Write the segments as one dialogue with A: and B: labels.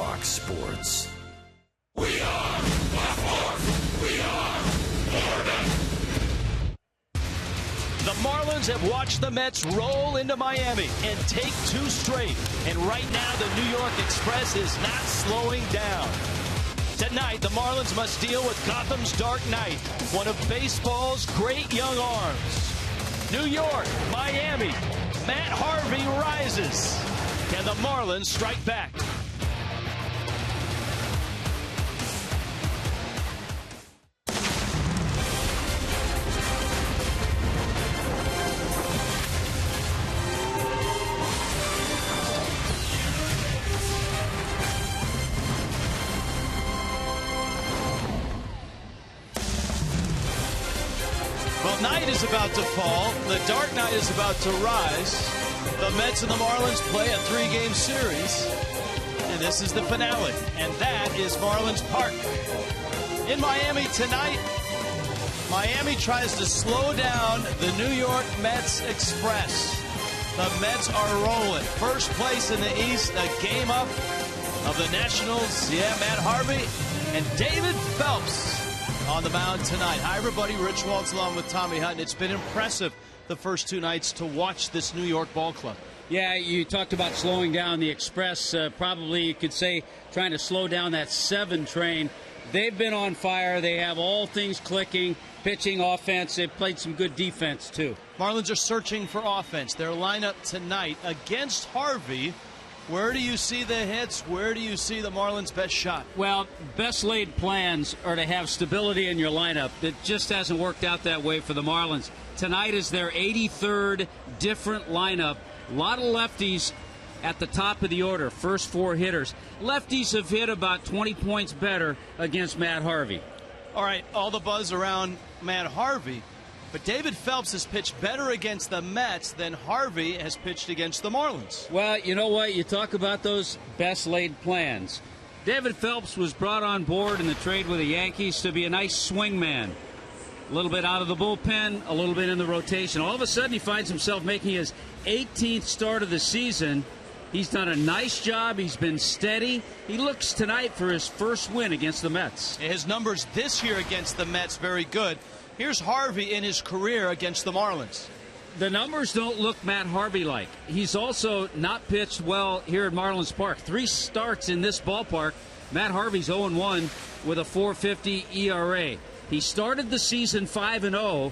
A: Fox Sports.
B: We are Baltimore. We are Florida.
C: The Marlins have watched the Mets roll into Miami and take 2 straight. And right now, the New York Express is not slowing down. Tonight, the Marlins must deal with Gotham's Dark Knight, one of baseball's great young arms. New York, Miami, Matt Harvey rises. Can the Marlins strike back? Well, night is about to fall. The dark night is about to rise. The Mets and the Marlins play a 3-game series. And this is the finale. And that is Marlins Park. In Miami tonight, Miami tries to slow down the New York Mets Express. The Mets are rolling. First place in the East, a game up of the Nationals. Yeah, Matt Harvey and David Phelps on the mound tonight. Hi, everybody. Rich Waltz along with Tommy Hutton. It's been impressive the first 2 nights to watch this New York ball club.
D: Yeah, you talked about slowing down the Express. Probably you could say trying to slow down that 7 train. They've been on fire. They have all things clicking, pitching, offense. They've played some good defense, too.
C: Marlins are searching for offense. Their lineup tonight against Harvey. Where do you see the hits? Where do you see the Marlins' best shot?
D: Well, best laid plans are to have stability in your lineup. It just hasn't worked out that way for the Marlins. Tonight is their 83rd different lineup. A lot of lefties at the top of the order, first 4 hitters. Lefties have hit about 20 points better against Matt Harvey.
C: All right, all the buzz around Matt Harvey. But David Phelps has pitched better against the Mets than Harvey has pitched against the Marlins.
D: Well, you know what? You talk about those best laid plans. David Phelps was brought on board in the trade with the Yankees to be a nice swing man. A little bit out of the bullpen, a little bit in the rotation. All of a sudden, he finds himself making his 18th start of the season. He's done a nice job. He's been steady. He looks tonight for his first win against the Mets.
C: His numbers this year against the Mets, very good. Here's Harvey in his career against the Marlins.
D: The numbers don't look Matt Harvey-like. He's also not pitched well here at Marlins Park. 3 starts in this ballpark. Matt Harvey's 0-1 with a 4.50 ERA. He started the season 5-0.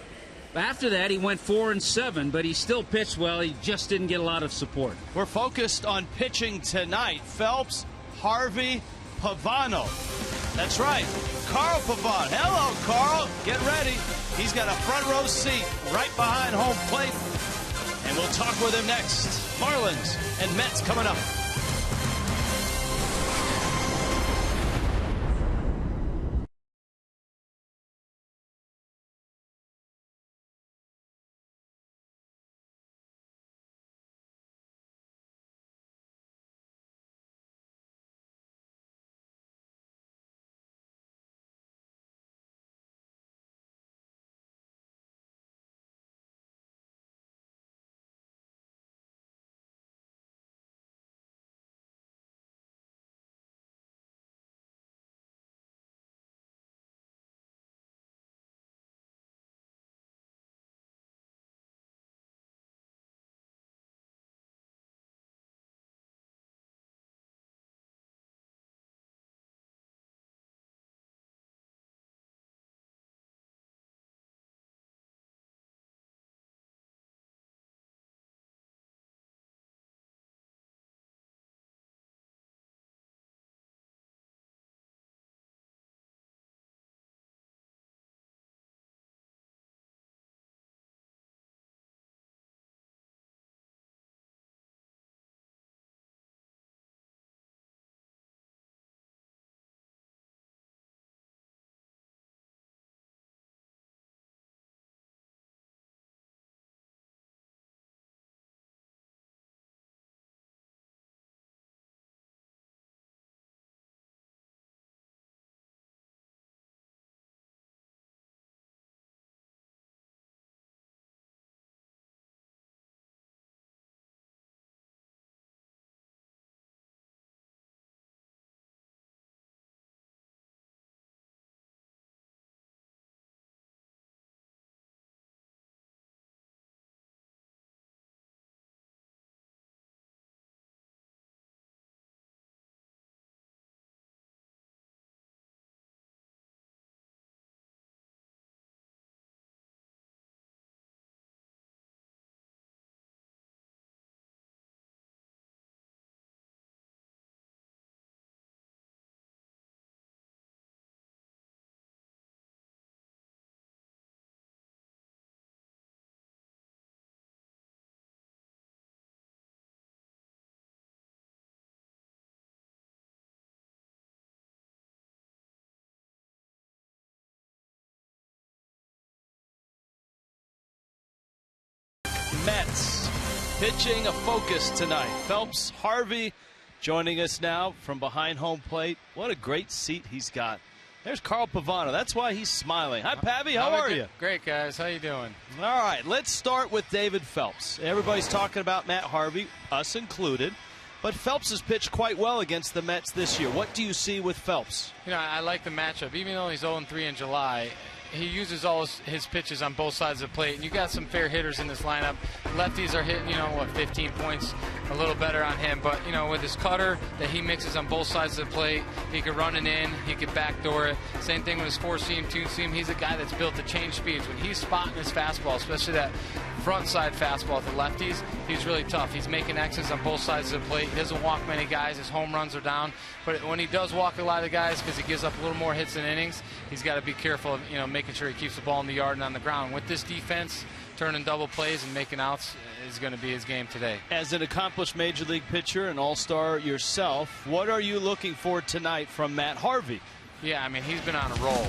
D: After that, he went 4-7, but he still pitched well. He just didn't get a lot of support.
C: We're focused on pitching tonight. Phelps, Harvey, Pavano. That's right, Carl Pavano. Hello, Carl. Get ready. He's got a front row seat right behind home plate. And we'll talk with him next. Marlins and Mets coming up. Mets. Pitching a focus tonight. Phelps, Harvey joining us now from behind home plate. What a great seat he's got. There's Carl Pavano. That's why he's smiling. Hi, Pavy. How are you?
A: Great, guys. How you doing?
C: All right, let's start with David Phelps. Everybody's talking about Matt Harvey, us included. But Phelps has pitched quite well against the Mets this year. What do you see with Phelps?
A: You know, I like the matchup. Even though he's 0-3 in July, he uses all his pitches on both sides of the plate. And you got some fair hitters in this lineup. Lefties are hitting, 15 points, a little better on him. But, with his cutter that he mixes on both sides of the plate, he could run it in, he could backdoor it. Same thing with his 4-seam, 2-seam. He's a guy that's built to change speeds. When he's spotting his fastball, especially that front side fastball to lefties, he's really tough. He's making X's on both sides of the plate. He doesn't walk many guys. His home runs are down. But when he does walk a lot of guys, because he gives up a little more hits than innings, he's got to be careful of, making sure he keeps the ball in the yard and on the ground. With this defense, turning double plays and making outs is going to be his game today. As
C: an accomplished Major League pitcher, an all-star yourself, what are you looking for tonight from Matt Harvey?
A: Yeah, he's been on a roll.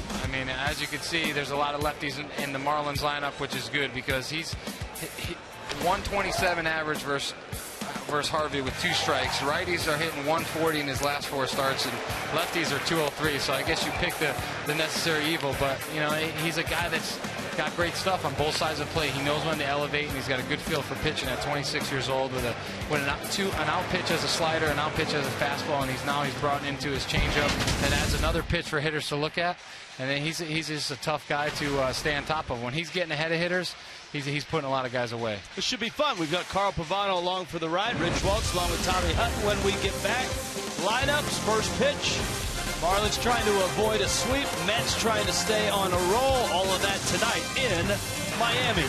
A: As you can see, there's a lot of lefties in the Marlins lineup, which is good because he's 127 average versus Harvey with 2 strikes. Righties are hitting 140 in his last 4 starts, and lefties are 203. So I guess you pick the necessary evil. But he's a guy that's got great stuff on both sides of the plate. He knows when to elevate, and he's got a good feel for pitching at 26 years old with an out pitch as a slider, an out pitch as a fastball, and he's brought into his changeup and adds another pitch for hitters to look at. And then he's just a tough guy to stay on top of. When he's getting ahead of hitters, he's putting a lot of guys away.
C: This should be fun. We've got Carl Pavano along for the ride. Rich Waltz along with Tommy Hutton when we get back. Lineups, first pitch. Marlins trying to avoid a sweep. Mets trying to stay on a roll. All of that tonight in Miami.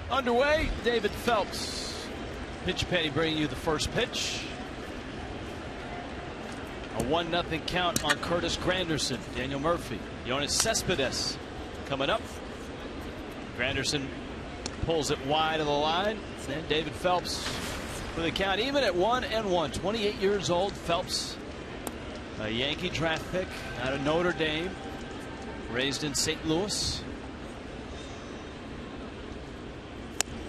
C: Underway, David Phelps. Pitch Penny bringing you the first pitch. A 1-0 count on Curtis Granderson. Daniel Murphy. Yoenis Cespedes coming up. Granderson pulls it wide of the line. And David Phelps for the count, even at 1-1. 28 years old. Phelps, a Yankee draft pick out of Notre Dame, raised in St. Louis.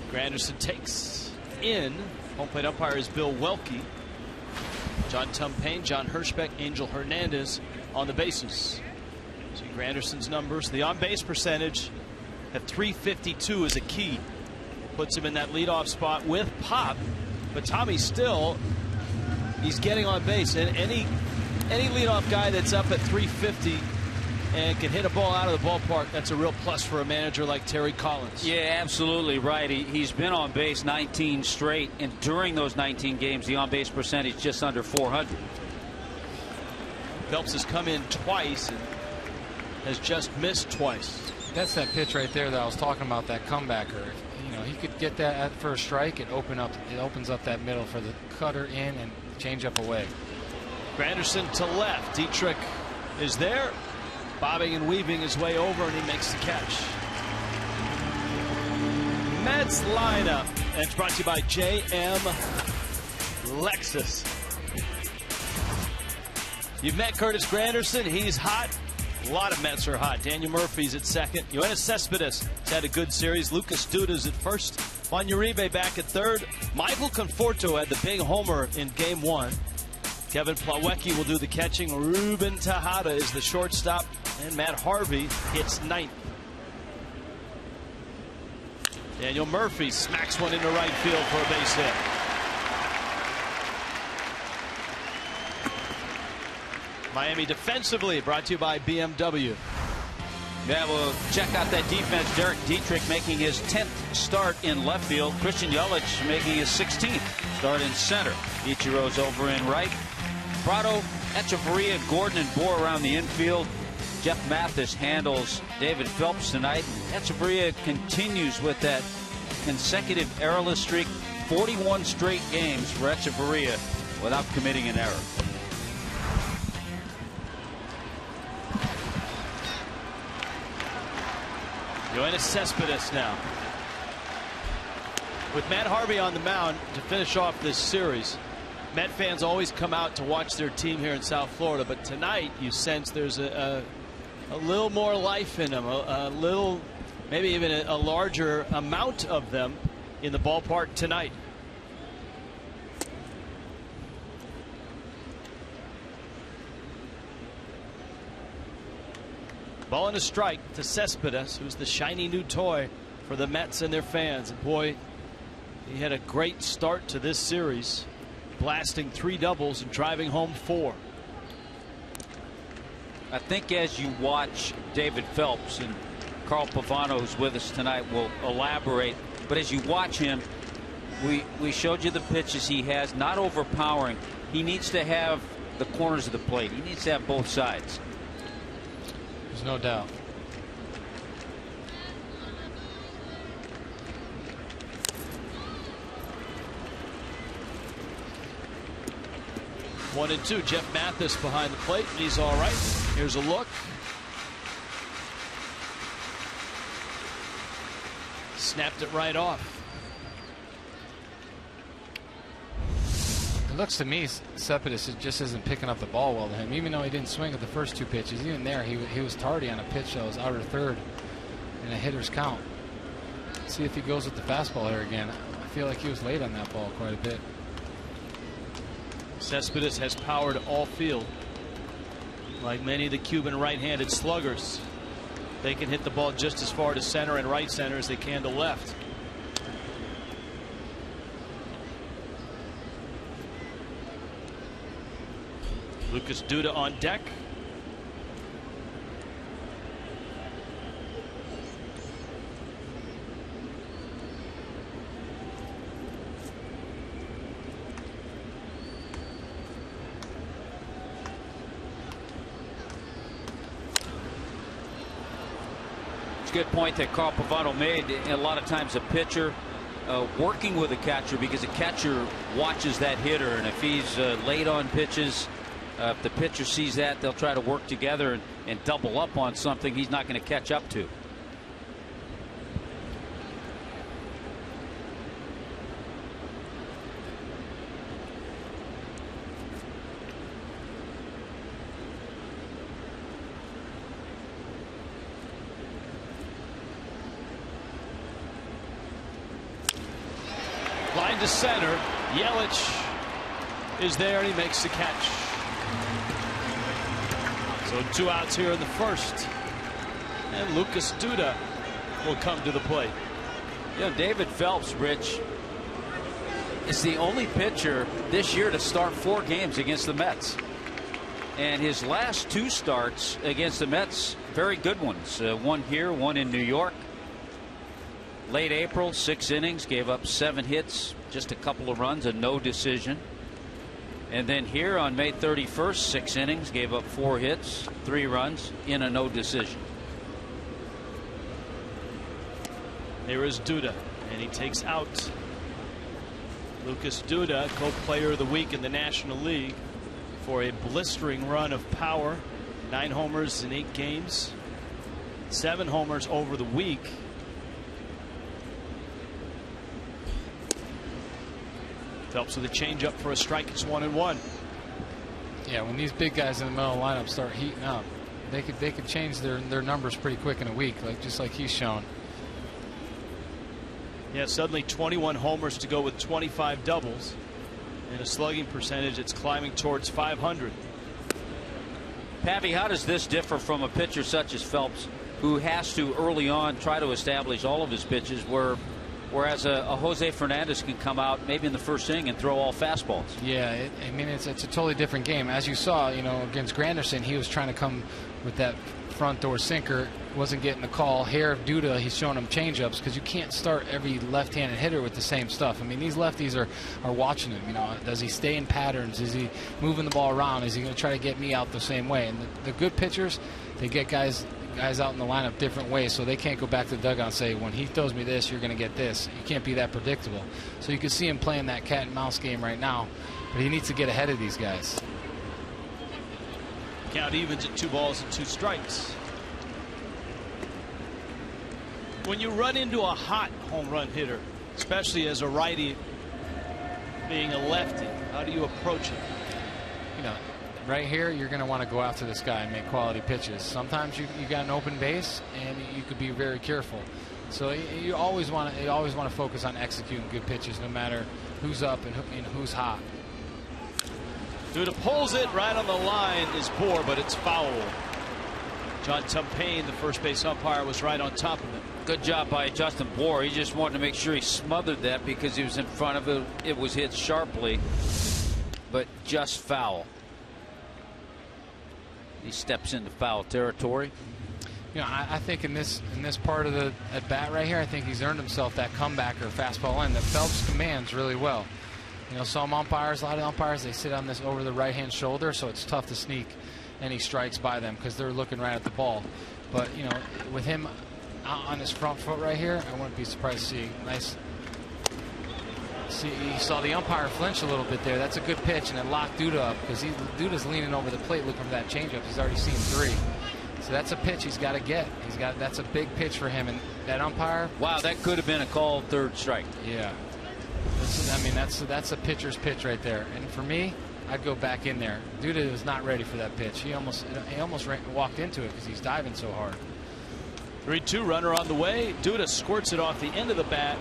C: Granderson takes in. Home plate umpire is Bill Welke. John Tumpane, John Hirschbeck, Angel Hernandez on the bases. See Granderson's numbers. The on-base percentage at .352 is a key. Puts him in that leadoff spot with Pop. But Tommy still, he's getting on base. And any leadoff guy that's up at .350 and can hit a ball out of the ballpark, that's a real plus for a manager like Terry Collins.
D: Yeah, absolutely right. He's been on base 19 straight, and during those 19 games, the on-base percentage just under 400.
C: Phelps has come in twice and has just missed twice.
A: That's that pitch right there that I was talking about, that comebacker. You know, he could get that at first strike and opens up that middle for the cutter in and change up away.
C: Granderson to left. Dietrich is there, bobbing and weaving his way over, and he makes the catch. Mets lineup. And it's brought to you by JM Lexus. You've met Curtis Granderson. He's hot. A lot of Mets are hot. Daniel Murphy's at second. Yoenis Cespedes has had a good series. Lucas Duda's at first. Juan Uribe back at third. Michael Conforto had the big homer in Game 1. Kevin Plawecki will do the catching. Ruben Tejada is the shortstop. And Matt Harvey hits ninth. Daniel Murphy smacks one into right field for a base hit. Miami defensively, brought to you by BMW.
D: Yeah, well, check out that defense. Derek Dietrich making his 10th start in left field. Christian Yelich making his 16th start in center. Ichiro's over in right. Prado, Echeverria, Gordon, and Bohr around the infield. Jeff Mathis handles David Phelps tonight. Echeverria continues with that consecutive errorless streak. 41 straight games for Echeverria without committing an error.
C: Yoenis Cespedes now. With Matt Harvey on the mound to finish off this series. Met fans always come out to watch their team here in South Florida, but tonight you sense there's a little more life in them, a little, maybe even a larger amount of them in the ballpark tonight. Ball and a strike to Cespedes, who's the shiny new toy for the Mets and their fans. And boy, he had a great start to this series, blasting 3 doubles and driving home 4.
D: I think as you watch David Phelps, and Carl Pavano, who's with us tonight, will elaborate, but as you watch him, we showed you the pitches he has, not overpowering. He needs to have the corners of the plate. He needs to have both sides.
A: There's no doubt.
C: One and two. Jeff Mathis behind the plate. He's all right. Here's a look. Snapped it right off.
A: It looks to me Cespedes just isn't picking up the ball well to him, even though he didn't swing at the first 2 pitches. Even there, he was tardy on a pitch that was outer third in a hitter's count. Let's see if he goes with the fastball here again. I feel like he was late on that ball quite a bit.
C: Cespedes has power to all field. Like many of the Cuban right-handed sluggers, they can hit the ball just as far to center and right center as they can to left. Lucas Duda on deck.
D: It's a good point that Carl Pavano made. A lot of times a pitcher working with a catcher, because a catcher watches that hitter, and if he's late on pitches, if the pitcher sees that, they'll try to work together and double up on something he's not going to catch up to.
C: Line to center. Yelich is there, and he makes the catch. So 2 outs here in the first. And Lucas Duda will come to the plate.
D: You know, David Phelps, Rich, is the only pitcher this year to start 4 games against the Mets. And his last 2 starts against the Mets, very good ones. One here, one in New York. Late April, 6 innings, gave up 7 hits, just a couple of runs, and no decision. And then here on May 31st, 6 innings, gave up 4 hits, 3 runs, in a no decision.
C: There is Duda, and he takes out Lucas Duda, co-player of the week in the National League, for a blistering run of power. 9 homers in 8 games, 7 homers over the week. Phelps with a changeup for a strike. It's 1-1.
A: Yeah, when these big guys in the middle of the lineup start heating up, they could change their numbers pretty quick in a week, just like he's shown.
C: Yeah, suddenly 21 homers to go with 25 doubles, and a slugging percentage it's climbing towards 500.
D: Pappy, how does this differ from a pitcher such as Phelps, who has to early on try to establish all of his pitches, whereas a Jose Fernandez can come out maybe in the first inning and throw all fastballs?
A: Yeah, I mean it's a totally different game. As you saw, against Granderson, he was trying to come with that front door sinker, wasn't getting the call. Here, Duda, he's showing him changeups, because you can't start every left-handed hitter with the same stuff. I mean, these lefties are watching him. Does he stay in patterns? Is he moving the ball around? Is he going to try to get me out the same way? And the good pitchers, they get guys out in the lineup different ways, so they can't go back to the dugout and say, when he throws me this, you're going to get this. You can't be that predictable. So you can see him playing that cat and mouse game right now, but he needs to get ahead of these guys.
C: Count evens at 2 balls and 2 strikes. When you run into a hot home run hitter, especially as a righty being a lefty, how do you approach it?
A: Right here, you're going to want to go after this guy and make quality pitches. Sometimes you got an open base, and you could be very careful. So you always want to focus on executing good pitches, no matter who's up and who's hot.
C: Duda pulls it right on the line, is poor, but it's foul. John Tumpain, the first base umpire, was right on top of it.
D: Good job by Justin Bohr. He just wanted to make sure he smothered that because he was in front of it. It was hit sharply, but just foul. He steps into foul territory.
A: I think in this part of the at bat right here, I think he's earned himself that comeback or fastball in that Phelps commands really well. Some umpires, a lot of umpires, they sit on this over the right hand shoulder, so it's tough to sneak any strikes by them because they're looking right at the ball. But with him on his front foot right here, I wouldn't be surprised to see nice. See, you saw the umpire flinch a little bit there. That's a good pitch, and it locked Duda up because Duda's leaning over the plate looking for that changeup. He's already seen 3. So that's a pitch he's got to get. That's a big pitch for him, and that umpire.
D: Wow, that could have been a called 3rd strike.
A: Yeah. That's a pitcher's pitch right there. And for me, I'd go back in there. Duda was not ready for that pitch. He almost walked into it because he's diving so hard.
C: 3-2 runner on the way. Duda squirts it off the end of the bat.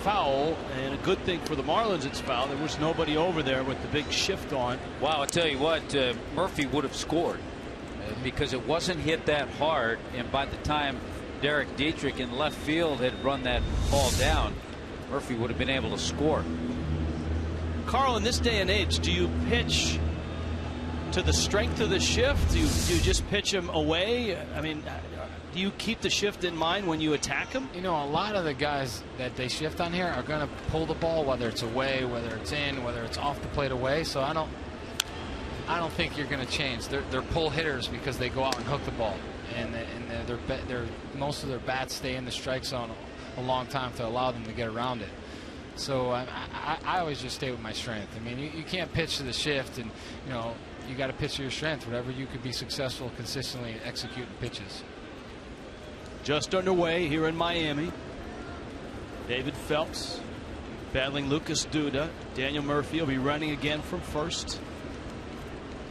C: Foul, and a good thing for the Marlins it's foul. There was nobody over there with the big shift on.
D: Wow, I'll tell you what, Murphy would have scored because it wasn't hit that hard, and by the time Derek Dietrich in left field had run that ball down, Murphy would have been able to score.
C: Carl, in this day and age, do you pitch to the strength of the shift? Do you just pitch him away? I mean, do you keep the shift in mind when you attack him?
A: A lot of the guys that they shift on here are going to pull the ball, whether it's away, whether it's in, whether it's off the plate away. So I don't think you're going to change. They're pull hitters because they go out and hook the ball, and most of their bats stay in the strike zone a long time to allow them to get around it. So I always just stay with my strength. I mean, you can't pitch to the shift, and you got to pitch to your strength, whatever you could be successful consistently executing pitches.
C: Just underway here in Miami. David Phelps battling Lucas Duda. Daniel Murphy will be running again from first.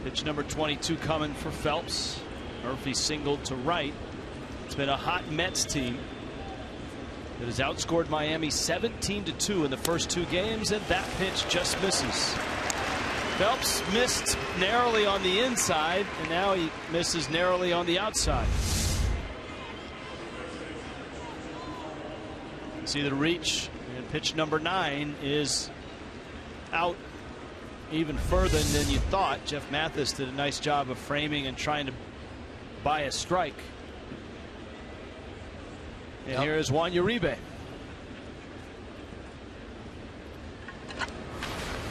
C: Pitch number 22 coming for Phelps. Murphy singled to right. It's been a hot Mets team that has outscored Miami 17-2 in the first 2 games, and that pitch just misses. Phelps missed narrowly on the inside, and now he misses narrowly on the outside. See the reach, and pitch number 9 is out even further than you thought. Jeff Mathis did a nice job of framing and trying to buy a strike. And here is Juan Uribe.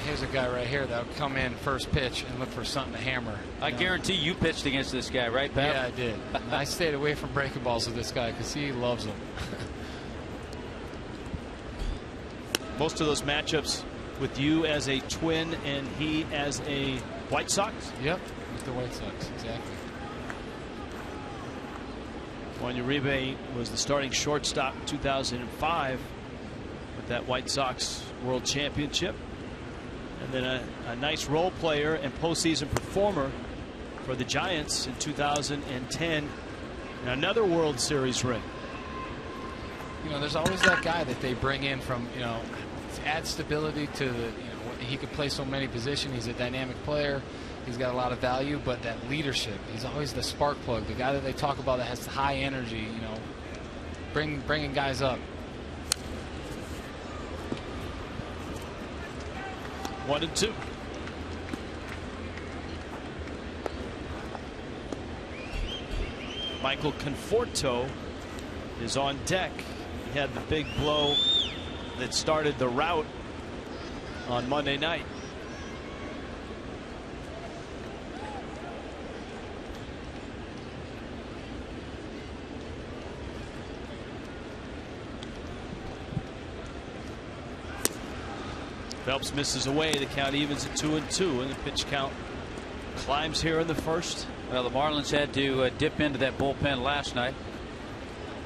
A: Here's a guy right here that would come in first pitch and look for something to hammer.
D: I guarantee you pitched against this guy, right, Pat?
A: Yeah, I did. I stayed away from breaking balls with this guy because he loves them.
C: Most of those matchups with you as a Twin and he as a White Sox?
A: Yep, with the White Sox, exactly.
C: Juan Uribe was the starting shortstop in 2005 with that White Sox World Championship. And then a nice role player and postseason performer for the Giants in 2010. And another World Series ring.
A: You know, there's always that guy that they bring in from, you know, to add stability to the, you know, he could play so many positions. He's a dynamic player. He's got a lot of value, but that leadership, he's always the spark plug, the guy that they talk about that has high energy, you know, bringing guys up.
C: 1-2. Michael Conforto is on deck. He had the big blow that started the rout on Monday night. Phelps misses away. The count evens at 2-2, and the pitch count climbs here in the first.
D: Well, the Marlins had to dip into that bullpen last night.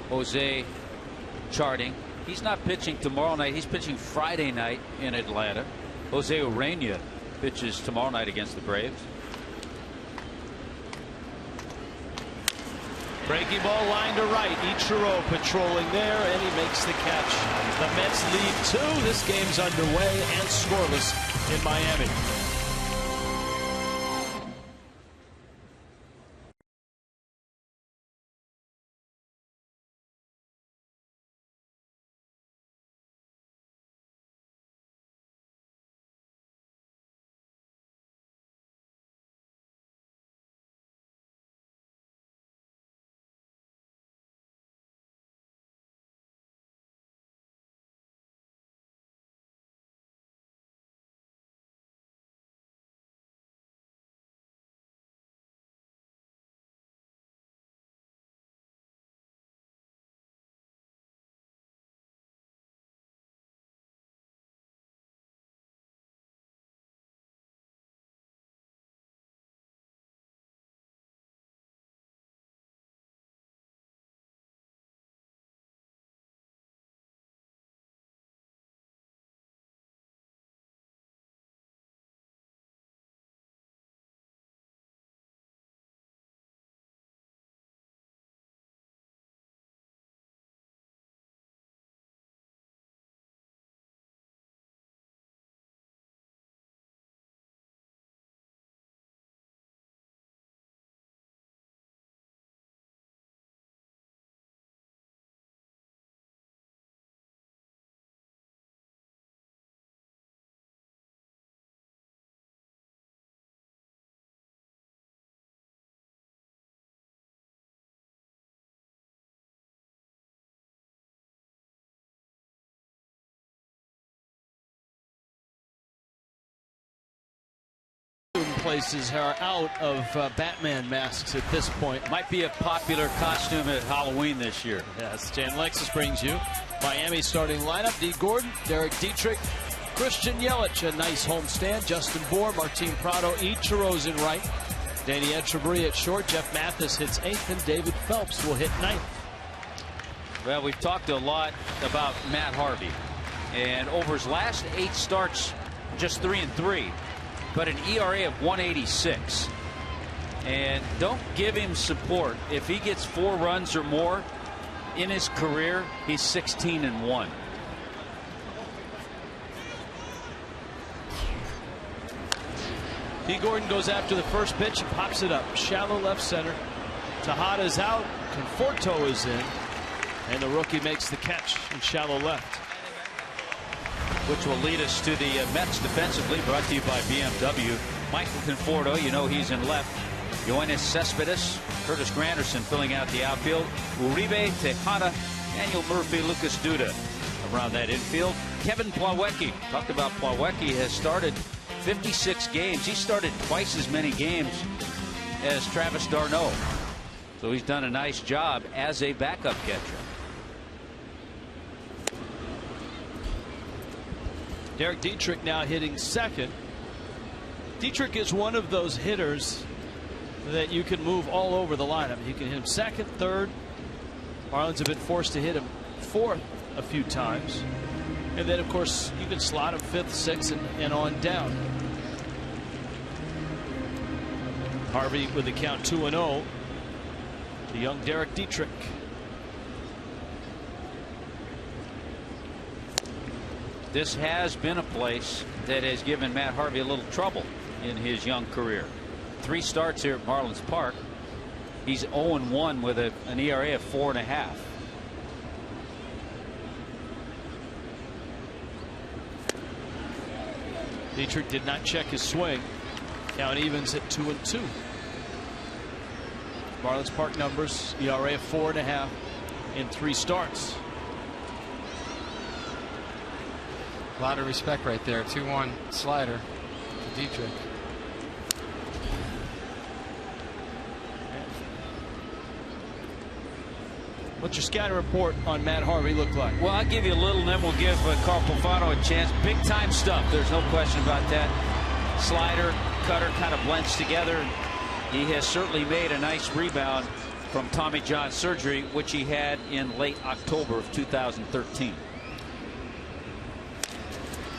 D: Jose charting. He's not pitching tomorrow night. He's pitching Friday night in Atlanta. Jose Urena pitches tomorrow night against the Braves.
C: Breaking ball line to right. Ichiro patrolling there, and he makes the catch. The Mets lead 2. This game's underway and scoreless in Miami. Places are out of Batman masks at this point.
D: Might be a popular costume at Halloween this year.
C: Yes, Jan Lexus brings you Miami starting lineup. D. Gordon, Derek Dietrich, Christian Yelich, a nice homestand. Justin Bour, Martin Prado, Ichiro's in right. Danny Echeverria at short. Jeff Mathis hits 8th, and David Phelps will hit 9th.
D: Well, we've talked a lot about Matt Harvey, and over his last 8 starts, just 3-3. But an ERA of 186. And don't give him support. If he gets 4 runs or more in his career, he's 16-1.
C: D. Gordon goes after the first pitch and pops it up. Shallow left center. Tejada's out. Conforto is in. And the rookie makes the catch in shallow left.
D: Which will lead us to the Mets defensively, brought to you by BMW. Michael Conforto, you know he's in left. Yoenis Cespedes, Curtis Granderson filling out the outfield. Uribe, Tejada, Daniel Murphy, Lucas Duda around that infield. Kevin Plawecki, talked about Plawecki, has started 56 games. He started twice as many games as Travis d'Arnaud. So he's done a nice job as a backup catcher.
C: Derek Dietrich now hitting second. Dietrich is one of those hitters that you can move all over the lineup. You can hit him second, third. Marlins have been forced to hit him fourth a few times. And then, of course, you can slot him fifth, sixth, and on down. Harvey with the count 2-0. The young Derek Dietrich.
D: This has been a place that has given Matt Harvey a little trouble in his young career. 3 starts here at Marlins Park. He's 0-1 with an ERA of 4.5.
C: Dietrich did not check his swing. Count evens at 2-2. Marlins Park numbers: ERA of 4.5 in 3 starts.
A: A lot of respect right there. 2-1 slider to Dietrich.
C: What's your scouting report on Matt Harvey look like?
D: Well, I'll give you a little, and then we'll give Carl Pufano a chance. Big time stuff. There's no question about that. Slider, cutter kind of blends together. He has certainly made a nice rebound from Tommy John surgery, which he had in late October of 2013.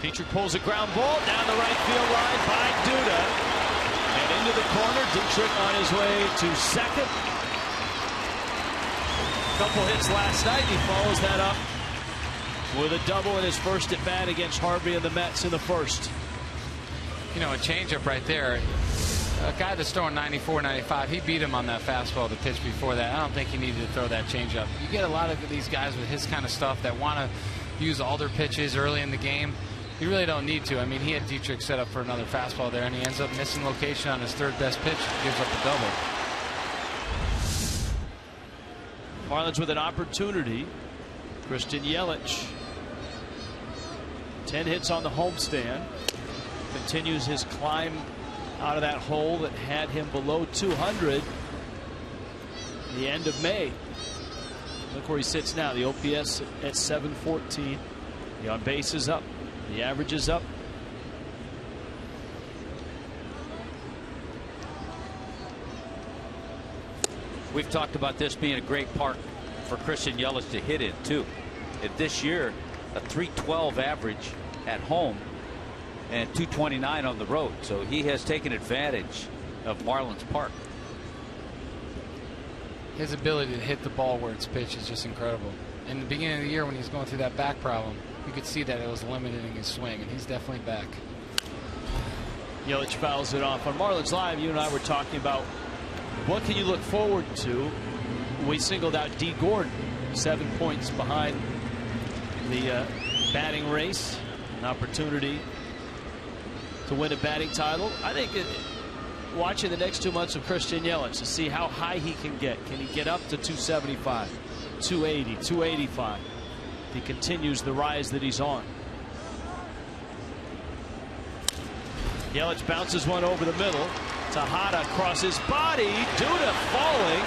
C: Dietrich pulls a ground ball down the right field line by Duda. And into the corner. Dietrich on his way to second. Couple hits last night. He follows that up with a double in his first at bat against Harvey and the Mets in the first.
A: You know, a changeup right there. A guy that's throwing 94, 95, he beat him on that fastball the pitch before that. I don't think he needed to throw that changeup. You get a lot of these guys with his kind of stuff that want to use all their pitches early in the game. You really don't need to. I mean, he had Dietrich set up for another fastball there, and he ends up missing location on his third best pitch, gives up a double.
C: Marlins with an opportunity. Christian Yelich, 10 hits on the homestand, continues his climb out of that hole that had him below 200 at the end of May. Look where he sits now. The OPS at 714. The on base is up. The average is up.
D: We've talked about this being a great park for Christian Yelich to hit in too. And this year, a 312 average at home and 229 on the road. So he has taken advantage of Marlins Park.
A: His ability to hit the ball where it's pitched is just incredible. In the beginning of the year when he's going through that back problem, you could see that it was limiting his swing, and he's definitely back.
C: Yelich fouls it off. On Marlins Live, you and I were talking about what can you look forward to. We singled out D. Gordon, 7 points behind the batting race, an opportunity to win a batting title. I think watching the next 2 months of Christian Yelich to see how high he can get. Can he get up to 275, 280, 285? He continues the rise that he's on. Yelich bounces one over the middle. Tejada across his body. Duda falling.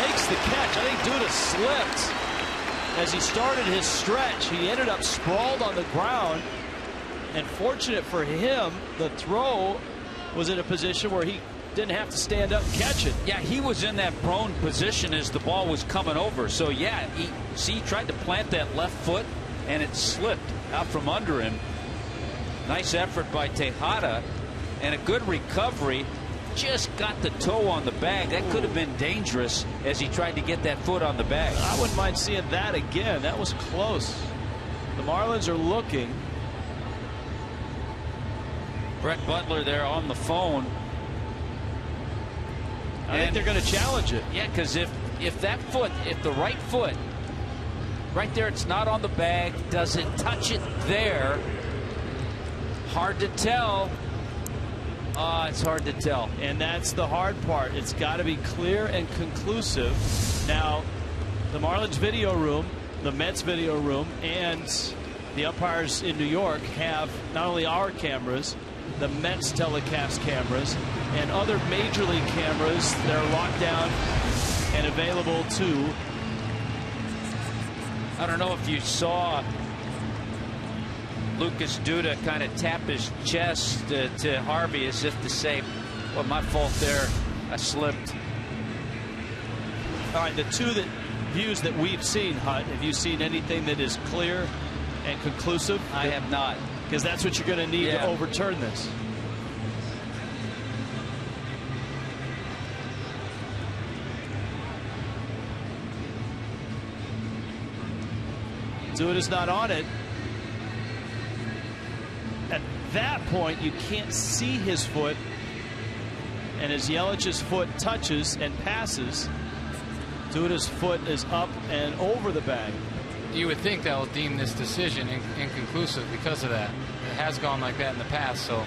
C: Makes the catch. I think Duda slipped as he started his stretch. He ended up sprawled on the ground. And fortunate for him, the throw was in a position where he didn't have to stand up and catch it.
D: Yeah, he was in that prone position as the ball was coming over. So yeah, he tried to plant that left foot and it slipped out from under him. Nice effort by Tejada and a good recovery. Just got the toe on the bag. That could have been dangerous as he tried to get that foot on the bag.
C: I wouldn't mind seeing that again. That was close. The Marlins are looking
D: Brett Butler there on the phone.
C: I think they're going to challenge it.
D: Yeah, because if that foot, if the right foot, right there, it's not on the bag, doesn't touch it there, hard to tell. It's hard to tell.
C: And that's the hard part. It's got to be clear and conclusive. Now, the Marlins video room, the Mets video room, and the umpires in New York have not only our cameras, the Mets telecast cameras, and other major league cameras that are locked down and available to.
D: I don't know if you saw Lucas Duda kind of tap his chest to Harvey as if to say, well, my fault there, I slipped.
C: All right, the two views that we've seen, Hutt, have you seen anything that is clear and conclusive?
D: I have not.
C: Because that's what you're going to need to overturn this. Duda's not on it. At that point, you can't see his foot, and as Yelich's foot touches and passes, Duda's foot is up and over the bag.
A: You would think that will deem this decision inconclusive because of that. It has gone like that in the past, so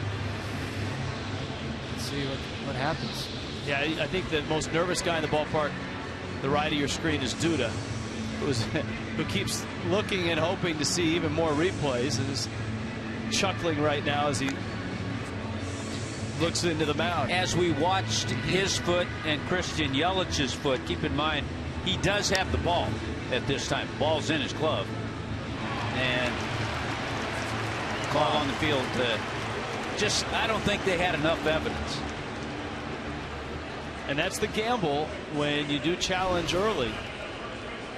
A: let's see what happens.
C: Yeah, I think the most nervous guy in the ballpark, the right of your screen, is Duda, who keeps looking and hoping to see even more replays, and is chuckling right now as he looks into the mound.
D: As we watched his foot and Christian Yelich's foot, keep in mind he does have the ball at this time. Ball's in his glove, and call on the field. I don't think they had enough evidence.
C: And that's the gamble when you do challenge early.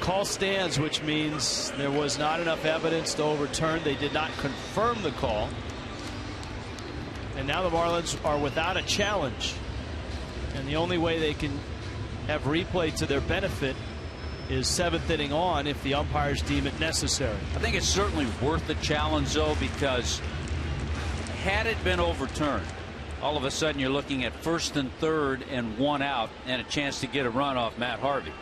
C: Call stands, which means there was not enough evidence to overturn. They did not confirm the call. And now the Marlins are without a challenge. And the only way they can have replay to their benefit is 7th inning on if the umpires deem it necessary.
D: I think it's certainly worth the challenge, though, because had it been overturned, all of a sudden you're looking at 1st and 3rd and 1 out and a chance to get a run off Matt Harvey.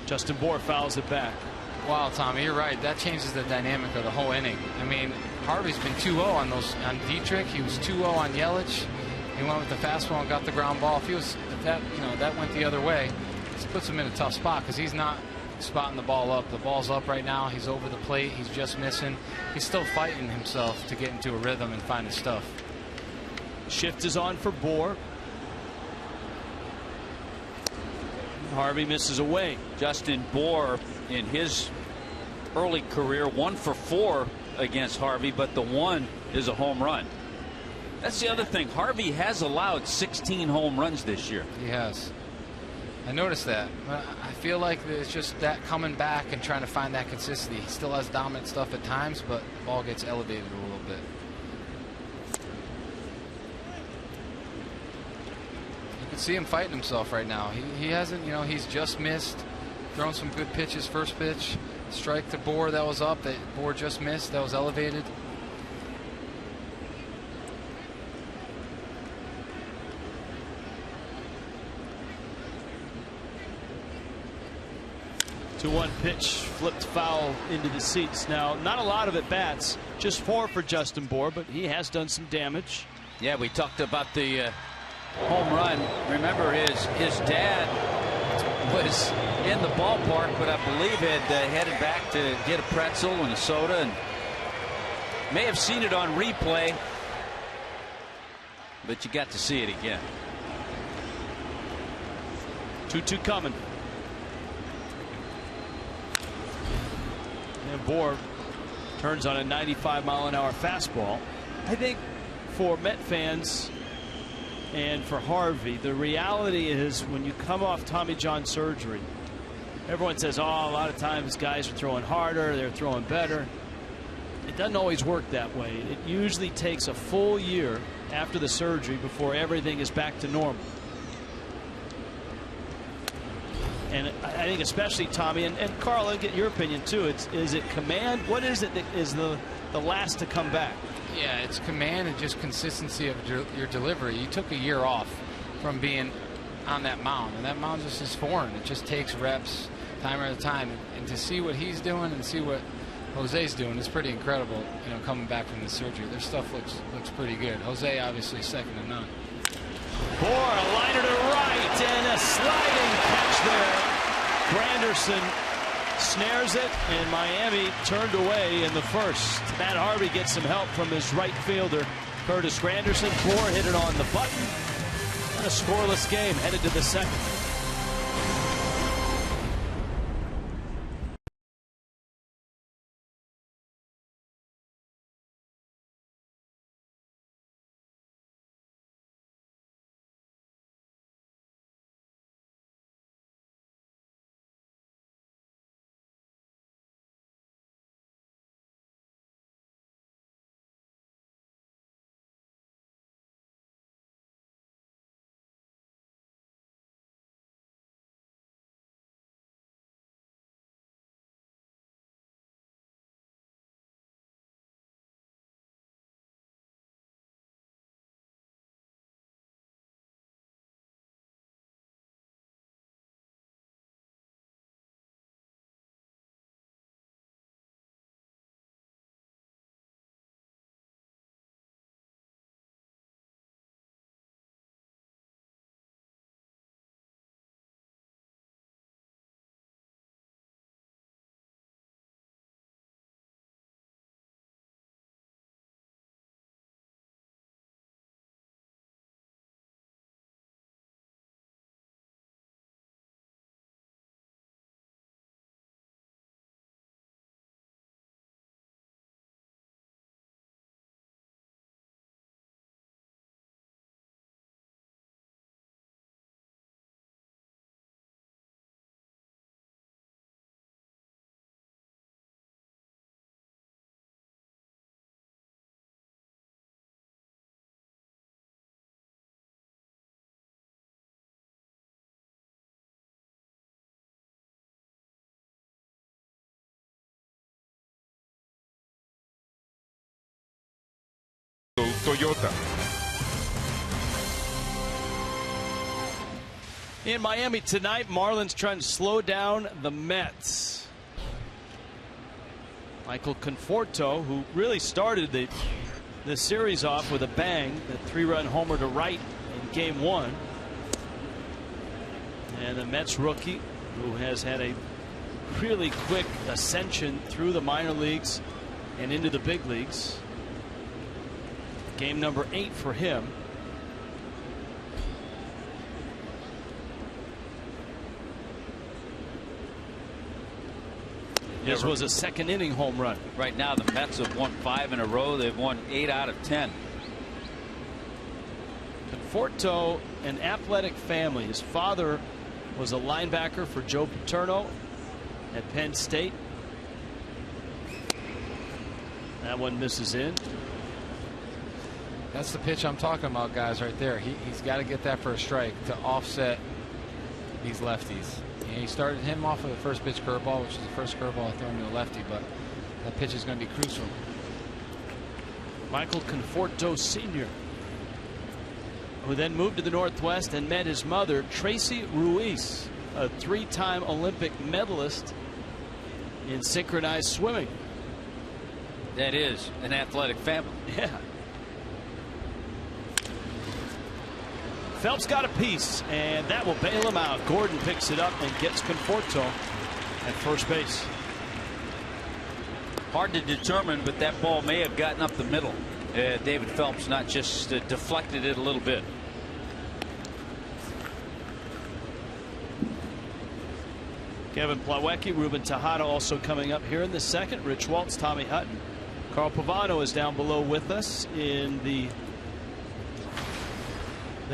C: Justin Bour fouls it back.
A: Wow, Tommy, you're right. That changes the dynamic of the whole inning. I mean, Harvey's been 2-0 on Dietrich. He was 2-0 on Yelich. He went with the fastball and got the ground ball. If that went the other way, this puts him in a tough spot because he's not spotting the ball up. The ball's up right now. He's over the plate. He's just missing. He's still fighting himself to get into a rhythm and find his stuff.
C: Shift is on for Bour. Harvey misses away.
D: Justin Bour in his early career 1 for 4 against Harvey, but the 1 is a home run. That's the other thing. Harvey has allowed 16 home runs this year.
A: He has. I noticed that. I feel like it's just that coming back and trying to find that consistency. He still has dominant stuff at times, but the ball gets elevated a little bit. You can see him fighting himself right now. He hasn't, he's just missed. Thrown some good pitches. First pitch, strike to Bour, that was up. That Bour just missed, that was elevated.
C: To 1 pitch, flipped foul into the seats. Now, not a lot of at bats, just 4 for Justin Bour, but he has done some damage.
D: Yeah, we talked about the home run. Remember, his dad was in the ballpark, but I believe had headed back to get a pretzel and a soda, and may have seen it on replay, but you got to see it again.
C: 2-2 coming. And Bour turns on a 95-mile-an-hour fastball. I think for Met fans and for Harvey, the reality is when you come off Tommy John surgery, everyone says, oh, a lot of times guys are throwing harder, they're throwing better. It doesn't always work that way. It usually takes a full year after the surgery before everything is back to normal. And I think especially Tommy and Carl, I'll get your opinion too. Is it command? What is it that is the last to come back?
A: Yeah, it's command and just consistency of your delivery. You took a year off from being on that mound, and that mound just is foreign. It just takes reps, time at a time, and to see what he's doing and see what Jose's doing is pretty incredible. You know, coming back from the surgery, their stuff looks pretty good. Jose obviously second to none.
C: Boy, a liner to right and a sliding catch there. Granderson snares it, and Miami turned away in the first. Matt Harvey gets some help from his right fielder, Curtis Granderson. Bohr hit it on the button. And a scoreless game headed to the second.
B: Toyota.
C: In Miami tonight, Marlins trying to slow down the Mets. Michael Conforto, who really started the series off with a bang, the 3-run homer to right in game 1. And the Mets rookie, who has had a really quick ascension through the minor leagues and into the big leagues. Game number 8 for him. This was a second inning home run.
D: Right now the Mets have won 5 in a row. They've won 8 out of 10.
C: Conforto, an athletic family. His father was a linebacker for Joe Paterno at Penn State. That one misses in.
A: That's the pitch I'm talking about, guys, right there. He's got to get that for a strike to offset these lefties. And he started him off with the first pitch curveball, which is the first curveball thrown to a lefty, but that pitch is going to be crucial.
C: Michael Conforto Sr., who then moved to the Northwest and met his mother, Tracy Ruiz, a 3-time Olympic medalist in synchronized swimming.
D: That is an athletic family.
C: Yeah. Phelps got a piece, and that will bail him out. Gordon picks it up and gets Conforto at first base.
D: Hard to determine, but that ball may have gotten up the middle. David Phelps not just deflected it a little bit.
C: Kevin Plawecki, Ruben Tejada also coming up here in the second. Rich Waltz, Tommy Hutton. Carl Pavano is down below with us in the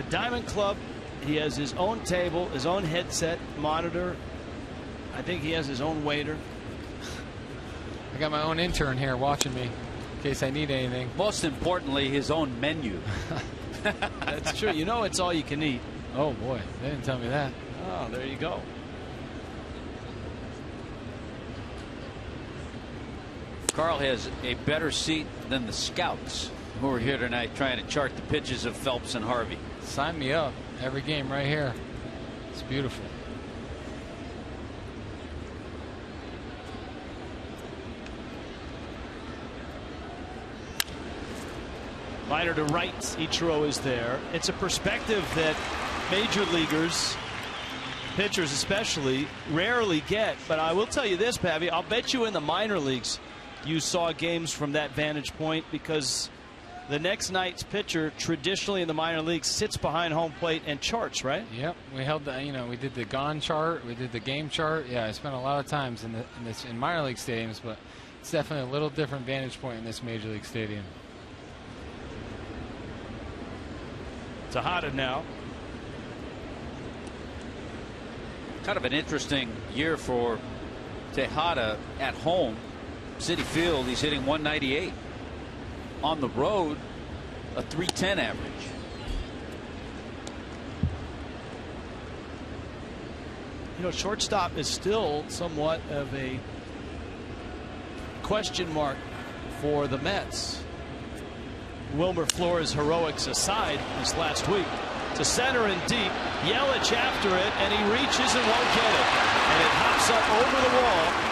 C: Diamond Club. He has his own table, his own headset, monitor. I think he has his own waiter.
A: I got my own intern here watching me in case I need anything.
D: Most importantly, his own menu.
C: That's true. You know, it's all you can eat.
A: Oh boy, they didn't tell me that.
C: Oh, there you go.
D: Carl has a better seat than the scouts who are here tonight trying to chart the pitches of Phelps and Harvey.
A: Sign me up. Every game right here. It's beautiful.
C: Liner to right, Ichiro is there. It's a perspective that major leaguers, pitchers especially, rarely get. But I will tell you this, Pavi, I'll bet you in the minor leagues you saw games from that vantage point, because the next night's pitcher traditionally in the minor leagues sits behind home plate and charts, right?
A: Yep, we held the, we did the gone chart, we did the game chart. Yeah, I spent a lot of times in minor league stadiums, but it's definitely a little different vantage point in this major league stadium.
C: Tejada now.
D: Kind of an interesting year for Tejada at home. Citi Field, he's hitting 198. On the road, a 310 average.
C: Shortstop is still somewhat of a question mark for the Mets. Wilmer Flores' heroics aside this last week. To center and deep. Yelich after it, and he reaches and won't get it. And it hops up over the wall.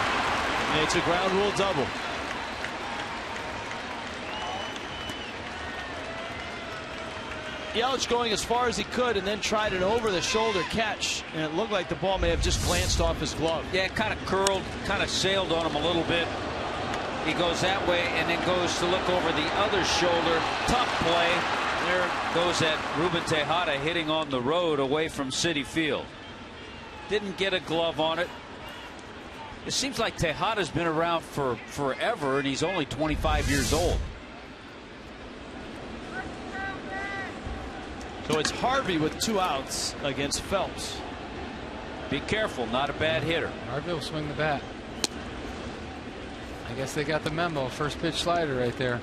C: And it's a ground rule double. Yelich going as far as he could and then tried an over-the-shoulder catch, and it looked like the ball may have just glanced off his glove.
D: Yeah, kind of curled, kind of sailed on him a little bit. He goes that way and then goes to look over the other shoulder. Tough play. There goes that Ruben Tejada hitting on the road away from Citi Field. Didn't get a glove on it. It seems like Tejada's been around for forever, and he's only 25 years old.
C: So it's Harvey with 2 outs against Phelps.
D: Be careful, not a bad hitter.
A: Harvey will swing the bat. I guess they got the memo. First pitch slider right there.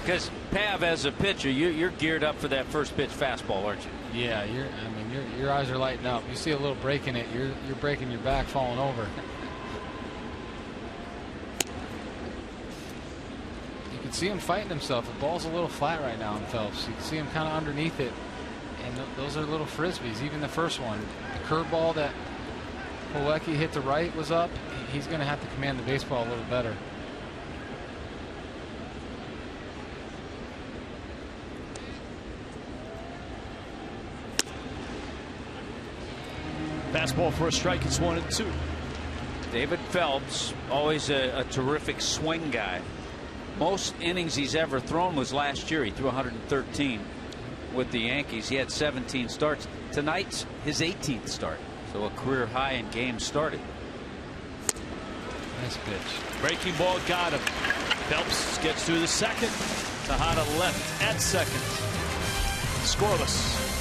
D: Because Pav, as a pitcher, you're geared up for that first pitch fastball, aren't you?
A: Yeah, your eyes are lighting up. You see a little break in it, you're breaking your back, falling over. You can see him fighting himself. The ball's a little flat right now in Phelps. You can see him kind of underneath it, and those are little frisbees. Even the first one, the curveball that Milwaukee hit to right was up. He's going to have to command the baseball a little better.
C: Fastball for a strike. It's 1-2.
D: David Phelps, always a terrific swing guy. Most innings he's ever thrown was last year. He threw 113 with the Yankees. He had 17 starts. Tonight's his 18th start. So a career high in games started.
A: Nice pitch.
C: Breaking ball got him. Phelps gets through the second. Tejada left at second. Scoreless.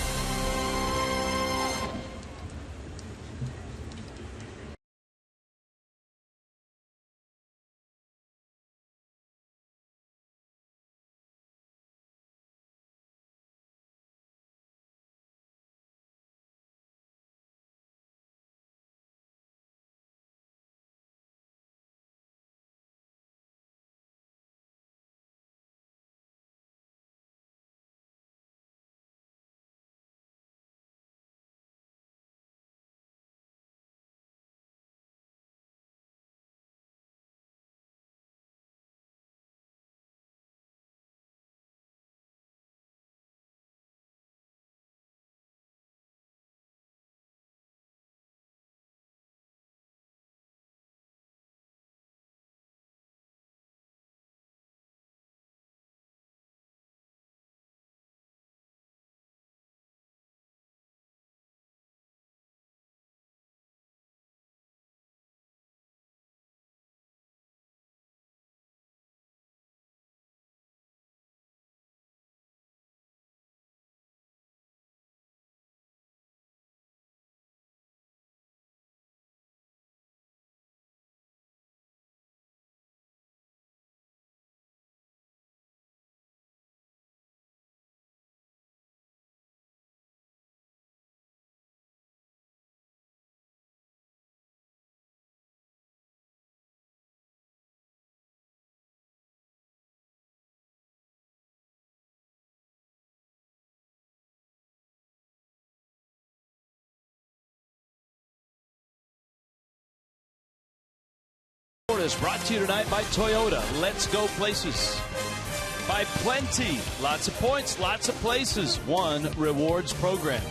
C: is brought to you tonight by Toyota. Let's go places. By Plenty. Lots of points, lots of places. One rewards program.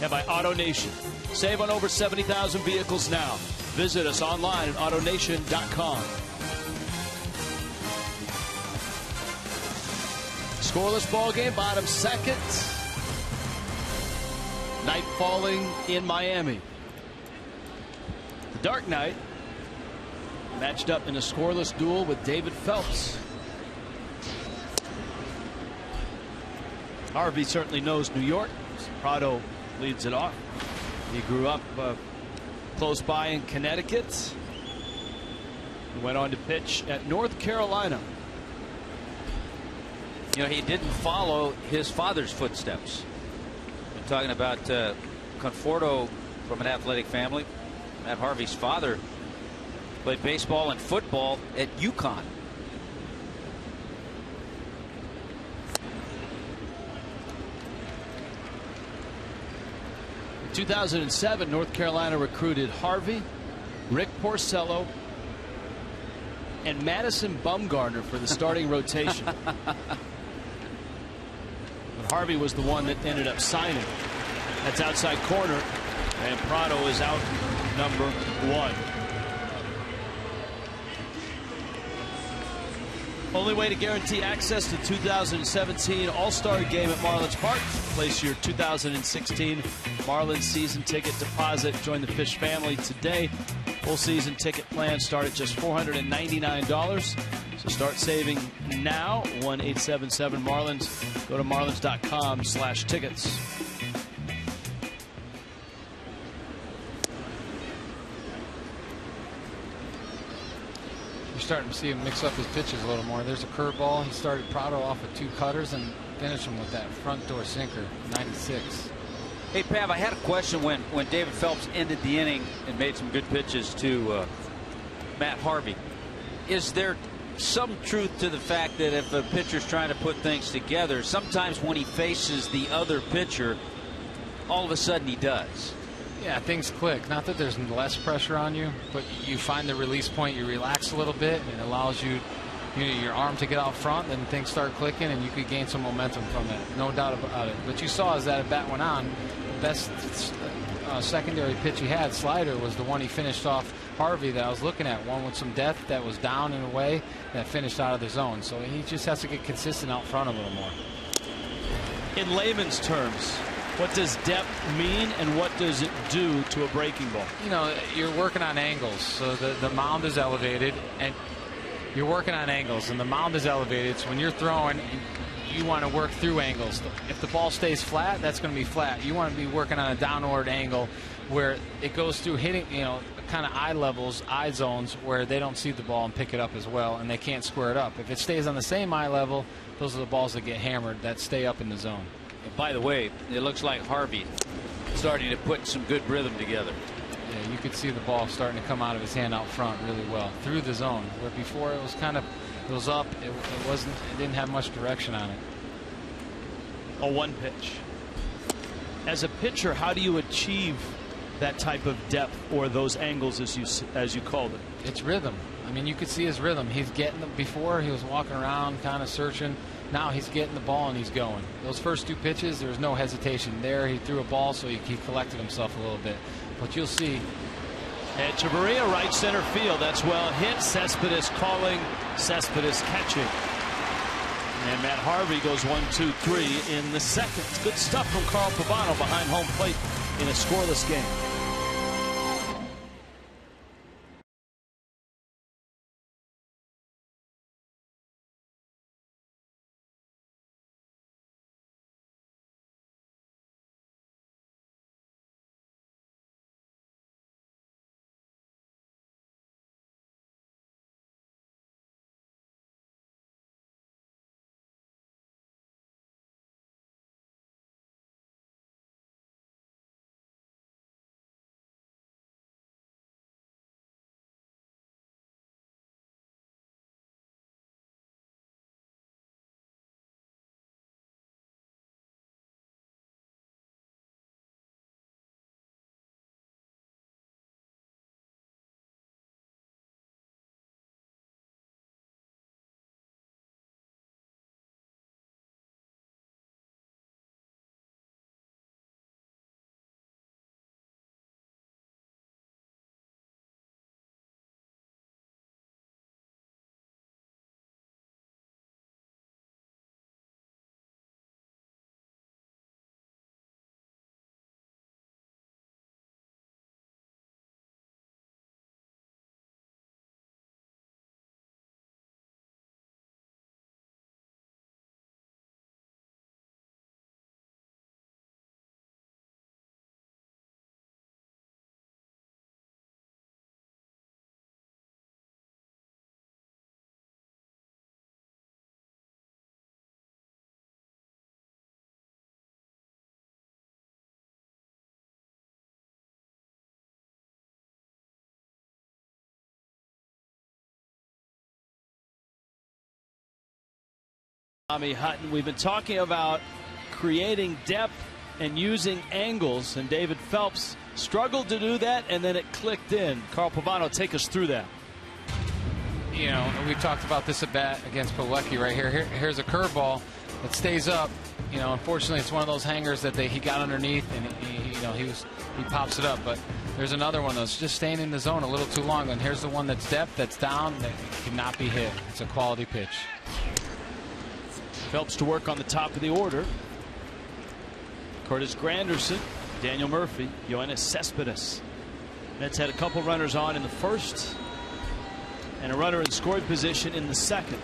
C: And by AutoNation. Save on over 70,000 vehicles now. Visit us online at AutoNation.com. Scoreless ball game, bottom second. Night falling in Miami. The Dark Knight matched up in a scoreless duel with David Phelps. Harvey certainly knows New York. Prado leads it off. He grew up close by in Connecticut. He went on to pitch at North Carolina.
D: You know, he didn't follow his father's footsteps. We're talking about Conforto from an athletic family. Matt Harvey's father played baseball and football at UConn.
C: In 2007, North Carolina recruited Harvey, Rick Porcello, and Madison Bumgarner for the starting rotation. But Harvey was the one that ended up signing. That's outside corner, and Prado is out number 1. Only way to guarantee access to 2017 All-Star Game at Marlins Park. Place your 2016 Marlins season ticket deposit. Join the Fish family today. Full season ticket plans start at just $499. So start saving now. 1-877-MARLINS. Go to marlins.com/tickets.
A: You're starting to see him mix up his pitches a little more. There's a curveball. He started Prado off with 2 cutters and finished him with that front door sinker, 96.
D: Hey, Pav, I had a question when David Phelps ended the inning and made some good pitches to Matt Harvey. Is there some truth to the fact that if a pitcher's trying to put things together, sometimes when he faces the other pitcher, all of a sudden he does?
A: Yeah, things click. Not that there's less pressure on you, but you find the release point, you relax a little bit, and it allows you, your arm to get out front, and things start clicking, and you could gain some momentum from it. No doubt about it. But you saw as that bat went on, the best secondary pitch he had, slider, was the one he finished off Harvey that I was looking at. One with some depth that was down and away that finished out of the zone. So he just has to get consistent out front a little more.
C: In layman's terms, what does depth mean and what does it do to a breaking ball?
A: You know, you're working on angles. So the mound is elevated and you're working on angles, and the mound is elevated. So when you're throwing, you want to work through angles. If the ball stays flat, that's going to be flat. You want to be working on a downward angle where it goes through hitting, kind of eye levels, eye zones where they don't see the ball and pick it up as well, and they can't square it up. If it stays on the same eye level, those are the balls that get hammered that stay up in the zone.
D: And by the way, it looks like Harvey starting to put some good rhythm together.
A: Yeah, you could see the ball starting to come out of his hand out front really well through the zone, where before it was up, it didn't have much direction on it.
C: A 1 pitch. As a pitcher, how do you achieve that type of depth or those angles as you called it?
A: It's rhythm. I mean, you could see his rhythm. He's getting them. Before he was walking around kind of searching. Now he's getting the ball and he's going. Those first 2 pitches, there was no hesitation there. He threw a ball, so he collected himself a little bit. But you'll see.
C: Echeverria, right center field. That's well hit. Cespedes calling. Cespedes catching. And Matt Harvey goes 1-2-3 in the second. Good stuff from Carl Pavano behind home plate in a scoreless game. Hutton, we've been talking about creating depth and using angles, and David Phelps struggled to do that, and then it clicked in. Carl Pavano, take us through that.
A: You know, we talked about this at bat against Milwaukee right here. Here's a curveball that stays up. You know, unfortunately, it's one of those hangers that he got underneath, and he pops it up. But there's another one that's just staying in the zone a little too long. And here's the one that's depth, that's down, that cannot be hit. It's a quality pitch.
C: Phelps to work on the top of the order. Curtis Granderson, Daniel Murphy, Yoenis Cespedes. Mets had a couple runners on in the first and a runner in scoring position in the second.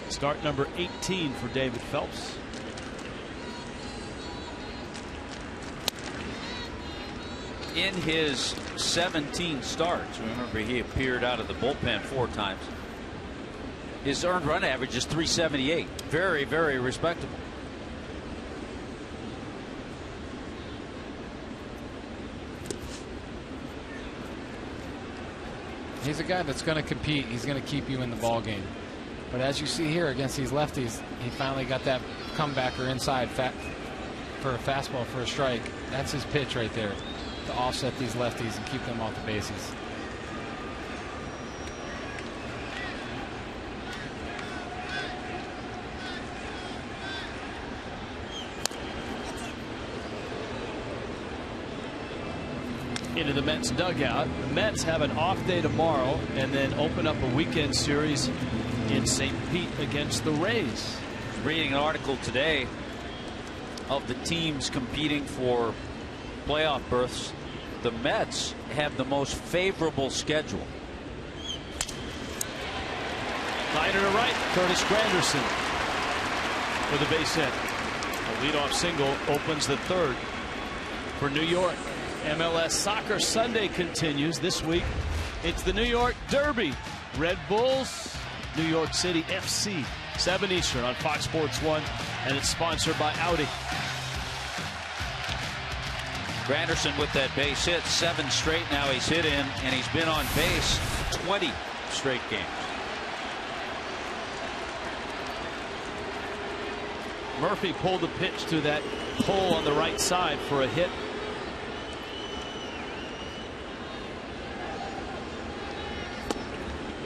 C: Start number 18 for David Phelps.
D: In his 17 starts, remember he appeared out of the bullpen 4 times. His earned run average is 378. Very, very respectable.
A: He's a guy that's going to compete. He's going to keep you in the ball game. But as you see here against these lefties, he finally got that comebacker inside for a fastball for a strike. That's his pitch right there, to offset these lefties and keep them off the bases.
C: Into the Mets dugout. The Mets have an off day tomorrow and then open up a weekend series in St. Pete against the Rays.
D: Reading an article today of the teams competing for playoff berths. The Mets have the most favorable schedule.
C: Liner to right, Curtis Granderson for the base hit. A leadoff single opens the third for New York. MLS Soccer Sunday continues this week. It's the New York Derby. Red Bulls, New York City FC. 7 Eastern on Fox Sports 1, and it's sponsored by Audi.
D: Granderson with that base hit, 7 straight now he's hit in, and he's been on base 20 straight games.
C: Murphy pulled a pitch to that pole on the right side for a hit.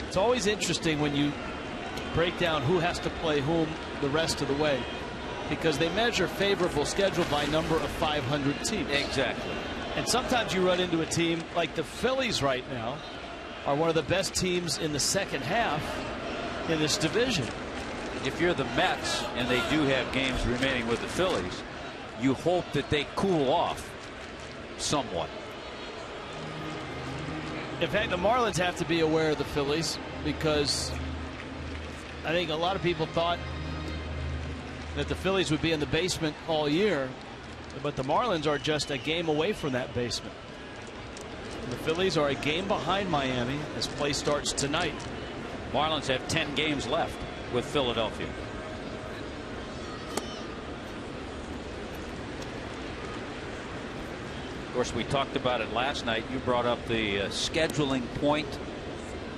C: It's always interesting when you break down who has to play whom the rest of the way, because they measure favorable schedule by number of 500 teams.
D: Exactly.
C: And sometimes you run into a team like the Phillies right now are one of the best teams in the second half in this division.
D: If you're the Mets and they do have games remaining with the Phillies, you hope that they cool off somewhat.
C: In fact, the Marlins have to be aware of the Phillies, because I think a lot of people thought that the Phillies would be in the basement all year, but the Marlins are just a game away from that basement. And the Phillies are a game behind Miami as play starts tonight.
D: Marlins have 10 games left with Philadelphia. Of course, we talked about it last night. You brought up the scheduling point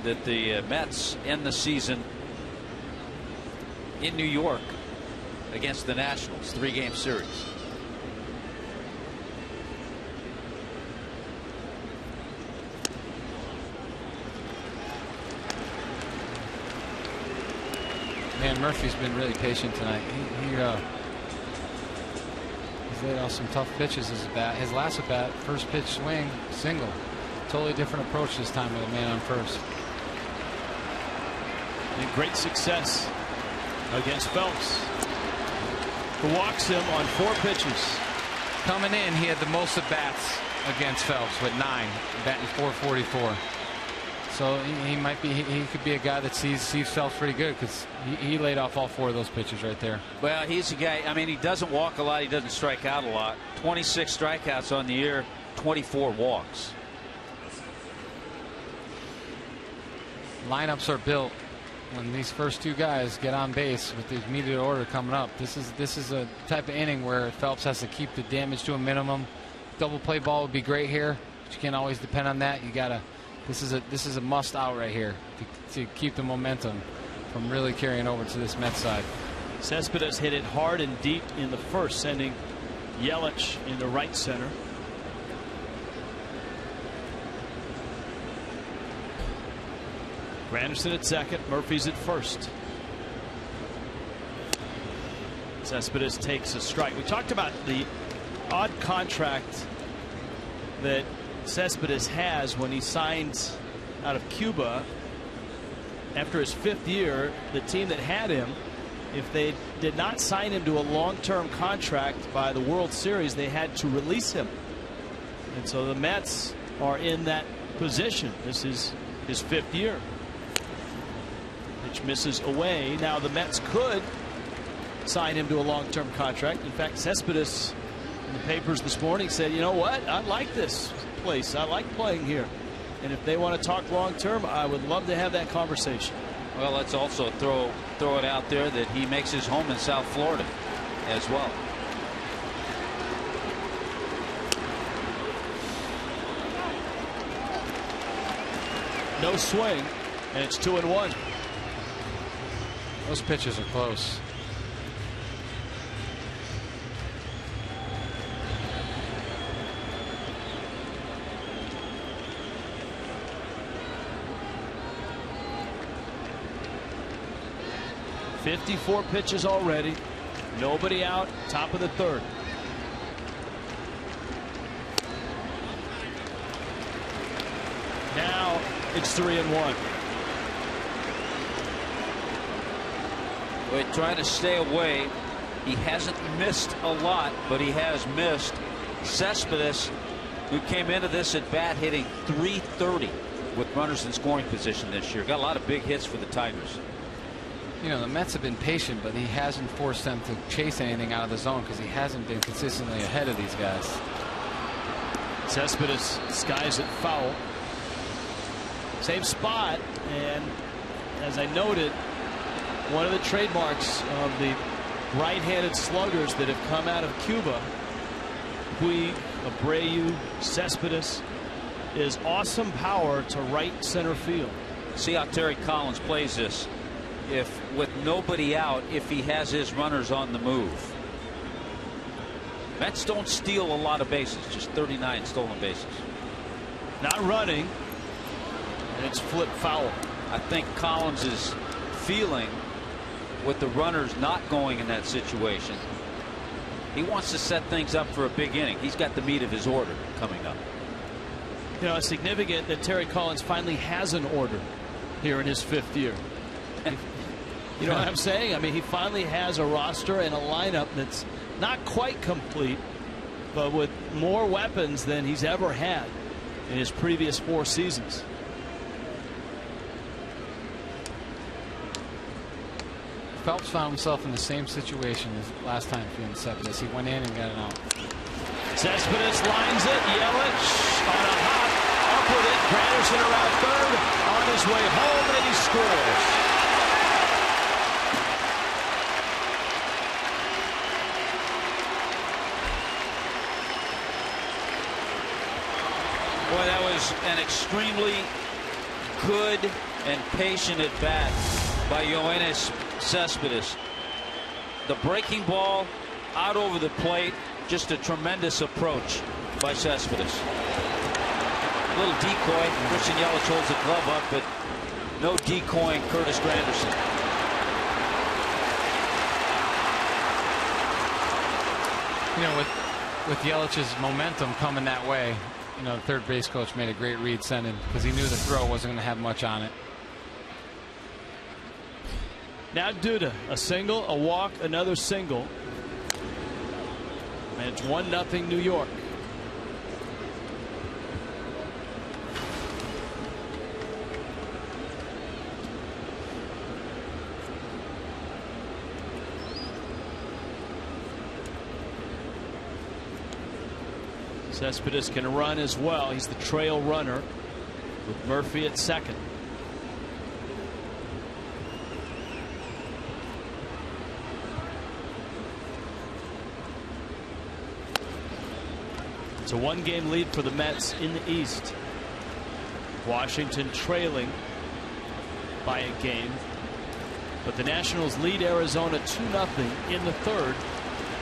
D: that the Mets end the season in New York against the Nationals, 3-game series.
A: Man, Murphy's been really patient tonight. He's laid off some tough pitches as a bat. His last at bat, first pitch swing, single. Totally different approach this time with a man on first.
C: And great success against Phelps, who walks him on 4 pitches.
A: Coming in, he had the most at bats against Phelps with 9, batting .444. So he could be a guy that sees Phelps pretty good, because he laid off all 4 of those pitches right there.
D: Well, he's a guy, I mean, he doesn't walk a lot, he doesn't strike out a lot. 26 strikeouts on the year, 24 walks.
A: Lineups are built when these first 2 guys get on base with the immediate order coming up. This is a type of inning where Phelps has to keep the damage to a minimum. Double play ball would be great here, but you can't always depend on that. You got to This is a must out right here to keep the momentum from really carrying over to this Mets side.
C: Cespedes hit it hard and deep in the first, sending Yelich into right center. Granderson at second, Murphy's at first. Cespedes takes a strike. We talked about the odd contract that Cespedes has when he signs out of Cuba. After his 5th year, the team that had him, if they did not sign him to a long-term contract by the World Series, they had to release him. And so the Mets are in that position. This is his 5th year. Pitch misses away. Now the Mets could sign him to a long-term contract. In fact, Cespedes in the papers this morning said, you know what, I like this place. I like playing here. And if they want to talk long-term, I would love to have that conversation.
D: Well, let's also throw it out there that he makes his home in South Florida as well.
C: No swing, and it's 2-1.
A: Those pitches are close.
C: .54 pitches already. Nobody out. Top of the 3rd. Now it's 3-1.
D: We're trying to stay away. He hasn't missed a lot, but he has missed. Cespedes, who came into this at bat hitting .330 with runners in scoring position this year. Got a lot of big hits for the Tigers.
A: You know, the Mets have been patient, but he hasn't forced them to chase anything out of the zone because he hasn't been consistently ahead of these guys.
C: Cespedes skies it foul. Same spot, and as I noted, one of the trademarks of the right-handed sluggers that have come out of Cuba, Puig, Abreu, Cespedes, is awesome power to right center field.
D: See how Terry Collins plays this. If with nobody out, if he has his runners on the move. Mets don't steal a lot of bases, just 39 stolen bases.
C: Not running, and it's flip foul.
D: I think Collins is feeling with the runners not going in that situation. He wants to set things up for a big inning. He's got the meat of his order coming up.
C: You know, it's significant that Terry Collins finally has an order here in his 5th year. You know what I'm saying? I mean, he finally has a roster and a lineup that's not quite complete, but with more weapons than he's ever had in his previous 4 seasons.
A: Phelps found himself in the same situation as last time for Cespedes. He went in and got an out.
C: Cespedes lines it. Yelich on a hop, up with it. Granderson around 3rd, on his way home, and he scores.
D: Boy, that was an extremely good and patient at bat by Yoenis Cespedes. The breaking ball out over the plate, just a tremendous approach by Cespedes. A little decoy. Christian Yelich holds the glove up, but no decoying Curtis Granderson.
A: You know, with Yelich's momentum coming that way, you know, the third base coach made a great read sending because he knew the throw wasn't going to have much on it.
C: Now Duda, a single, a walk, another single. And it's 1-0 New York. Cespedes can run as well. He's the trail runner with Murphy at second. It's a 1-game lead for the Mets in the East. Washington trailing by a game, but the Nationals lead Arizona 2-0 in the third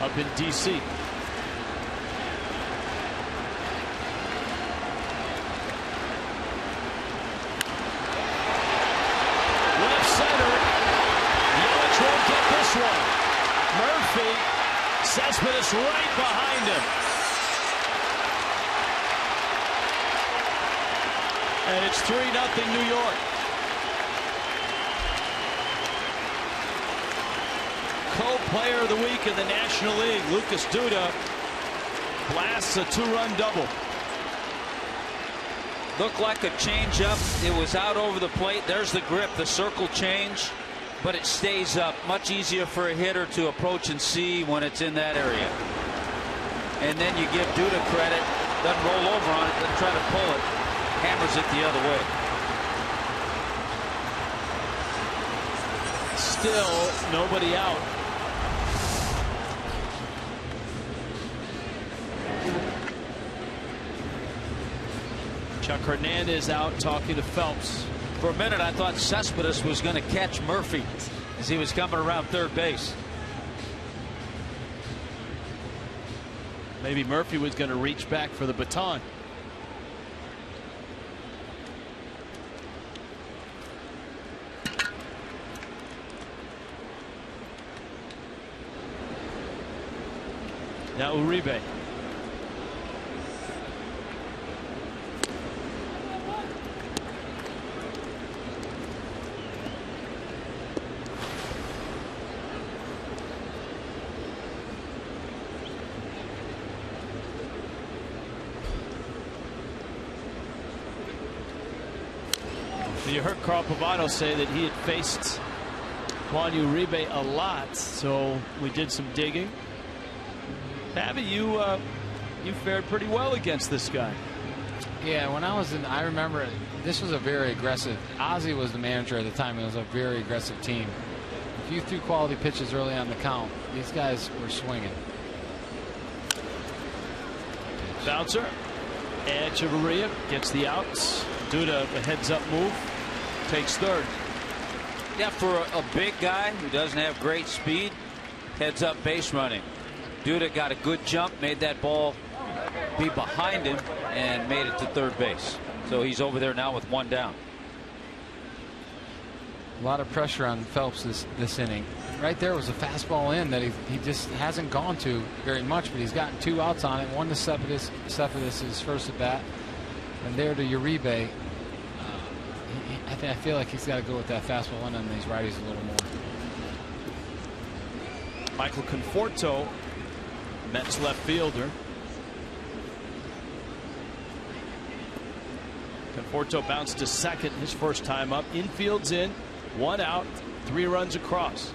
C: up in D.C. Left center. Yelich won't get this one. Murphy, Cespedes right behind him. And it's 3-0 New York. Co-player of the week in the National League, Lucas Duda blasts a 2-run double.
D: Looked like a changeup. It was out over the plate. There's the grip, the circle change, but it stays up. Much easier for a hitter to approach and see when it's in that area. And then you give Duda credit. Doesn't roll over on it, doesn't try to pull it. Hammers it the other way.
C: Still nobody out. Chuck Hernandez out talking to Phelps.
D: For a minute, I thought Cespedes was going to catch Murphy as he was coming around third base.
C: Maybe Murphy was going to reach back for the baton. Now Uribe. You heard Carl Pavano say that he had faced Juan Uribe a lot, so we did some digging. Abby, you fared pretty well against this guy.
A: Yeah, when I was in, I remember this was a very aggressive. Ozzie was the manager at the time. It was a very aggressive team. If you threw quality pitches early on the count, these guys were swinging.
C: Bouncer, Echeverria gets the outs. Duda, a heads-up move, takes third.
D: Yeah, for a big guy who doesn't have great speed, heads-up base running. Duda got a good jump, made that ball be behind him, and made it to third base. So he's over there now with one down.
A: A lot of pressure on Phelps this inning. Right there was a fastball in that he just hasn't gone to very much, but he's gotten 2 outs on it. One to Cespedes' first at bat, and there to Uribe. I feel like he's got to go with that fastball in on these righties a little more.
C: Michael Conforto, Mets left fielder. Conforto bounced to second his first time up. Infield's in, 1 out, 3 runs across.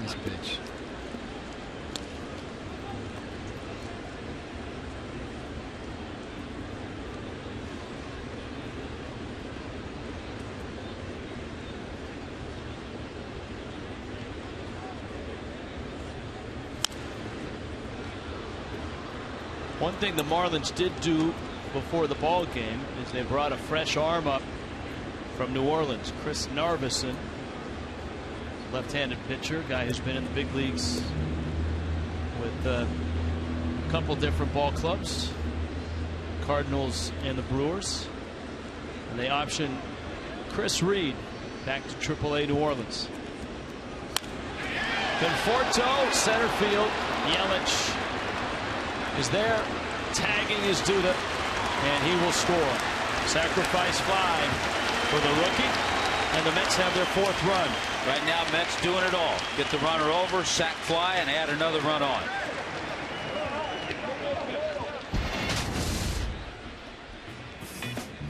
A: Nice pitch.
C: One thing the Marlins did do before the ball game is they brought a fresh arm up from New Orleans. Chris Narveson, left-handed pitcher, guy who's been in the big leagues with a couple different ball clubs, Cardinals and the Brewers. And they optioned Chris Reed back to AAA New Orleans. Conforto, center field. Yelich is there, tagging his Duda, and he will score. Sacrifice fly for the rookie, and the Mets have their 4th run.
D: Right now, Mets doing it all. Get the runner over, sac fly, and add another run on.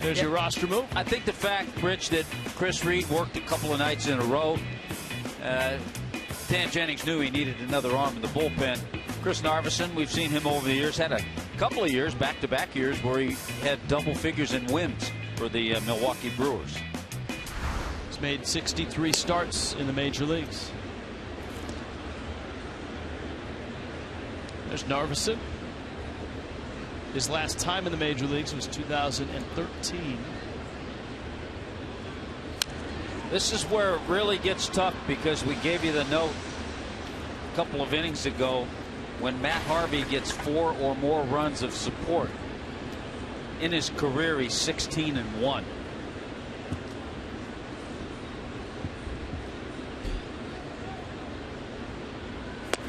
C: There's your roster move.
D: I think the fact, Rich, that Chris Reed worked a couple of nights in a row, Dan Jennings knew he needed another arm in the bullpen. Chris Narveson, we've seen him over the years, had a couple of years, back-to-back years, where he had double figures in wins for the Milwaukee Brewers.
C: He's made 63 starts in the major leagues. There's Narveson. His last time in the major leagues was 2013.
D: This is where it really gets tough, because we gave you the note a couple of innings ago when Matt Harvey gets 4 or more runs of support. In his career, he's 16-1.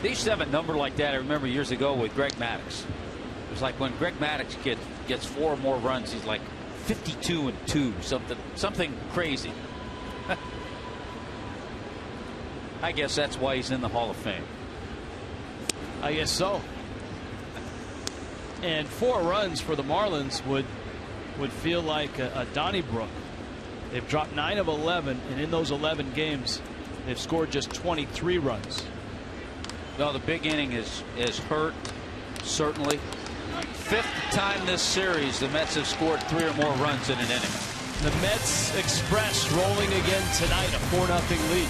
D: They used to have a number like that, I remember years ago, with Greg Maddux. It was like when Greg Maddux gets 4 or more runs, he's like 52-2, something crazy. I guess that's why he's in the Hall of Fame.
C: I guess so. And 4 runs for the Marlins would feel like a Donnybrook. They've dropped 9 of 11, and in those 11 games, they've scored just 23 runs.
D: No, the big inning is hurt, certainly. 5th time this series, the Mets have scored 3 or more runs in an inning.
C: The Mets Express rolling again tonight, a 4-0 lead.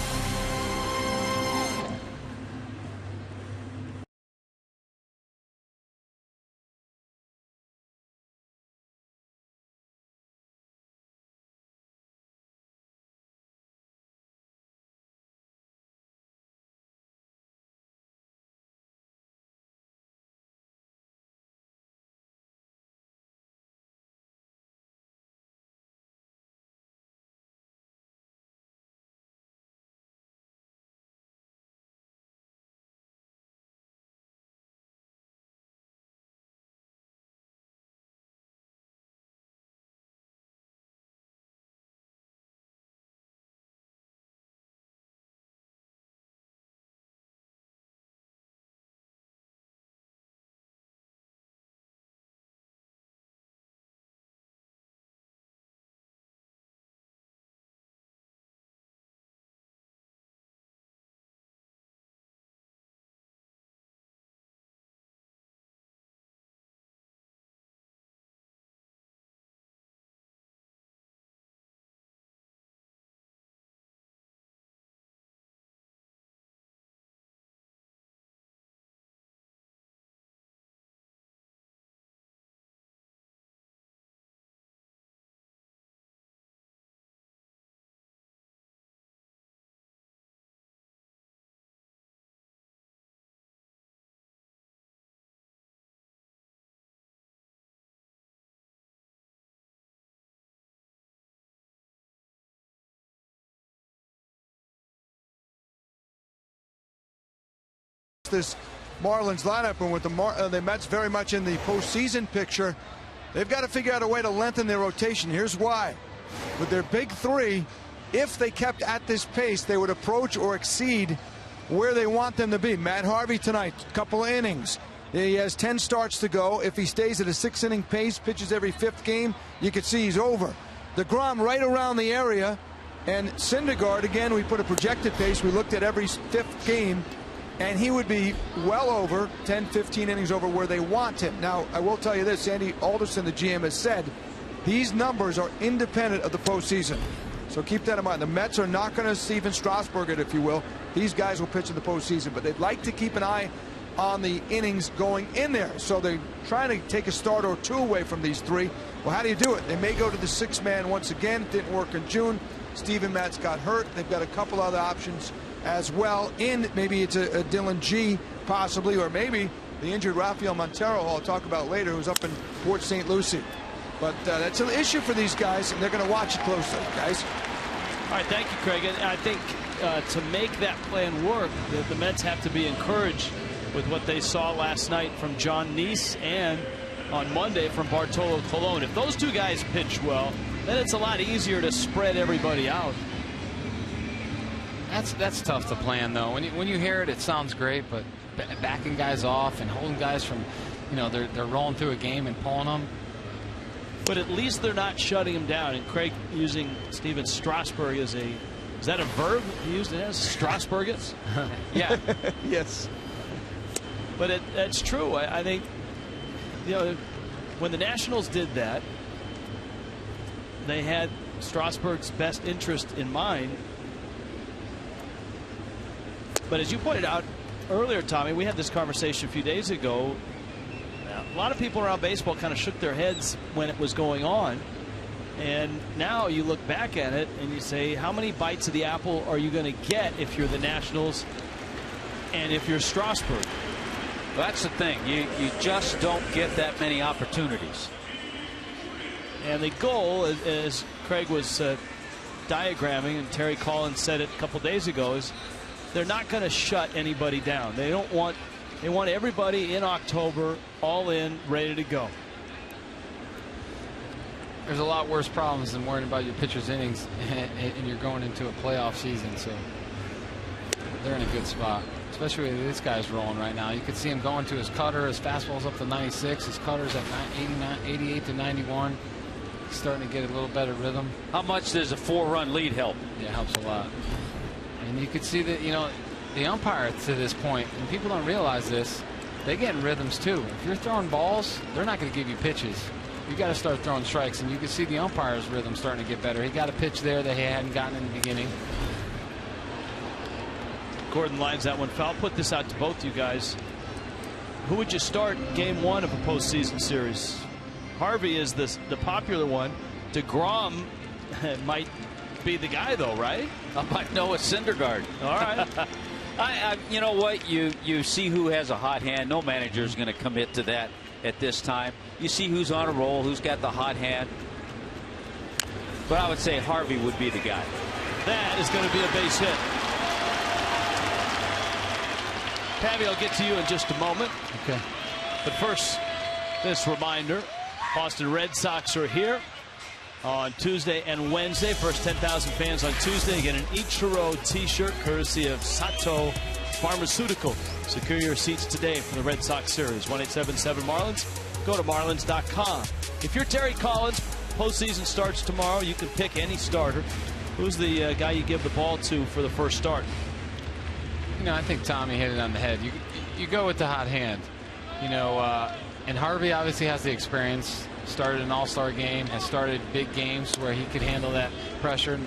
E: This Marlins lineup, and with the Mets very much in the postseason picture, they've got to figure out a way to lengthen their rotation. Here's why. With their big 3, if they kept at this pace, they would approach or exceed where they want them to be. Matt Harvey tonight, couple of innings. He has 10 starts to go. If he stays at a 6-inning pace, pitches every 5th game, you can see he's over. DeGrom right around the area, and Syndergaard, again, we put a projected pace. We looked at every 5th game, and he would be well over 10, 15 innings over where they want him. Now, I will tell you this, Sandy Alderson, the GM, has said these numbers are independent of the postseason. So keep that in mind. The Mets are not going to Steven Strasburg it, if you will. These guys will pitch in the postseason, but they'd like to keep an eye on the innings going in there. So they're trying to take a start or 2 away from these 3. Well, how do you do it? They may go to the 6-man once again. It didn't work in June. Steven Matz got hurt. They've got a couple other options as well. Maybe it's a Dylan G, possibly, or maybe the injured Rafael Montero, who I'll talk about later, who's up in Port St. Lucie. But that's an issue for these guys, and they're going to watch it closely, guys.
C: All right, thank you, Craig. And I think to make that plan work, the Mets have to be encouraged with what they saw last night from John Neese and on Monday from Bartolo Colon. If those 2 guys pitch well, then it's a lot easier to spread everybody out.
A: That's tough to plan, though. When you hear it, it sounds great, but backing guys off and holding guys from, they're rolling through a game and pulling them.
C: But at least they're not shutting him down. And Craig using Steven Strasburg as is that a verb he used it as? Strasburgis? Yeah.
E: Yes.
C: But it's true. I think, when the Nationals did that, they had Strasburg's best interest in mind. But as you pointed out earlier, Tommy, we had this conversation a few days ago. a lot of people around baseball kind of shook their heads when it was going on. And now you look back at it and you say, how many bites of the apple are you going to get if you're the Nationals and if you're Strasburg?
D: Well, that's the thing. You just don't get that many opportunities.
C: And the goal, as Craig was diagramming, and Terry Collins said it a couple days ago, is they're not going to shut anybody down. They want everybody in October all in, ready to go.
A: There's a lot worse problems than worrying about your pitcher's innings, and you're going into a playoff season, so they're in a good spot. Especially with this guy's rolling right now. You could see him going to his cutter. His fastball's up to 96. His cutter's at 88 to 91. He's starting to get a little better rhythm.
D: How much does a 4-run lead help?
A: Yeah, it helps a lot. And you could see that, you know, the umpire to this point, and people don't realize this, they get in rhythms too. If you're throwing balls, they're not going to give you pitches. You got to start throwing strikes, and you can see the umpire's rhythm starting to get better. He got a pitch there that he hadn't gotten in the beginning.
C: Gordon lines that one foul. Put this out to both you guys. Who would you start Game 1 of a postseason series? Harvey is the popular one. DeGrom might be the guy, though, right?
D: I might know a Syndergaard.
C: All right.
D: You know what? You see who has a hot hand. No manager is going to commit to that at this time. You see who's on a roll, who's got the hot hand. But I would say Harvey would be the guy.
C: That is going to be a base hit. Pavy, I'll get to you in just a moment.
A: Okay.
C: But first, this reminder, Boston Red Sox are here on Tuesday and Wednesday. First 10,000 fans on Tuesday get an Ichiro t-shirt courtesy of Sato Pharmaceutical. Secure your seats today for the Red Sox series. 1-877 Marlins. Go to marlins.com. If you're Terry Collins, postseason starts tomorrow. You can pick any starter. Who's the guy you give the ball to for the first start?
A: You know, I think Tommy hit it on the head. You go with the hot hand. You know, and Harvey obviously has the experience. Started an all-star game, has started big games where he could handle that pressure.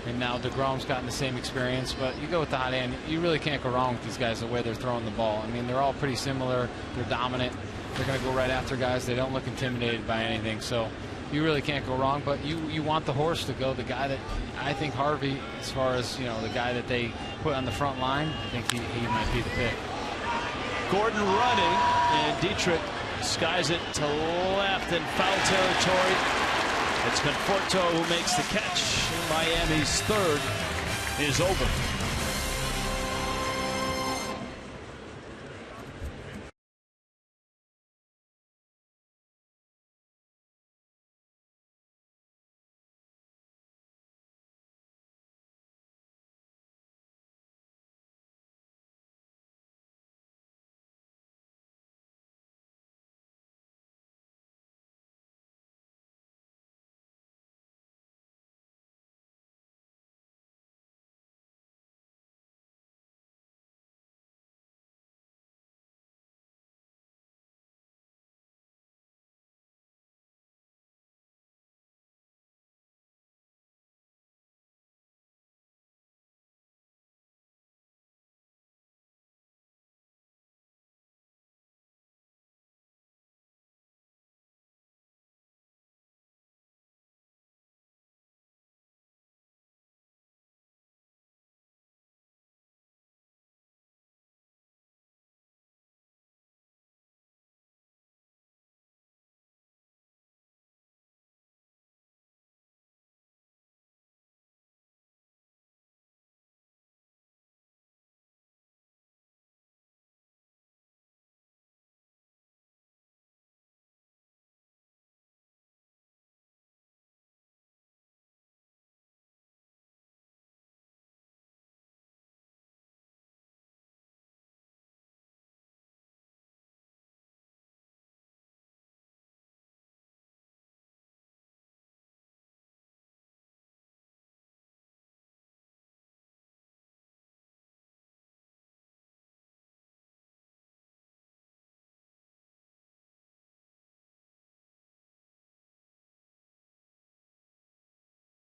A: And now DeGrom's gotten the same experience. But you go with the hot hand. You really can't go wrong with these guys, the way they're throwing the ball. I mean, they're all pretty similar. They're dominant. They're going to go right after guys. They don't look intimidated by anything. So you really can't go wrong. But you want the horse to go. The guy that I think Harvey, as far as, you know, the guy that they put on the front line, I think he might be the pick.
C: Gordon running, and Dietrich skies it to left in foul territory. It's Conforto who makes the catch. Miami's third is over.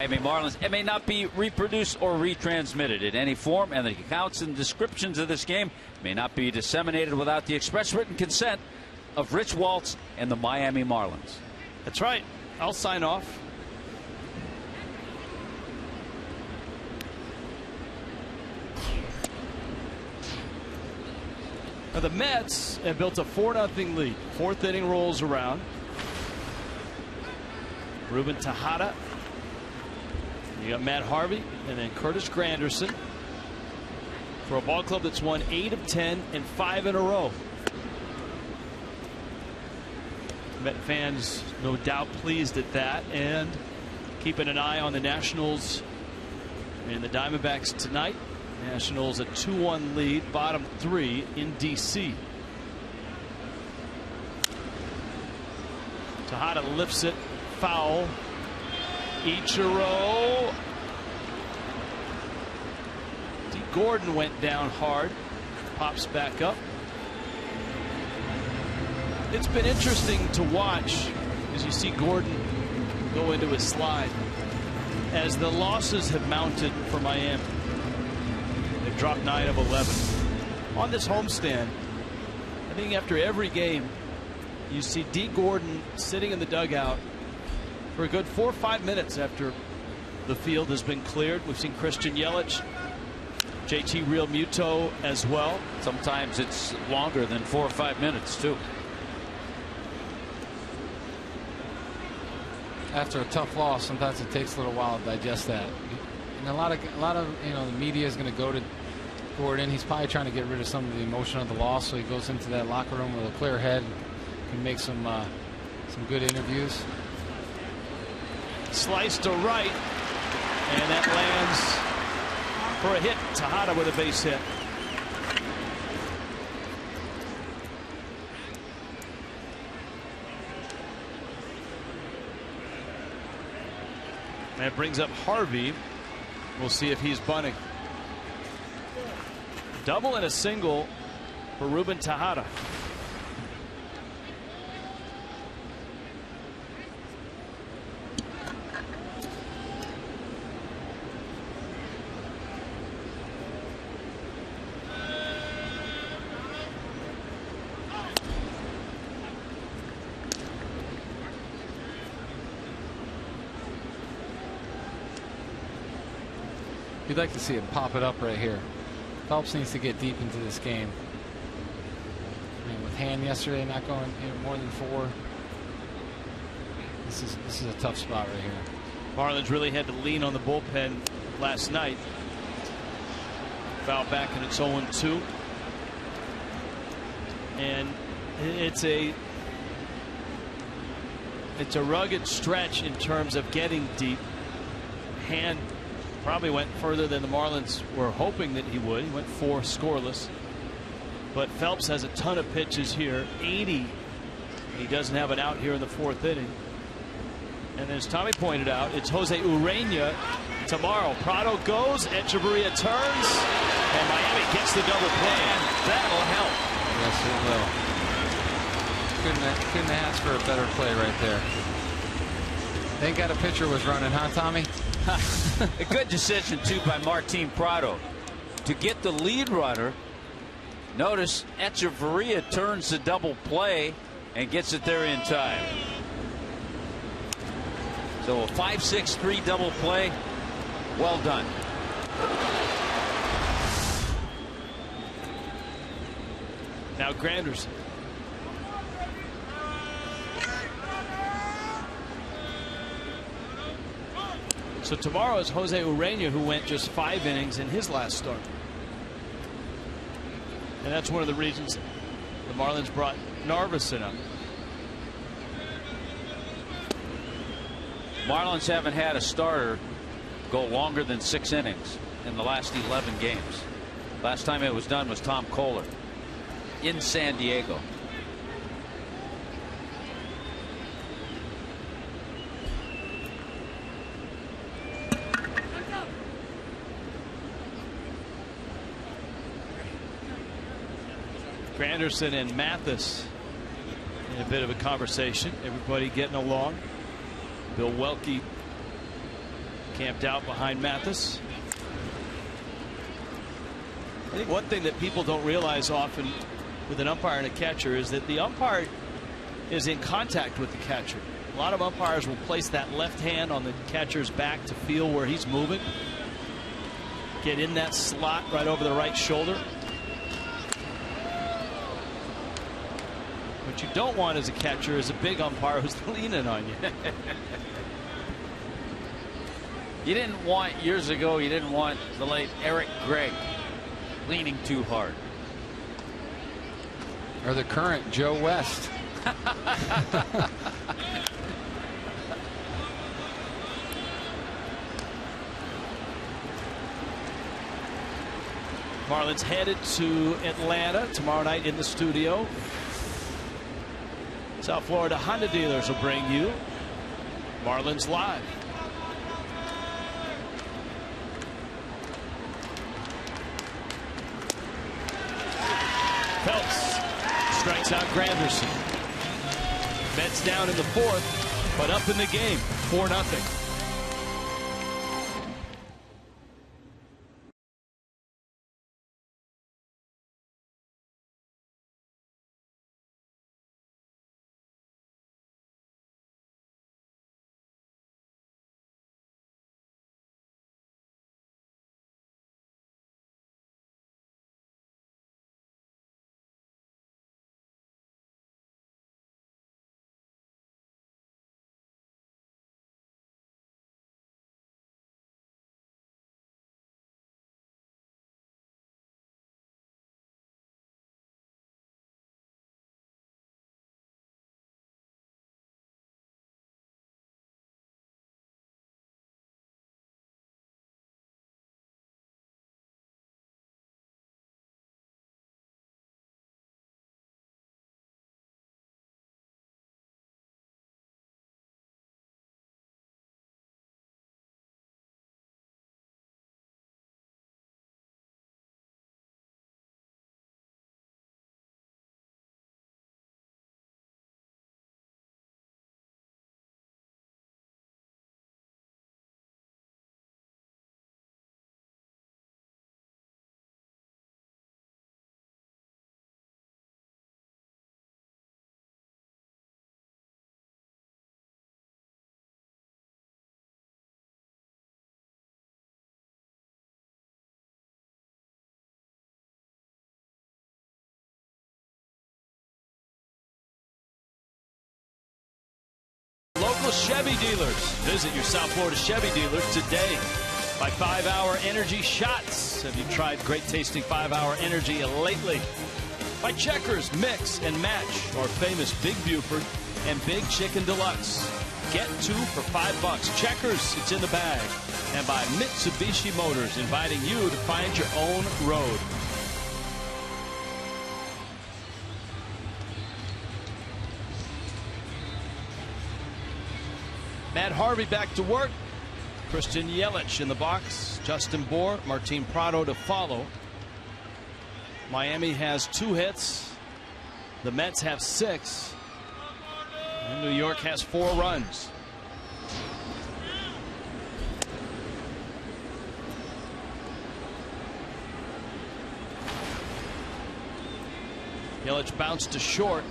D: Miami Marlins. It may not be reproduced or retransmitted in any form, and the accounts and descriptions of this game may not be disseminated without the express written consent of Rich Waltz and the Miami Marlins.
C: That's right. I'll sign off. Now the Mets have built a 4-0 lead. Fourth inning rolls around. Ruben Tejada. You got Matt Harvey and then Curtis Granderson for a ball club that's won 8 of 10 and 5 in a row. Met fans no doubt pleased at that, and keeping an eye on the Nationals and the Diamondbacks tonight. Nationals a 2-1 lead, bottom 3 in DC. Tejada lifts it, foul. Ichiro. D. Gordon went down hard, pops back up. It's been interesting to watch as you see Gordon go into his slide as the losses have mounted for Miami. They've dropped 9 of 11 on this homestand. I think after every game you see D. Gordon sitting in the dugout for a good 4 or 5 minutes after the field has been cleared. We've seen Christian Yelich, JT Realmuto as well.
D: Sometimes it's longer than 4 or 5 minutes too.
A: After a tough loss, sometimes it takes a little while to digest that. And a lot of the media is going to go to Gordon. He's probably trying to get rid of some of the emotion of the loss, so he goes into that locker room with a clear head and can make some good interviews.
C: Slice to right, and that lands for a hit. Tejada with a base hit. That brings up Harvey. We'll see if he's bunting. Double and a single for Ruben Tejada.
A: You'd like to see him pop it up right here. Phelps needs to get deep into this game. I mean, with Hand yesterday not going more than 4. This is a tough spot right here.
C: Marlins really had to lean on the bullpen last night. Foul back, and it's 0-2. And it's a rugged stretch in terms of getting deep. Hand probably went further than the Marlins were hoping that he would. He went 4 scoreless. But Phelps has a ton of pitches here. 80. He doesn't have an out here in the 4th inning. And as Tommy pointed out, it's Jose Urena tomorrow. Prado goes, Echeverria turns, and Miami gets the double play. That'll help.
A: Yes, it will. Couldn't ask for a better play right there. Thank God a pitcher was running, huh, Tommy?
D: A good decision too by Martin Prado to get the lead runner. Notice Echeverria turns the double play and gets it there in time. So a 5-6-3 double play. Well done.
C: Now Granderson. So tomorrow is Jose Urena, who went just 5 innings in his last start. And that's one of the reasons the Marlins brought Narveson up.
D: Marlins haven't had a starter go longer than 6 innings in the last 11 games. Last time it was done was Tom Kohler in San Diego.
C: Granderson and Mathis in a bit of a conversation. Everybody getting along. Bill Welke camped out behind Mathis. I think one thing that people don't realize often with an umpire and a catcher is that the umpire is in contact with the catcher. A lot of umpires will place that left hand on the catcher's back to feel where he's moving. Get in that slot right over the right shoulder. What you don't want as a catcher is a big umpire who's leaning on you.
D: You didn't want, years ago, you didn't want the late Eric Gregg leaning too hard.
A: Or the current Joe West.
C: Marlins headed to Atlanta tomorrow night in the studio. South Florida Honda dealers will bring you Marlins Live. Phelps strikes out Granderson. Mets down in the fourth, but up in the game, 4-0. Local Chevy dealers. Visit your South Florida Chevy dealer today. By 5-Hour Energy Shots. Have you tried great tasting 5-Hour Energy lately? By Checkers Mix and Match, our famous Big Buford and Big Chicken Deluxe. Get 2 for $5. Checkers, it's in the bag. And by Mitsubishi Motors, inviting you to find your own road. Matt Harvey back to work. Christian Yelich in the box. Justin Bour, Martin Prado to follow. Miami has 2 hits. The Mets have 6. And New York has 4 runs. Yelich bounced to short.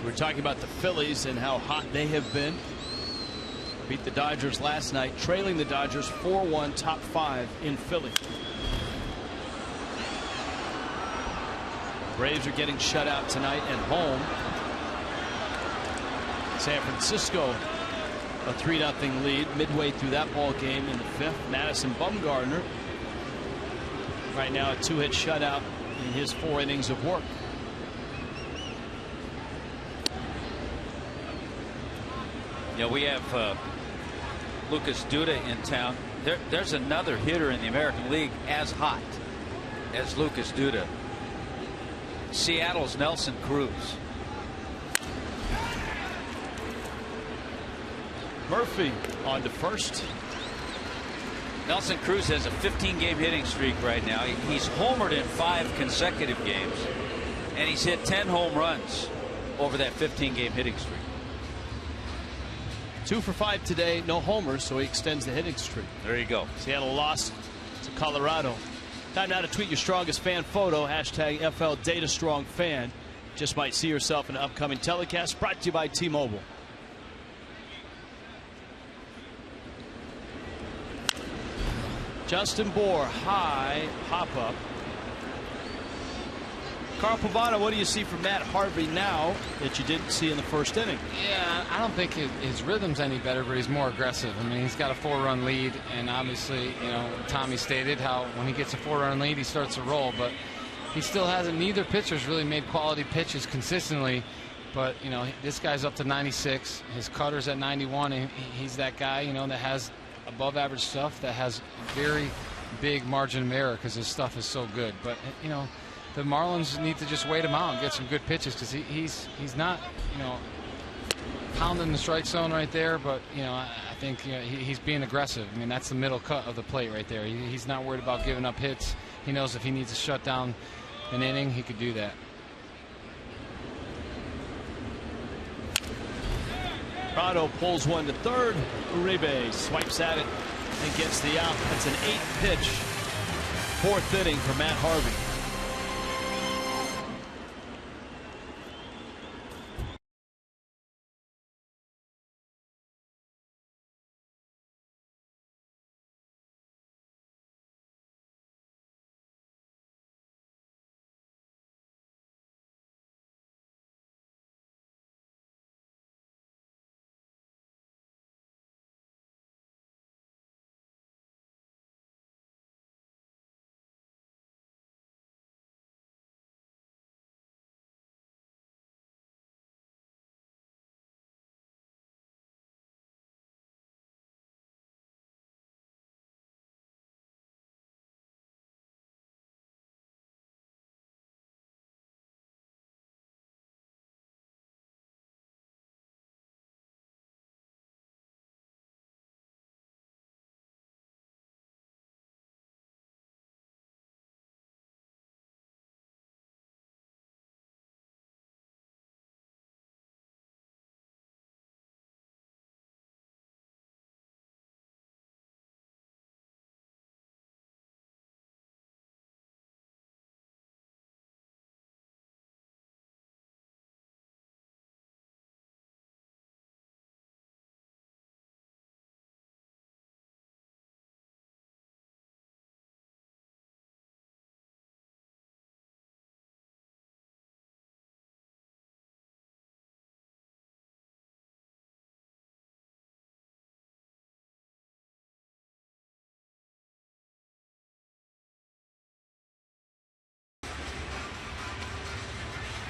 C: We're talking about the Phillies and how hot they have been. Beat the Dodgers last night, trailing the Dodgers 4-1, top 5 in Philly. Braves are getting shut out tonight at home. San Francisco a 3-0 lead midway through that ball game in the 5th. Madison Bumgarner right now a 2-hit shutout in his 4 innings of work.
D: Yeah, we have Lucas Duda in town. There's another hitter in the American League as hot as Lucas Duda. Seattle's Nelson Cruz.
C: Murphy on to first.
D: Nelson Cruz has a 15-game hitting streak right now. He's homered in 5 consecutive games, and he's hit 10 home runs over that 15-game hitting streak.
C: 2 for 5 today, no homers, so he extends the hitting streak.
F: There you go.
C: Seattle lost to Colorado. Time now to tweet your strongest fan photo, hashtag FLDataStrongFan. Just might see yourself in an upcoming telecast, brought to you by T-Mobile. Justin Bour, high hop up. Carl Pavano, what do you see from Matt Harvey now that you didn't see in the first inning?
A: Yeah, I don't think his rhythm's any better, but he's more aggressive. I mean, he's got a 4-run lead, and obviously, you know, Tommy stated how when he gets a 4-run lead, he starts to roll, but he still hasn't. Neither pitcher's really made quality pitches consistently, but, you know, this guy's up to 96. His cutter's at 91, and he's that guy, you know, that has above average stuff, that has very big margin of error because his stuff is so good. But, you know, the Marlins need to just wait him out and get some good pitches because he's not, you know, pounding the strike zone right there. But, you know, I think, you know, he's being aggressive. I mean, that's the middle cut of the plate right there. He's not worried about giving up hits. He knows if he needs to shut down an inning, he could do that.
C: Prado pulls one to third. Uribe swipes at it and gets the out. That's an 8-pitch, 4th inning for Matt Harvey.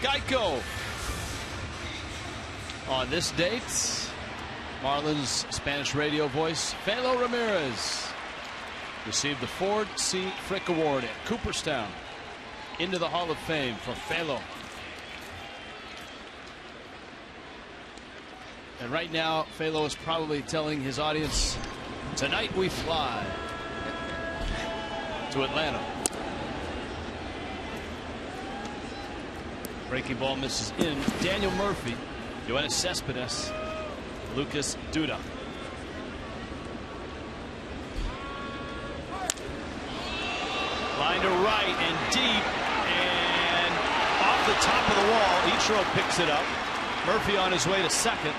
C: Geico. On this date, Marlins Spanish radio voice Felo Ramirez received the Ford C. Frick Award at Cooperstown. Into the Hall of Fame for Felo. And right now, Felo is probably telling his audience, tonight we fly to Atlanta. Breaking ball misses in. Daniel Murphy, Yoenis Cespedes, Lucas Duda. Line to right and deep and off the top of the wall. Ichiro picks it up. Murphy on his way to second,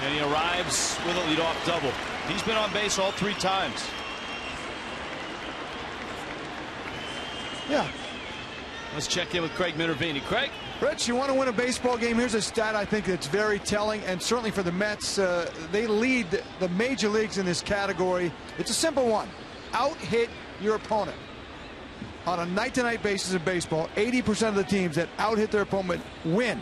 C: and he arrives with a leadoff double. He's been on base all 3 times.
E: Yeah.
C: Let's check in with Craig Minervini. Craig?
E: Rich, you want to win a baseball game? Here's a stat I think that's very telling, and certainly for the Mets, they lead the major leagues in this category. It's a simple one. Out-hit your opponent. On a night-to-night basis in baseball, 80% of the teams that out-hit their opponent win.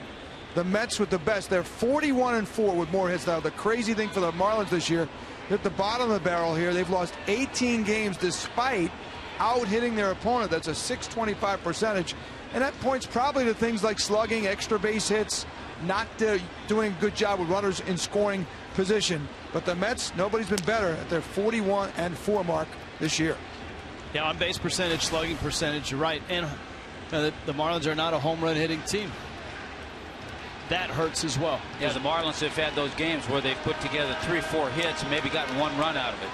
E: The Mets with the best. They're 41-4 with more hits now. The crazy thing for the Marlins this year, they're at the bottom of the barrel here. They've lost 18 games despite out-hitting their opponent. That's a .625 percentage. And that points probably to things like slugging, extra base hits, not doing a good job with runners in scoring position. But the Mets, nobody's been better at their 41-4 mark this year.
C: Yeah, on base percentage, slugging percentage, you're right. And the Marlins are not a home run hitting team. that hurts as well.
D: Yeah, the Marlins have had those games where they've put together 3 or 4 hits and maybe gotten 1 run out of it.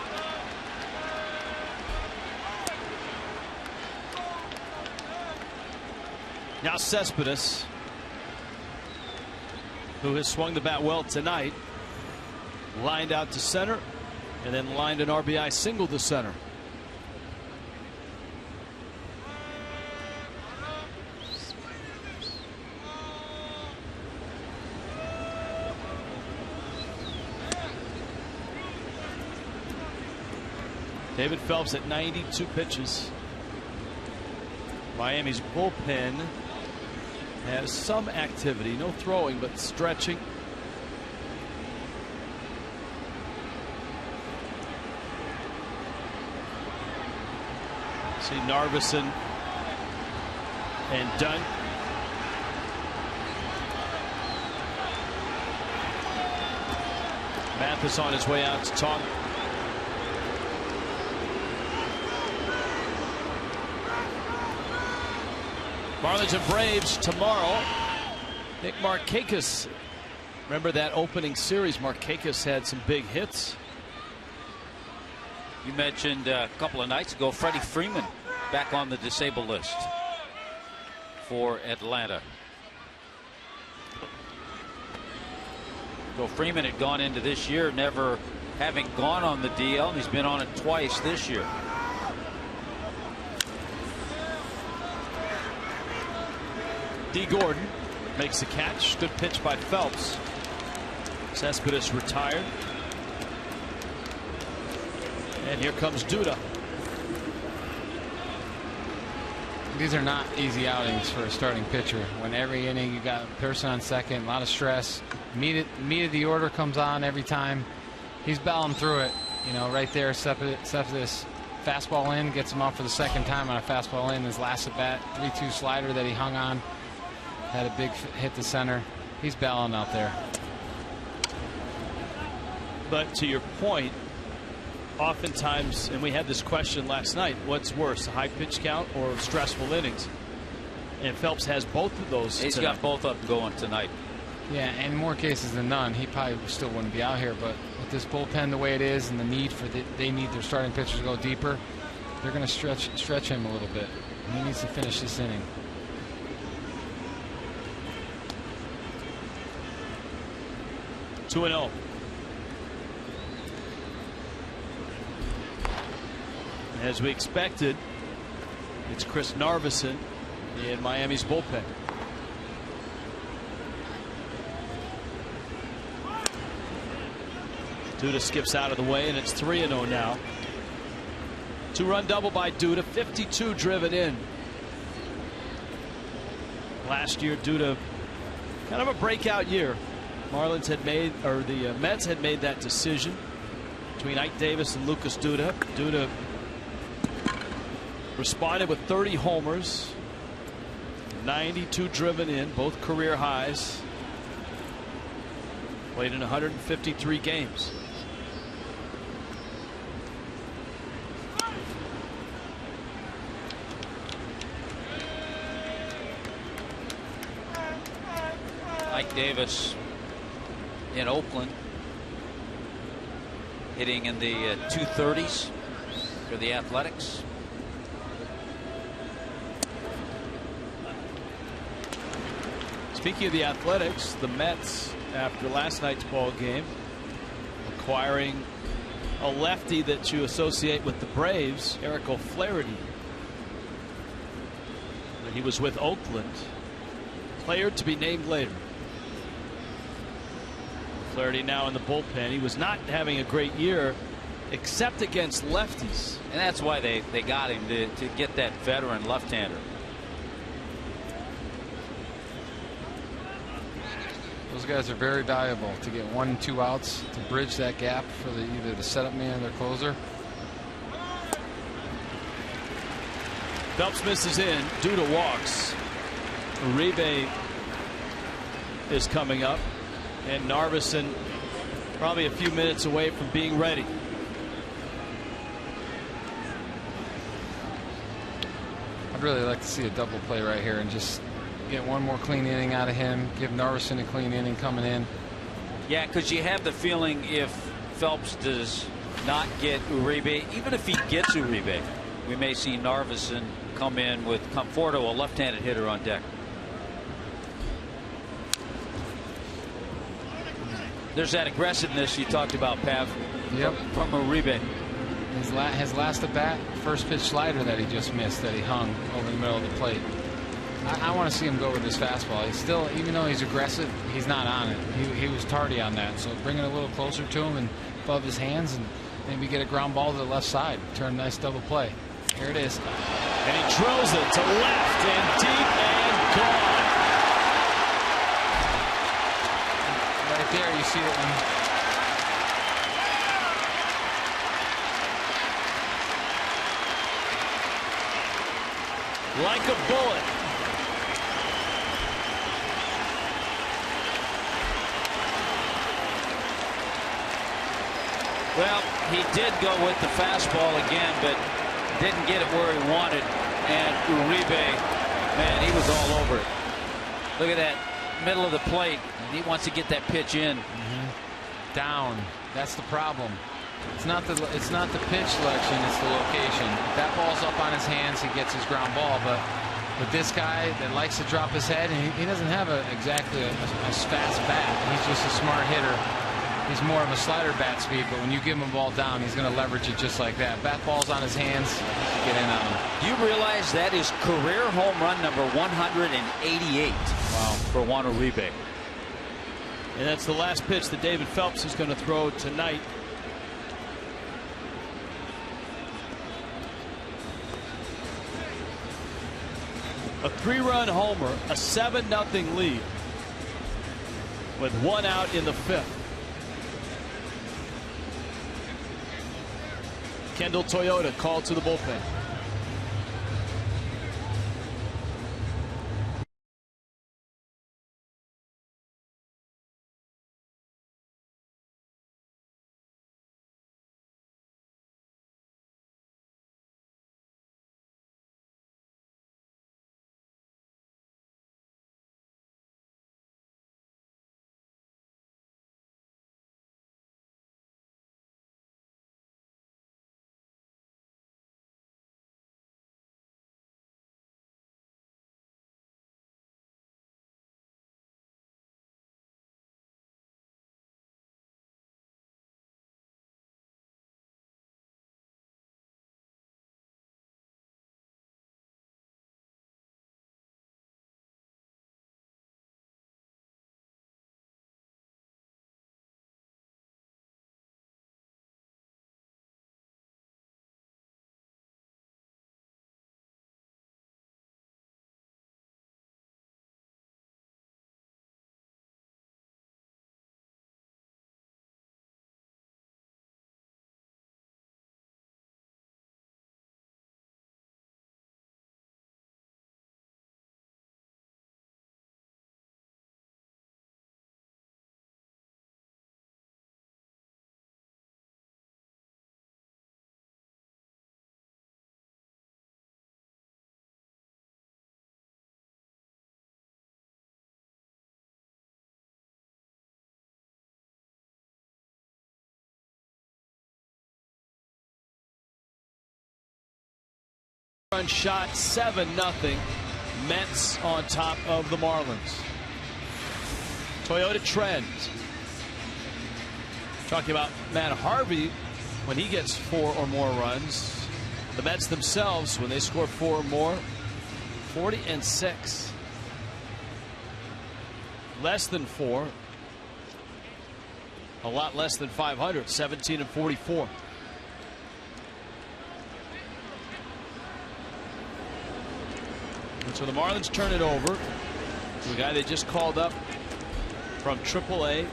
C: Now Cespedes, who has swung the bat well tonight, lined out to center and then lined an RBI single to center. David Phelps at 92 pitches. Miami's bullpen has some activity, no throwing, but stretching. See Narveson and Dunn. Mathis on his way out to talk. Marlins and Braves tomorrow. Nick Markakis. Remember that opening series? Markakis had some big hits.
D: You mentioned a couple of nights ago Freddie Freeman back on the disabled list for Atlanta. So Freeman had gone into this year never having gone on the DL, and he's been on it twice this year.
C: D. Gordon makes the catch. Good pitch by Phelps. Cespedes retired. And here comes Duda.
A: These are not easy outings for a starting pitcher. When every inning you got a person on second, a lot of stress. Meat of the order comes on every time. He's battling through it. You know, right there, Cespedes fastball in, gets him off for the second time on a fastball in. His last at bat, 3-2 slider that he hung on. Had a big hit to center. He's battling out there.
C: But to your point, oftentimes, and we had this question last night, what's worse, a high pitch count or stressful innings? And Phelps has both of those.
D: He's
C: tonight.
D: got both of them going tonight.
A: Yeah, in more cases than none, he probably still wouldn't be out here. But with this bullpen the way it is, and the need for they need their starting pitchers to go deeper, they're going to stretch him a little bit. He needs to finish this inning.
C: 2-0. As we expected, it's Chris Narveson in Miami's bullpen. Duda skips out of the way, and it's 3-0 now. 2-run double by Duda, 52 driven in. Last year, Duda, kind of a breakout year. Marlins had made, or the Mets had made that decision between Ike Davis and Lucas Duda. Duda responded with 30 homers, 92 driven in, both career highs. Played in 153 games.
D: Ike Davis in Oakland hitting in the 230s for the Athletics.
C: Speaking of the Athletics, the Mets, after last night's ball game, acquiring a lefty that you associate with the Braves, Eric O'Flaherty. He was with Oakland. Player to be named later. O'Flaherty now in the bullpen. He was not having a great year except against lefties.
D: And that's why they got him to get that veteran left-hander.
A: Those guys are very valuable to get 1 and 2 outs to bridge that gap for either the setup man or their closer.
C: Phelps misses in. Duda walks. Uribe is coming up, and Narveson probably a few minutes away from being ready. I'd
A: really like to see a double play right here and just get one more clean inning out of him, give Narveson a clean inning coming in.
D: Yeah, because you have the feeling if Phelps does not get Uribe, even if he gets Uribe, we may see Narveson come in with Conforto, a left-handed hitter, on deck. There's that aggressiveness you talked about, Pav.
A: Yep.
D: From Uribe.
A: His last at bat, first pitch slider that he just missed, that he hung over the middle of the plate. I want to see him go with his fastball. He's still, even though he's aggressive, he's not on it. He was tardy on that. So bring it a little closer to him and above his hands, and maybe get a ground ball to the left side. Turn a nice double play. Here it is.
C: And he drills it to left and deep and gone.
A: Right there, you see it when.
C: Like a bullet.
D: Well, he did go with the fastball again, but didn't get it where he wanted. And Uribe, man, he was all over it. Look at that middle of the plate. He wants to get that pitch in.
A: Down. That's the problem. It's not the pitch selection, it's the location. If that ball's up on his hands, he gets his ground ball. But with this guy that likes to drop his head, and he doesn't have exactly a fast bat. He's just a smart hitter. He's more of a slider bat speed, but when you give him a ball down, he's going to leverage it just like that. Bat ball's on his hands, get in on him.
D: Do you realize that is career home run number 188? Wow. For Juan Uribe.
C: And that's the last pitch that David Phelps is going to throw tonight. A 3-run homer, a 7-0 lead with 1 out in the 5th. Kendall Toyota called to the bullpen. Run shot, 7-0. Mets on top of the Marlins. Toyota trend. Talking about Matt Harvey when he gets 4 or more runs. The Mets themselves, when they score 4 or more, 40-6. Less than 4. A lot less than 500. 17-44. And so the Marlins turn it over to a guy they just called up from AAA.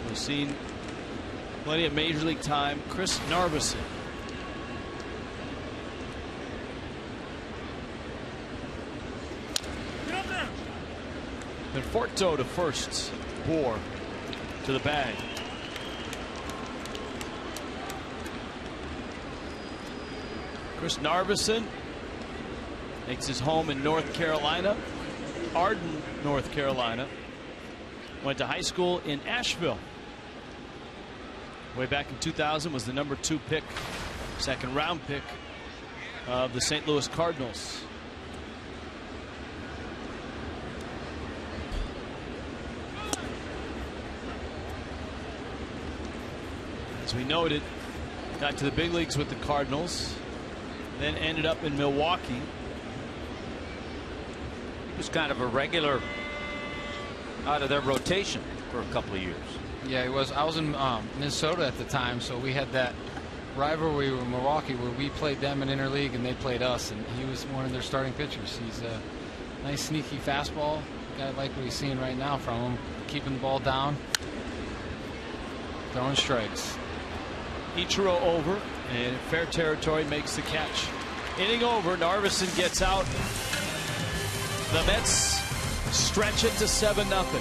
C: We've seen plenty of Major League time, Chris Narveson. Conforto to first. Bohr to the bag. Chris Narveson makes his home in North Carolina. Arden, North Carolina. Went to high school in Asheville. Way back in 2000 was the #2 pick, second round pick of the St. Louis Cardinals. As we noted, got to the big leagues with the Cardinals, then ended up in Milwaukee.
D: He was kind of a regular out of their rotation for a couple of years.
A: Yeah, he was. I was in Minnesota at the time, so we had that rivalry with Milwaukee where we played them in interleague and they played us, and he was one of their starting pitchers. He's a nice, sneaky fastball. I like what he's seeing right now from him, keeping the ball down, throwing strikes.
C: Ichiro over, and fair territory makes the catch. Inning over, Narveson gets out. The Mets stretch it to 7-0.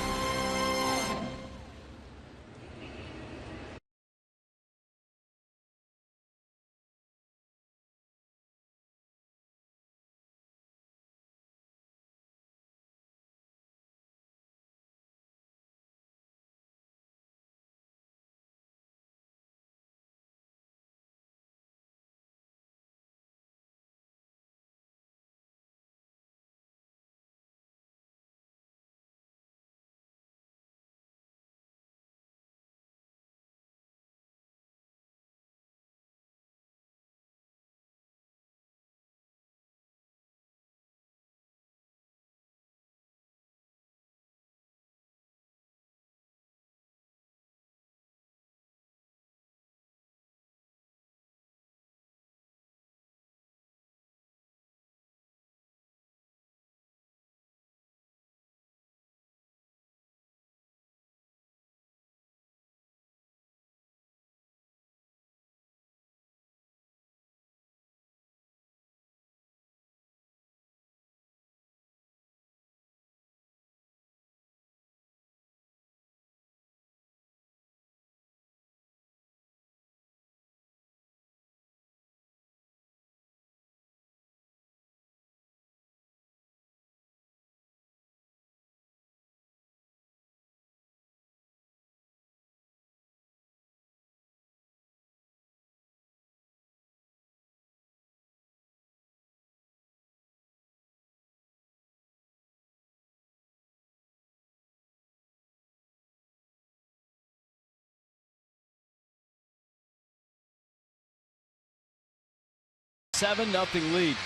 C: $7-0 lead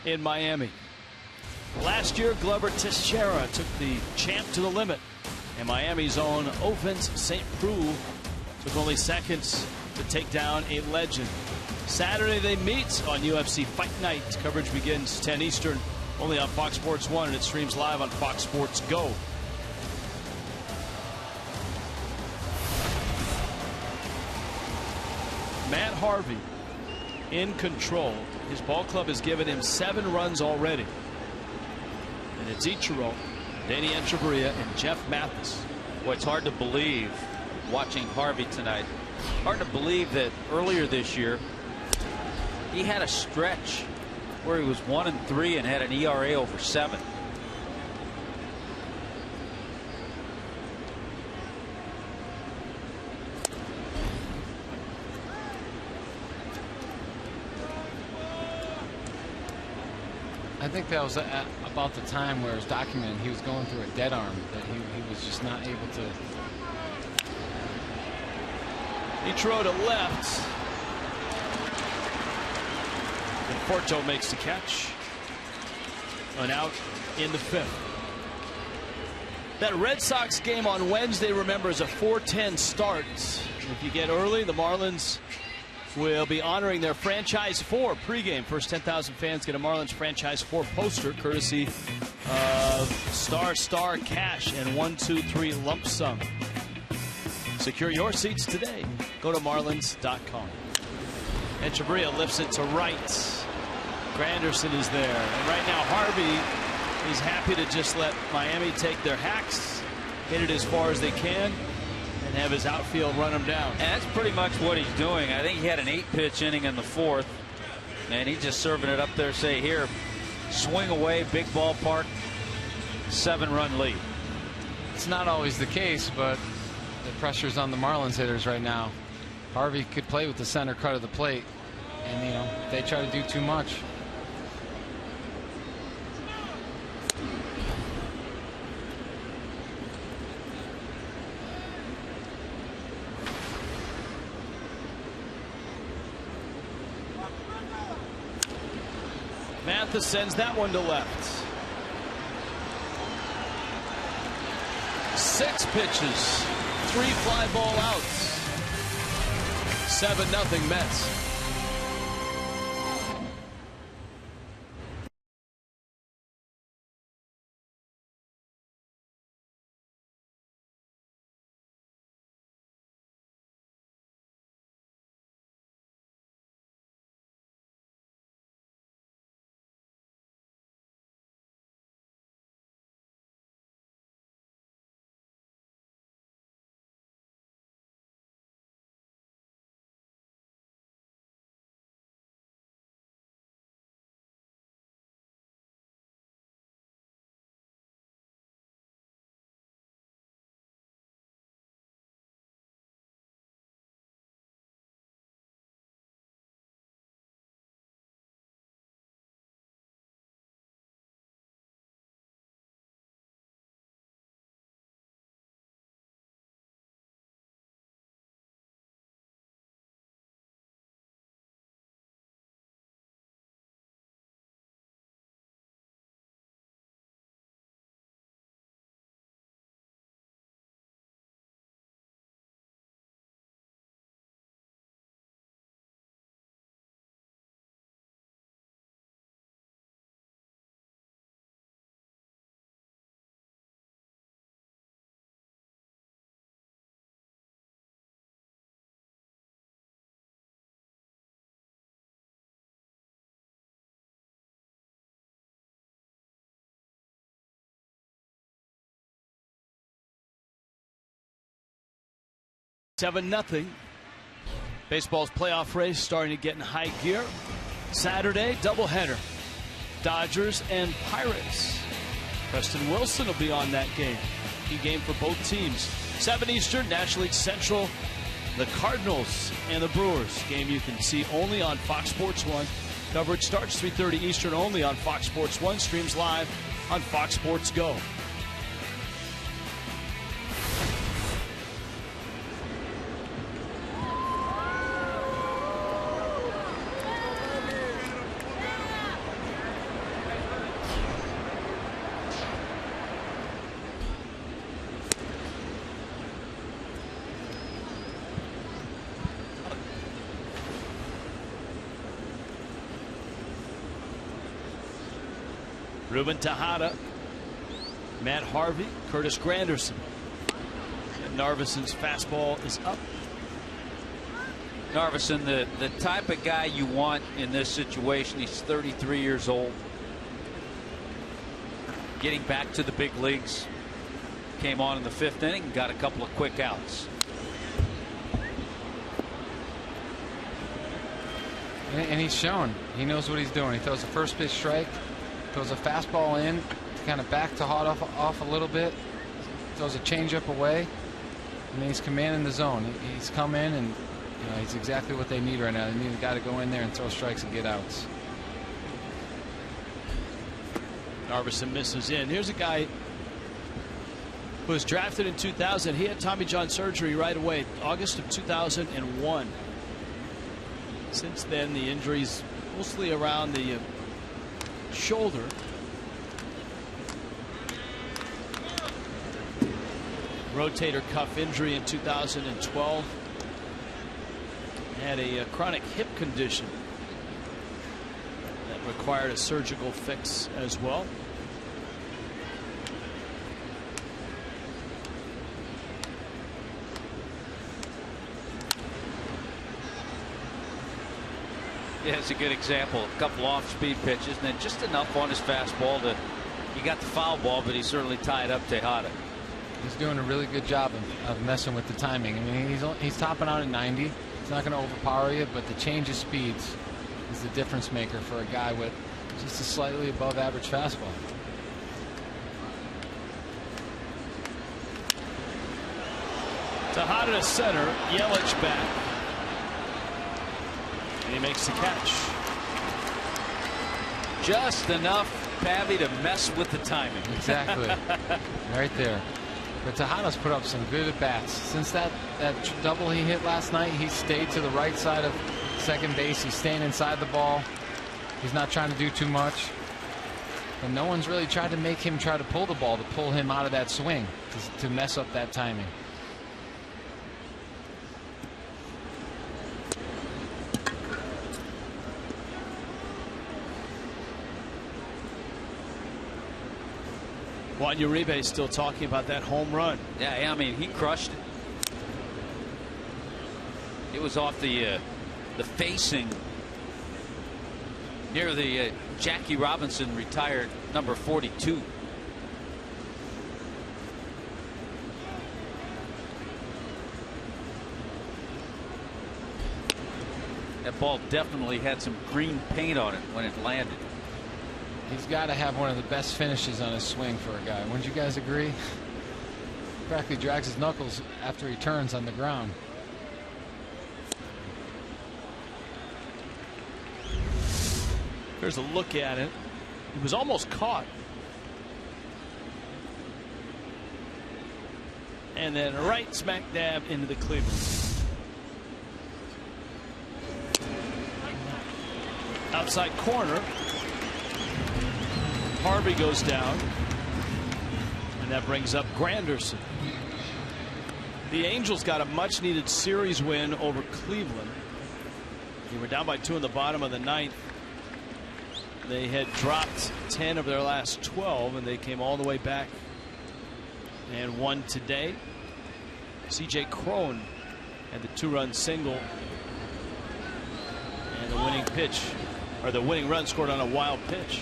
C: in Miami. Last year, Glover Teixeira took the champ to the limit, and Miami's own Offense St. Preux took only seconds to take down a legend. Saturday they meet on UFC Fight Night. Coverage begins 10 Eastern, only on Fox Sports 1, and it streams live on Fox Sports Go. Matt Harvey in control. His ball club has given him 7 runs already. And it's Ichiro, Danny Echeverria, and Jeff Mathis.
D: Well, it's hard to believe, watching Harvey tonight, hard to believe that earlier this year he had a stretch where he was 1-3 and had an ERA over 7.
A: I think that was about the time where it was documented he was going through a dead arm, that he was just not able to.
C: Ichiro to left. And Porto makes the catch. An out in the 5th. That Red Sox game on Wednesday, remember, is a 4:10 start. If you get early, the Marlins will be honoring their Franchise 4 pregame. First 10,000 fans get a Marlins Franchise 4 poster, courtesy of Star Cash and 1, 2, 3 lump sum. Secure your seats today. Go to marlins.com. Echeverria lifts it to right. Granderson is there. And right now, Harvey is happy to just let Miami take their hacks, hit it as far as they can, and have his outfield run him down.
D: And that's pretty much what he's doing. I think he had an 8-pitch inning in the 4th, and he's just serving it up there, say, here, swing away, big ballpark.
C: 7-run lead.
A: It's not always the case, but the pressure's on the Marlins hitters right now. Harvey could play with the center cut of the plate, and you know, if they try to do too much.
C: Mathis sends that one to left. 6 pitches, 3 fly ball outs. 7-0 Mets. Seven nothing. Baseball's playoff race starting to get in high gear. Saturday, doubleheader. Dodgers and Pirates. Preston Wilson will be on that game. Key game for both teams. 7 Eastern, National League Central. The Cardinals and the Brewers. Game you can see only on Fox Sports 1. Coverage starts 3:30 Eastern only on Fox Sports 1. Streams live on Fox Sports Go. Ruben Tejada, Matt Harvey, Curtis Granderson. And Narvison's fastball is up.
D: Narvison, the type of guy you want in this situation. He's 33 years old. Getting back to the big leagues. Came on in the 5th inning and got a couple of quick outs.
A: And he's shown he knows what he's doing. He throws a first pitch strike, throws a fastball in to kind of back Tejada off a little bit, throws a changeup away, and then he's commanding the zone. He's come in, and you know, he's exactly what they need right now. They need a guy to go in there and throw strikes and get outs.
C: Narvison misses in. Here's a guy who was drafted in 2000. He had Tommy John surgery right away, August of 2001. Since then, the injuries mostly around the shoulder. Rotator cuff injury in 2012. Had a chronic hip condition that required a surgical fix as well.
D: Yeah, it's a good example. A couple off-speed pitches, and then just enough on his fastball to. He got the foul ball, but he certainly tied up Tejada.
A: He's doing a really good job of messing with the timing. I mean, he's topping out at 90. He's not going to overpower you, but the change of speeds is the difference maker for a guy with just a slightly above average fastball.
C: Tejada to center. Yelich back. And he makes the catch.
D: Just enough, Pappy, to mess with the timing.
A: Exactly. Right there. But Tejada's put up some good at bats. Since that double he hit last night, he stayed to the right side of second base. He's staying inside the ball. He's not trying to do too much. And no one's really tried to make him try to pull the ball, to pull him out of that swing, to mess up that timing.
C: Juan Uribe still talking about that home run.
D: Yeah, I mean, he crushed it. It was off the facing near the Jackie Robinson retired number 42. That ball definitely had some green paint on it when it landed.
A: He's got to have one of the best finishes on his swing for a guy. Wouldn't you guys agree? Practically drags his knuckles after he turns on the ground.
C: There's a look at it. He was almost caught. And then right smack dab into the Cleveland. Outside corner. Harvey goes down. And that brings up Granderson. The Angels got a much needed series win over Cleveland. They were down by 2 in the bottom of the 9th. They had dropped 10 of their last 12, and they came all the way back and won today. C.J. Cron had the 2-run single, and the winning pitch, or the winning run, scored on a wild pitch.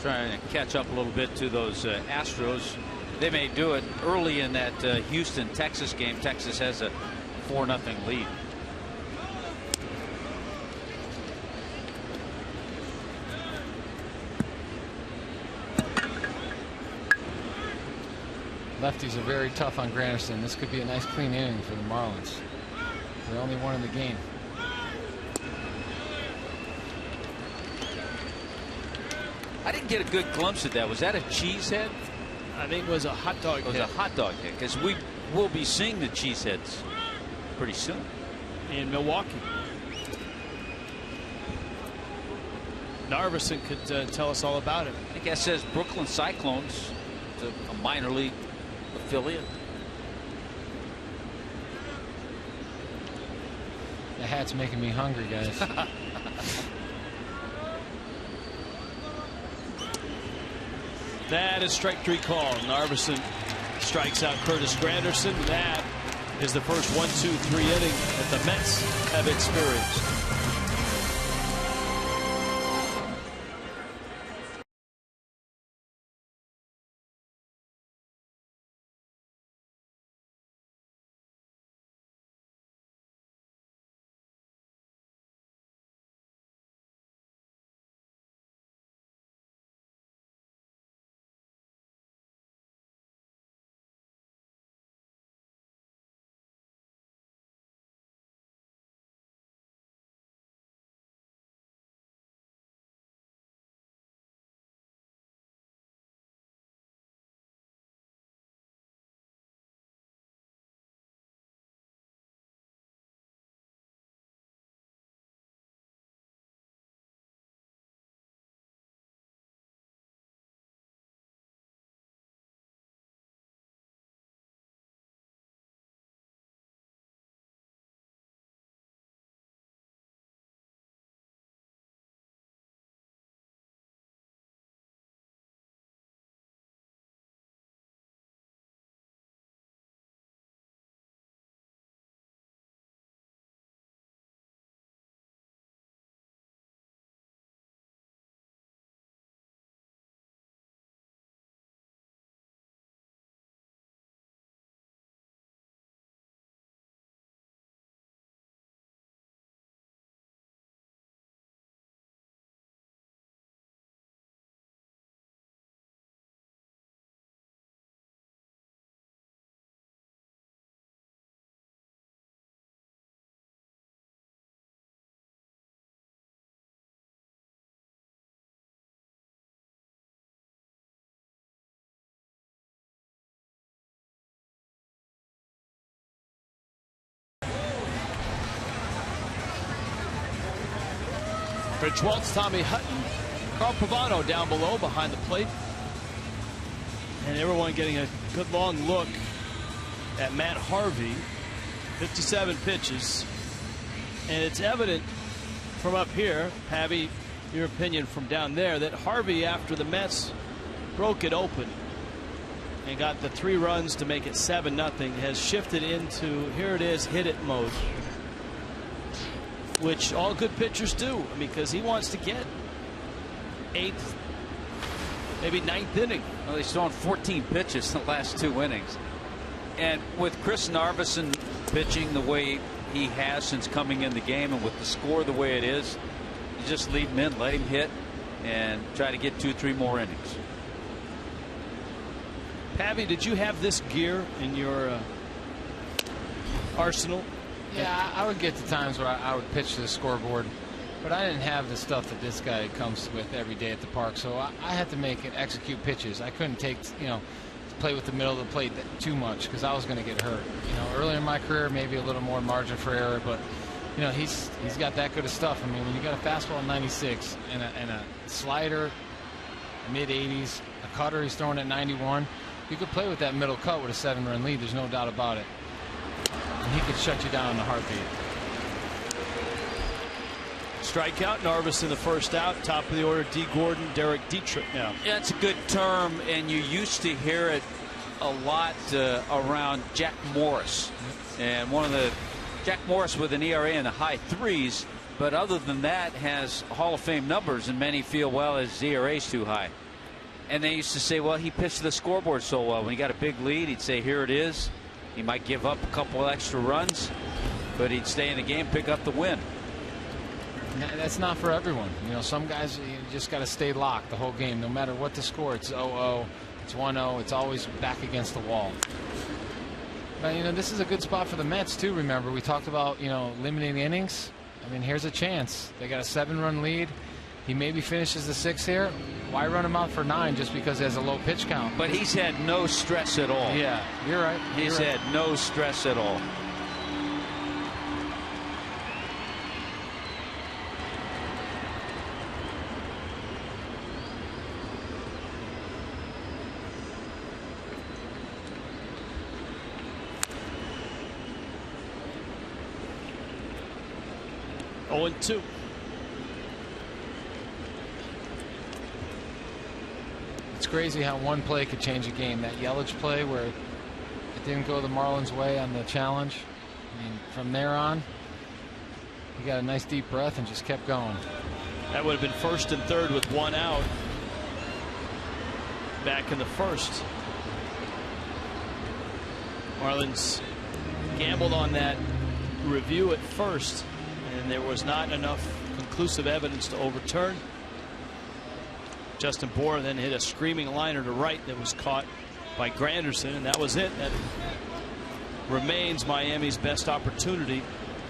D: Trying to catch up a little bit to those Astros. They may do it early in that Houston-Texas game. Texas has a 4-0 lead.
A: Lefties are very tough on Granderson. This could be a nice clean inning for the Marlins. They're only one in the game.
D: I didn't get a good glimpse at that. Was that a cheesehead?
C: I think it was a hot dog
D: hit. It was a hot dog hit, because we will be seeing the cheeseheads pretty soon
C: in Milwaukee. Narveson could tell us all about it.
D: I think that says Brooklyn Cyclones, a minor league affiliate.
A: The hat's making me hungry, guys.
C: That is strike 3 call. Narveson strikes out Curtis Granderson. That is the first 1-2-3 inning that the Mets have experienced. Rich Waltz, Tommy Hutton, Carl Pavano down below behind the plate. And everyone getting a good long look at Matt Harvey. 57 pitches. And it's evident from up here, Pavy, your opinion from down there, that Harvey, after the Mets broke it open and got the 3 runs to make it 7-0, has shifted into, here it is, hit it mode, which all good pitchers do, because he wants to get 8th, maybe 9th inning.
D: Well, he's thrown 14 pitches in the last 2 innings. And with Chris Narveson pitching the way he has since coming in the game, and with the score the way it is, you just leave him in, let him hit, and try to get 2-3 more innings.
C: Pavy, did you have this gear in your arsenal?
A: Yeah, I would get to times where I would pitch to the scoreboard, but I didn't have the stuff that this guy comes with every day at the park. So I had to make and execute pitches. I couldn't take, play with the middle of the plate too much, because I was going to get hurt. Earlier in my career, maybe a little more margin for error, but he's got that good of stuff. I mean, when you got a fastball in 96 and a slider mid-80s, a cutter he's throwing at 91. You could play with that middle cut with a 7-run lead. There's no doubt about it. And he could shut you down in a heartbeat.
C: Strikeout, Narvis in the first out. Top of the order, D. Gordon, Derek Dietrich now.
D: Yeah, it's a good term, and you used to hear it a lot around Jack Morris. And Jack Morris with an ERA in the high 3s, but other than that has Hall of Fame numbers, and many feel, well, his ERA is too high. And they used to say, well, he pitched the scoreboard so well. When he got a big lead, he'd say, here it is. He might give up a couple of extra runs, but he'd stay in the game, pick up the win.
A: That's not for everyone. Some guys, you just got to stay locked the whole game. No matter what the score, it's 0-0, it's 1-0, it's always back against the wall. But, this is a good spot for the Mets, too, remember. We talked about, limiting innings. I mean, here's a chance. They got a 7-run lead. He maybe finishes the 6th here. Why run him out for 9 just because he has a low pitch count?
D: But he's had no stress at all.
A: Yeah, you're right.
D: He's had no stress at all.
C: Oh, 2.
A: It's crazy how one play could change a game. That Yelich play where it didn't go the Marlins' way on the challenge. I mean, from there on, he got a nice deep breath and just kept going.
C: That would have been 1st and 3rd with 1 out back in the 1st. Marlins gambled on that review at first, and there was not enough conclusive evidence to overturn. Justin Bour then hit a screaming liner to right that was caught by Granderson, and that was it. That remains Miami's best opportunity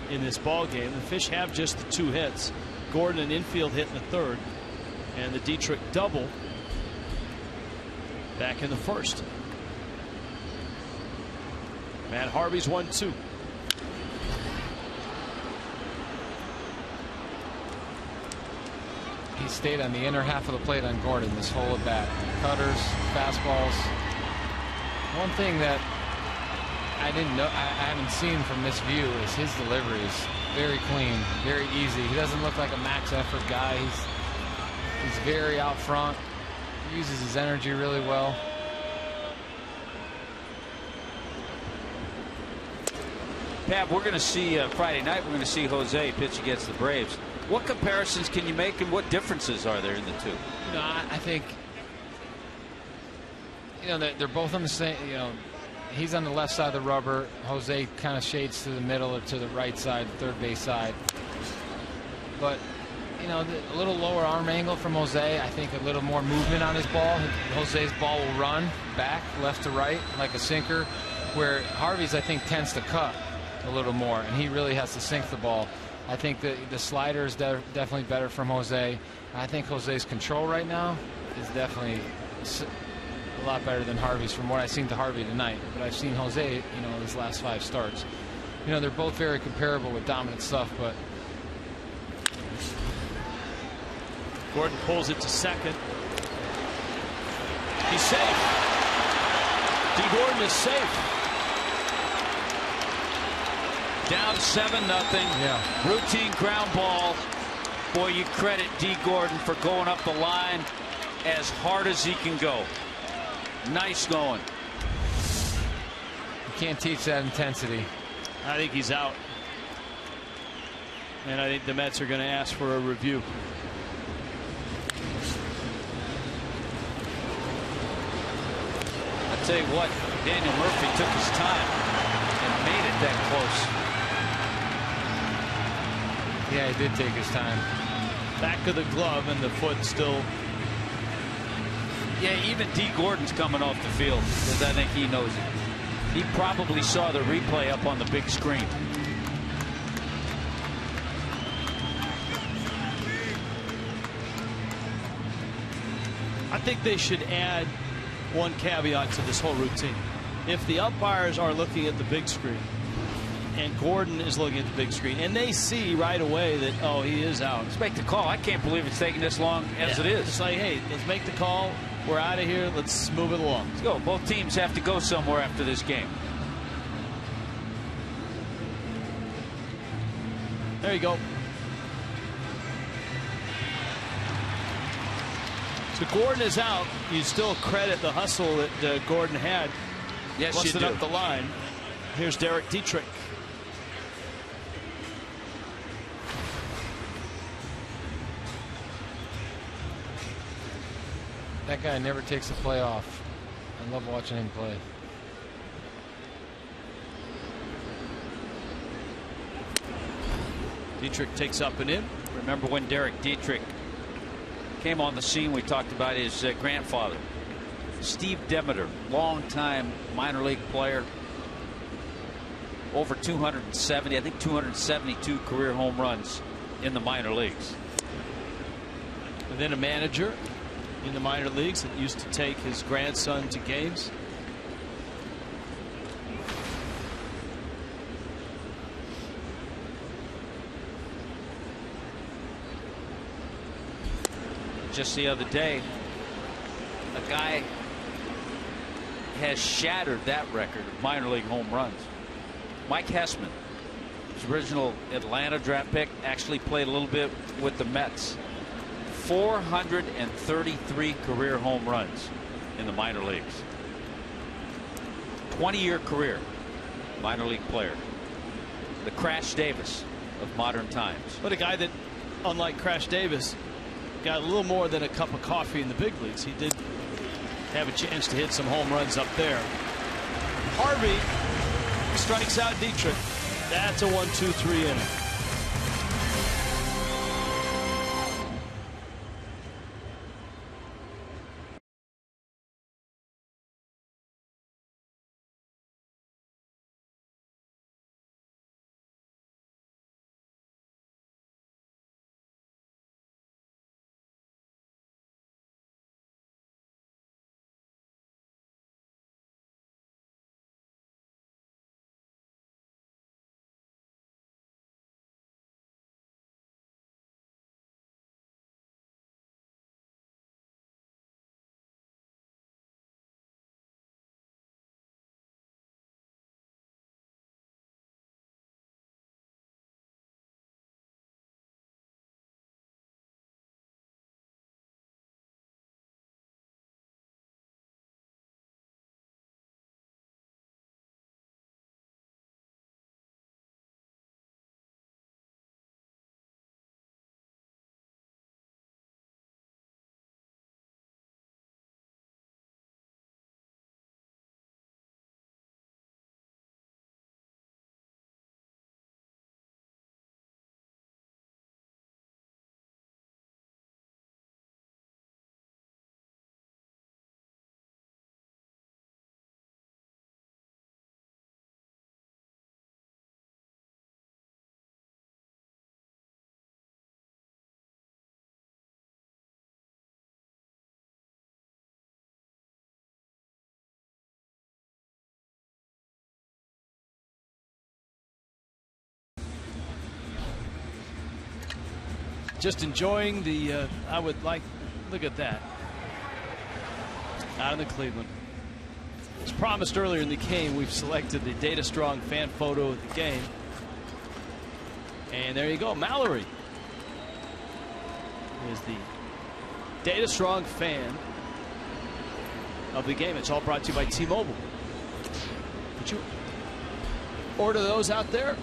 C: in this ball game. The Fish have just the 2 hits. Gordon an infield hit in the 3rd, and the Dietrich double back in the 1st. Matt Harvey's 1-2.
A: He stayed on the inner half of the plate on Gordon this whole at bat. Cutters, fastballs. One thing that I haven't seen from this view is his delivery is very clean, very easy. He doesn't look like a max effort guy. He's very out front. He uses his energy really well.
D: Pat, we're going to see Friday night. We're going to see Jose pitch against the Braves. What comparisons can you make, and what differences are there in the two?
A: I think they're both on the same. He's on the left side of the rubber. Jose kind of shades to the middle or to the right side, third base side. But a little lower arm angle from Jose. I think a little more movement on his ball. Jose's ball will run back left to right like a sinker, where Harvey's I think tends to cut a little more, and he really has to sink the ball. I think the slider is definitely better from Jose. I think Jose's control right now is definitely a lot better than Harvey's from what I've seen to Harvey tonight. But I've seen Jose, his last 5 starts. They're both very comparable with dominant stuff, but
C: Gordon pulls it to second. He's safe. D. Gordon is safe.
D: Down 7-0.
A: Yeah.
D: Routine ground ball. Boy, you credit D. Gordon for going up the line as hard as he can go. Nice going.
A: You can't teach that intensity.
C: I think he's out. And I think the Mets are going to ask for a review.
D: I tell you what, Daniel Murphy took his time and made it that close.
A: Yeah, he did take his time.
C: Back of the glove and the foot still.
D: Yeah, even D. Gordon's coming off the field because I think he knows it. He probably saw the replay up on the big screen.
C: I think they should add one caveat to this whole routine. If the umpires are looking at the big screen and Gordon is looking at the big screen and they see right away that, oh, he is out.
D: Let's make the call. I can't believe it's taking this long as it is.
C: It's like, hey, let's make the call. We're out of here. Let's move it along.
D: Let's go. Both teams have to go somewhere after this game.
C: There you go. So Gordon is out. You still credit the hustle that Gordon had.
D: Yes, you
C: Busted
D: do.
C: up the line. Here's Derek Dietrich.
A: That guy never takes a play off. I love watching him play.
C: Dietrich takes up and in.
D: Remember when Derek Dietrich came on the scene, we talked about his grandfather, Steve Demeter, longtime minor league player, over 270, I think 272 career home runs in the minor leagues.
C: And then a manager in the minor leagues that used to take his grandson to games.
D: Just the other day, a guy has shattered that record of minor league home runs. Mike Hessman, his original Atlanta draft pick, actually played a little bit with the Mets. 433 career home runs in the minor leagues. 20-year career, minor league player. The Crash Davis of modern times.
C: But a guy that, unlike Crash Davis, got a little more than a cup of coffee in the big leagues. He did have a chance to hit some home runs up there. Harvey strikes out Dietrich. That's a 1-2-3 inning. just enjoying the, look at that. Out in the Cleveland. As promised earlier in the game, we've selected the Data Strong fan photo of the game. And there you go, Mallory is the Data Strong fan of the game. It's all brought to you by T-Mobile. Did you order those out there?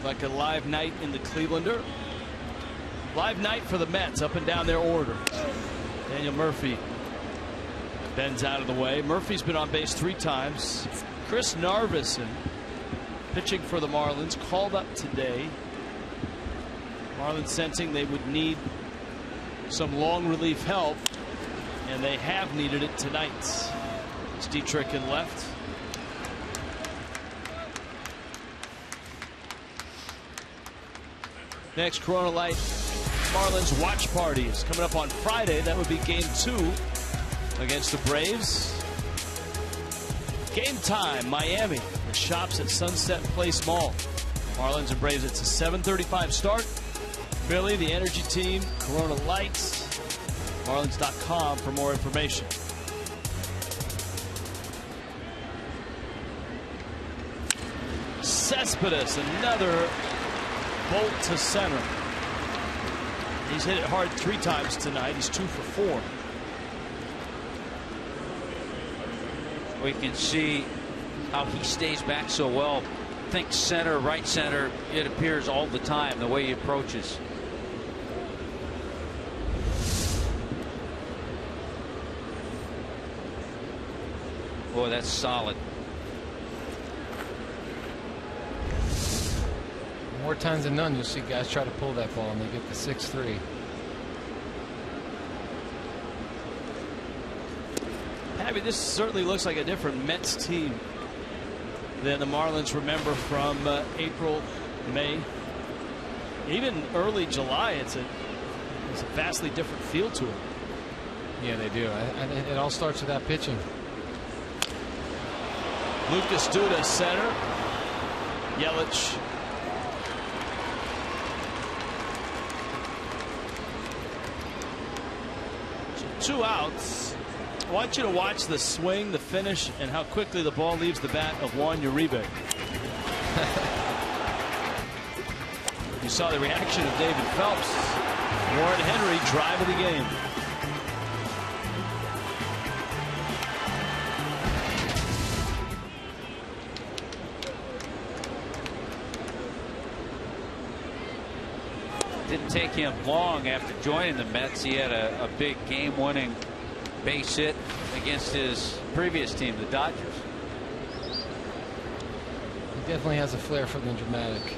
C: Like a live night in the Clevelander. Live night for the Mets up and down their order. Daniel Murphy bends out of the way. Murphy's been on base 3 times. Chris Narveson, pitching for the Marlins, called up today. Marlins sensing they would need some long relief help, and they have needed it tonight. It's Dietrich in left. Next, Corona Light Marlins watch party is coming up on Friday. That would be game 2 against the Braves. Game time, Miami. The Shops at Sunset Place Mall. Marlins and Braves, it's a 7:35 start. Philly, the energy team, Corona Lights. Marlins.com for more information. Cespedes, another bolt to center. He's hit it hard 3 times tonight. He's 2 for 4.
D: We can see how he stays back so well. Think center, right center. It appears all the time the way he approaches. Boy, that's solid.
A: More times than none, you'll see guys try to pull that ball and they get the 6-3.
C: Abby, this certainly looks like a different Mets team than the Marlins remember from April, May, even early July. It's a vastly different feel to it.
A: Yeah, they do. And it all starts with that pitching.
C: Lucas Duda center. Yelich. So 2 outs. I want you to watch the swing, the finish, and how quickly the ball leaves the bat of Juan Uribe. You saw the reaction of David Phelps. Warren Henry, drive of the game.
D: Didn't take him long after joining the Mets. He had a big game-winning base hit against his previous team, the Dodgers.
A: He definitely has a flair for the dramatic.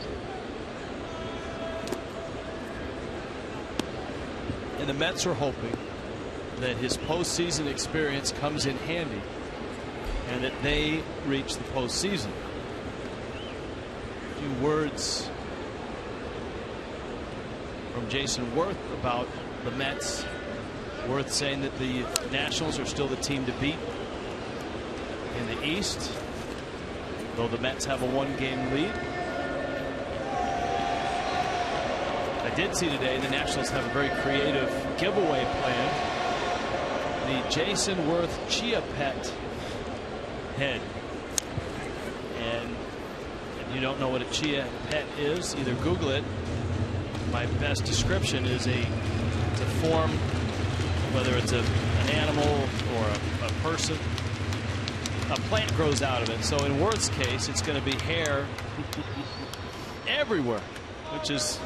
C: And the Mets are hoping that his postseason experience comes in handy and that they reach the postseason. A few words from Jason Worth about the Mets. Worth saying that the Nationals are still the team to beat in the East, though the Mets have a 1-game lead. I did see today the Nationals have a very creative giveaway plan. The Jason Worth Chia Pet head. And if you don't know what a Chia Pet is, either Google it. My best description is it's a form, whether it's an animal or a person, a plant grows out of it. So in Worth's case, it's going to be hair everywhere, which is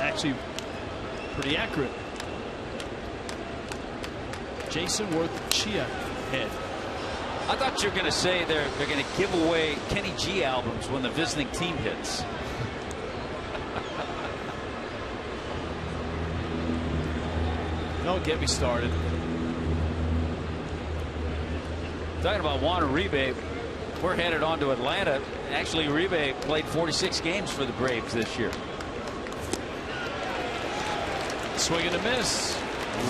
C: actually pretty accurate. Jason Worth Chia head.
D: I thought you were going to say they're going to give away Kenny G albums when the visiting team hits.
C: Don't get me started.
D: Talking about Juan Uribe, we're headed on to Atlanta. Actually, Uribe played 46 games for the Braves this year.
C: Swing and a miss.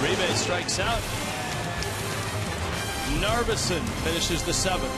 C: Uribe strikes out. Narveson finishes the 7th.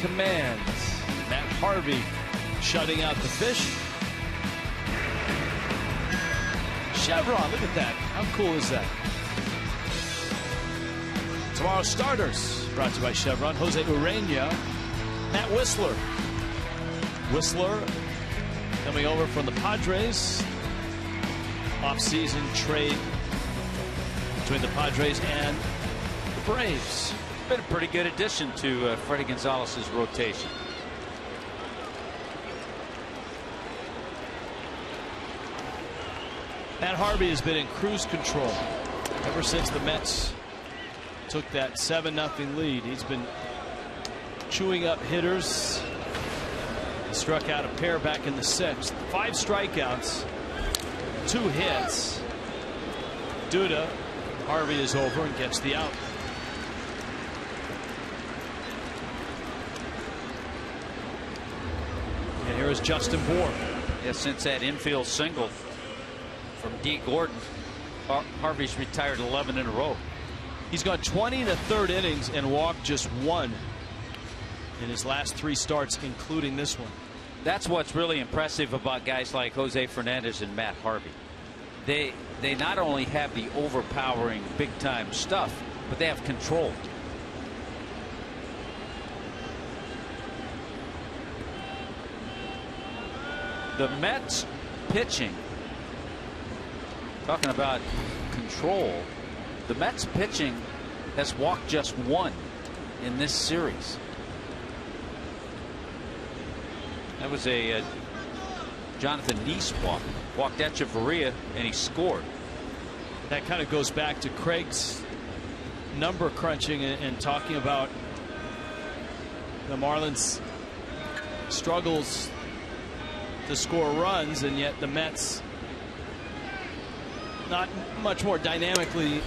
C: command. Matt Harvey shutting out the fish. Chevron, look at that. How cool is that? Tomorrow's starters brought to you by Chevron. Jose Urena, Matt Whistler. Whistler coming over from the Padres. Off-season trade between the Padres and the Braves.
D: Been a pretty good addition to Freddie Gonzalez's rotation.
C: Matt Harvey has been in cruise control ever since the Mets took that 7-0 lead. He's been chewing up hitters. He struck out a pair back in the 6th. 5 strikeouts, 2 hits. Duda, Harvey is over and gets the out. And here is Justin Bour.
D: Yeah, since that infield single from D. Gordon, Harvey's retired 11 in a row.
C: He's gone 20 in the 3rd innings and walked just 1 in his last 3 starts, including this one.
D: That's what's really impressive about guys like Jose Fernandez and Matt Harvey. They not only have the overpowering big time stuff, but they have control. The Mets pitching, talking about control, the Mets pitching has walked just 1 in this series. That was a Jonathan Neese walk. Walked Echeverria and he scored.
C: That kind of goes back to Craig's number crunching and talking about the Marlins struggles to score runs, and yet the Mets not much more dynamically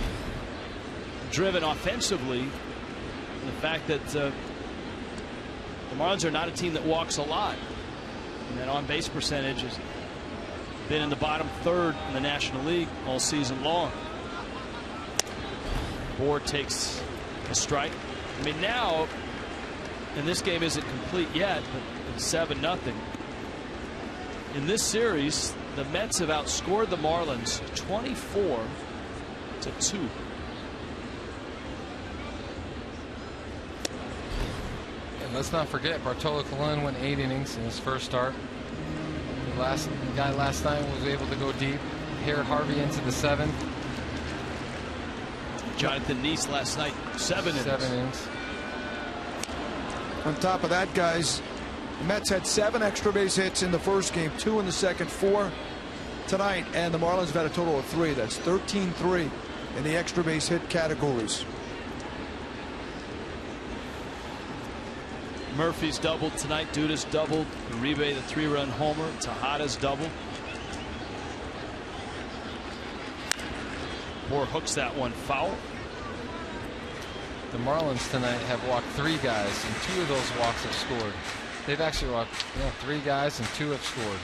C: driven offensively. And the fact that the Marlins are not a team that walks a lot, and that on base percentage has been in the bottom 3rd in the National League all season long. Bour takes a strike. I mean, now, and this game isn't complete yet, but it's 7-0. In this series, the Mets have outscored the Marlins 24-2.
A: And let's not forget, Bartolo Colon went 8 innings in his first start. The guy last night was able to go deep. Here, Harvey into the 7th.
C: Jonathan Neese last night, 7 innings.
E: On top of that, guys, the Mets had 7 extra base hits in the first game, 2 in the second, 4 tonight, and the Marlins have had a total of 3. That's 13-3 in the extra base hit categories.
C: Murphy's doubled tonight. Duda's doubled. Uribe, the 3-run homer. Tejada's doubled. Bour hooks that one foul.
A: The Marlins tonight have walked 3 guys, and 2 of those walks have scored. They've actually walked 3 guys, and 2 have scored.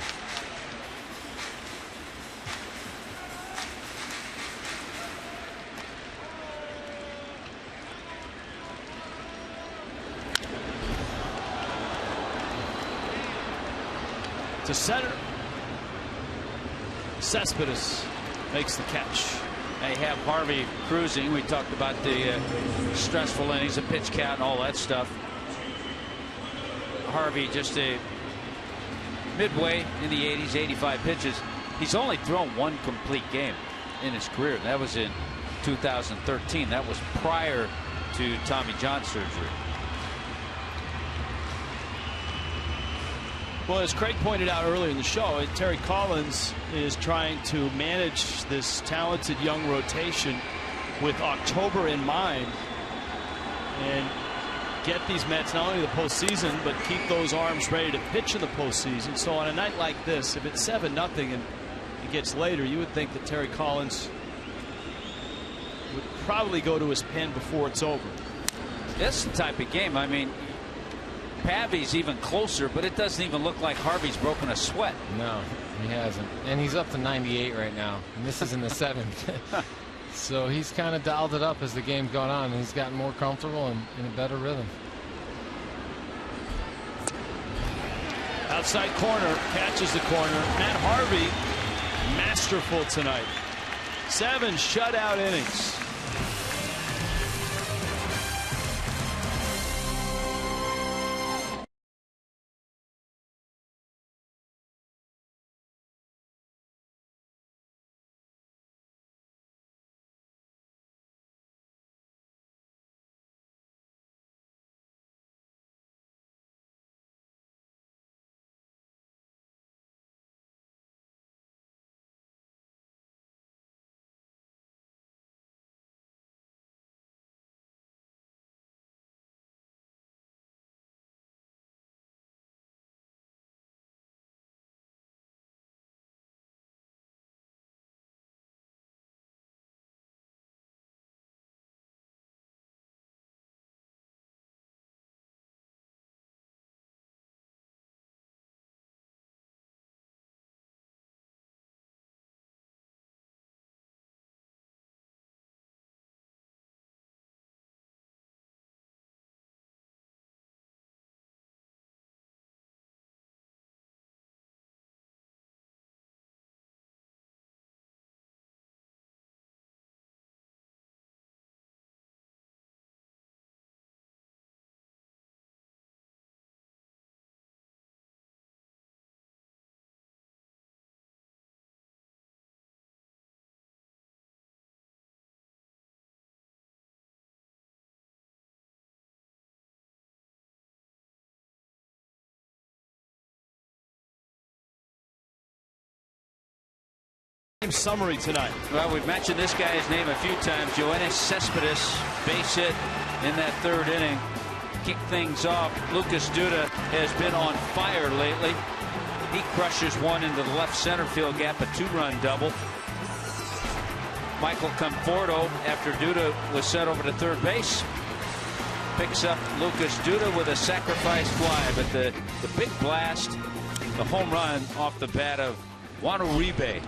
C: To center. Cespedes makes the catch.
D: They have Harvey cruising. We talked about the stressful innings, the pitch count, and all that stuff. Harvey just a midway in the 80s, 85 pitches. He's only thrown 1 complete game in his career. That was in 2013. That was prior to Tommy John surgery.
C: Well, as Craig pointed out earlier in the show, Terry Collins is trying to manage this talented young rotation with October in mind and get these Mets not only the postseason, but keep those arms ready to pitch in the postseason. So on a night like this, if it's 7-0 and it gets later, you would think that Terry Collins would probably go to his pen before it's over.
D: That's the type of game. I mean, Pavy's even closer, but it doesn't even look like Harvey's broken a sweat.
A: No, he hasn't. And he's up to 98 right now. And this is in the 7th. So he's kind of dialed it up as the game's gone on. And he's gotten more comfortable and in a better rhythm.
C: Outside corner, catches the corner. Matt Harvey, masterful tonight. 7 shutout innings. Summary tonight.
D: Well, we've mentioned this guy's name a few times. Yoenis Cespedes, base hit in that 3rd inning. Kick things off. Lucas Duda has been on fire lately. He crushes one into the left center field gap, a 2-run double. Michael Conforto, after Duda was sent over to 3rd base, picks up Lucas Duda with a sacrifice fly. But the big blast, the home run off the bat of Juan Uribe.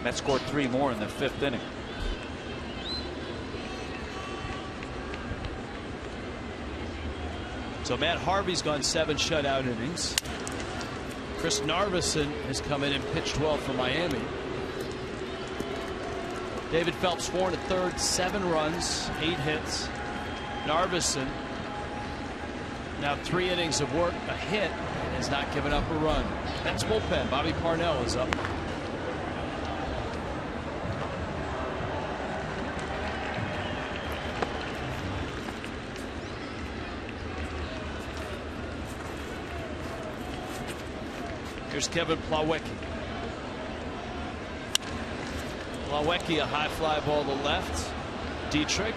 D: Mets scored 3 more in the 5th inning.
C: So Matt Harvey's gone 7 shutout innings. Chris Narveson has come in and pitched well for Miami. David Phelps 4 1/3, 7 runs, 8 hits. Narveson now 3 innings of work, a hit, and has not given up a run. That's bullpen. Bobby Parnell is up. Here's Kevin Plawecki. Plawecki, a high fly ball to left. Dietrich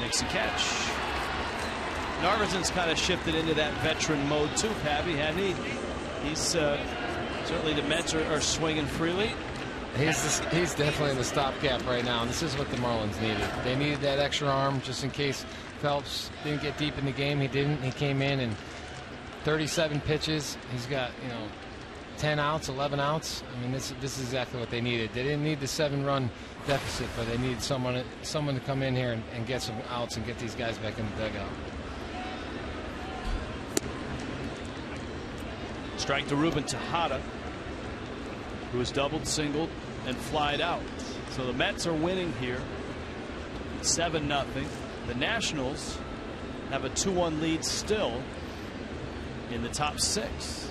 C: makes a catch. Narveson's kind of shifted into that veteran mode too, Pappy, hadn't he? He's certainly the Mets are swinging freely.
F: He's definitely in the stopgap right now. And this is what the Marlins needed. They needed that extra arm just in case Phelps didn't get deep in the game. He didn't. He came in and 37 pitches. He's got 10 outs, 11 outs. I mean, this is exactly what they needed. They didn't need the 7-run deficit, but they needed someone to come in here and get some outs and get these guys back in the dugout.
C: Strike to Ruben Tejada, who has doubled, singled, and flied out. So the Mets are winning here, 7-0. The Nationals have a 2-1 lead still in the top 6.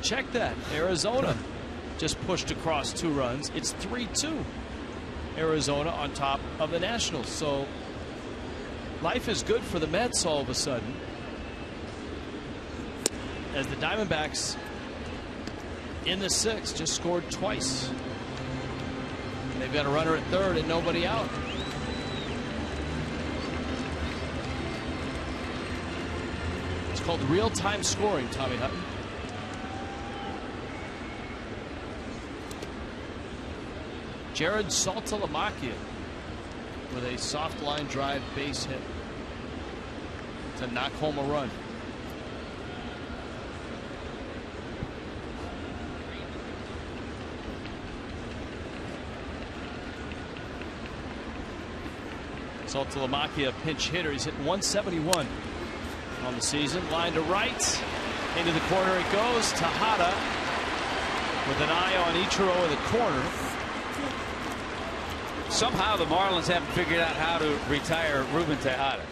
C: Check that. Arizona just pushed across 2 runs. It's 3-2. Arizona on top of the Nationals. So life is good for the Mets all of a sudden, as the Diamondbacks in the 6th just scored twice. They've got a runner at 3rd and nobody out. It's called real-time scoring, Tommy Hutton. Jared Saltalamacchia with a soft line drive base hit to knock home a run. Saltalamacchia, pinch hitter. He's hitting 171. on the season. Line to right. Into the corner it goes. Tejada with an eye on Ichiro in the corner.
D: Somehow the Marlins haven't figured out how to retire Ruben Tejada.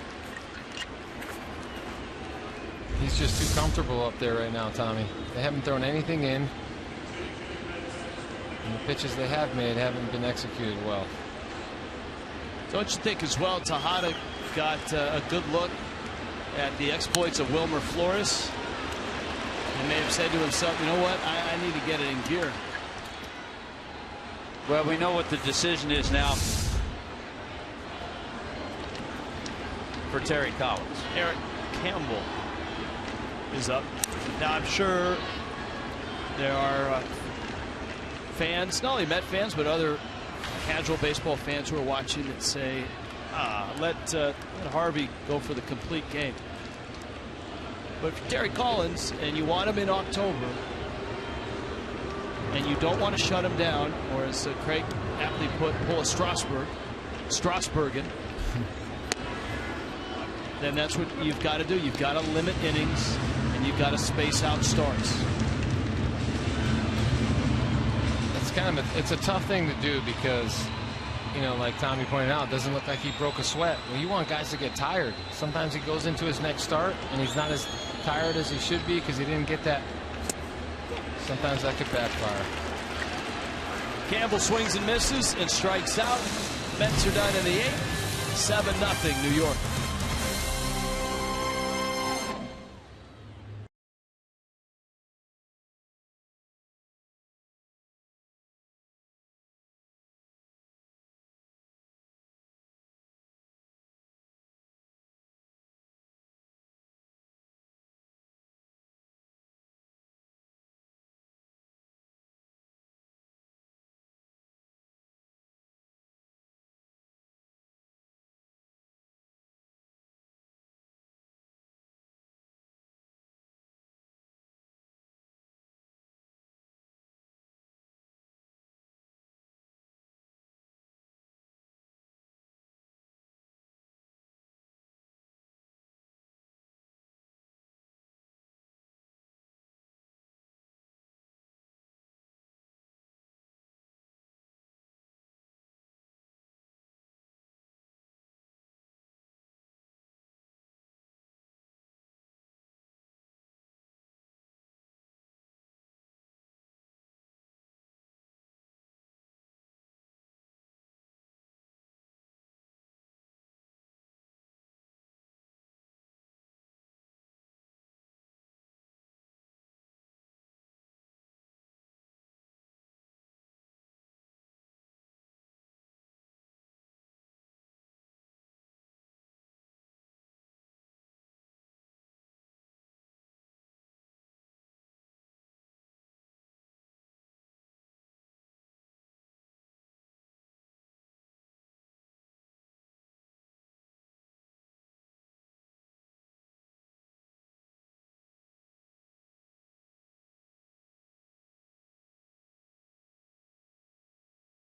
F: He's just too comfortable up there right now, Tommy. They haven't thrown anything in. And the pitches they have made haven't been executed well.
C: Don't you think as well Tejada got a good look at the exploits of Wilmer Flores and may have said to himself, you know what, I need to get it in gear.
D: Well, we know what the decision is now for Terry Collins.
C: Eric Campbell is up. Now I'm sure there are fans, not only Met fans, but other casual baseball fans who are watching that say, let Harvey go for the complete game. But for Terry Collins, and you want him in October, and you don't want to shut him down, or as Craig aptly put, pull a Strasburgian, then that's what you've got to do. You've got to limit innings, and you've got to space out starts.
F: It's a tough thing to do because, you know, like Tommy pointed out, it doesn't look like he broke a sweat. Well, you want guys to get tired. Sometimes he goes into his next start and he's not as tired as he should be because he didn't get that. Sometimes that could backfire.
C: Campbell swings and misses and strikes out. Mets are done in the 8th. 7-0 New York.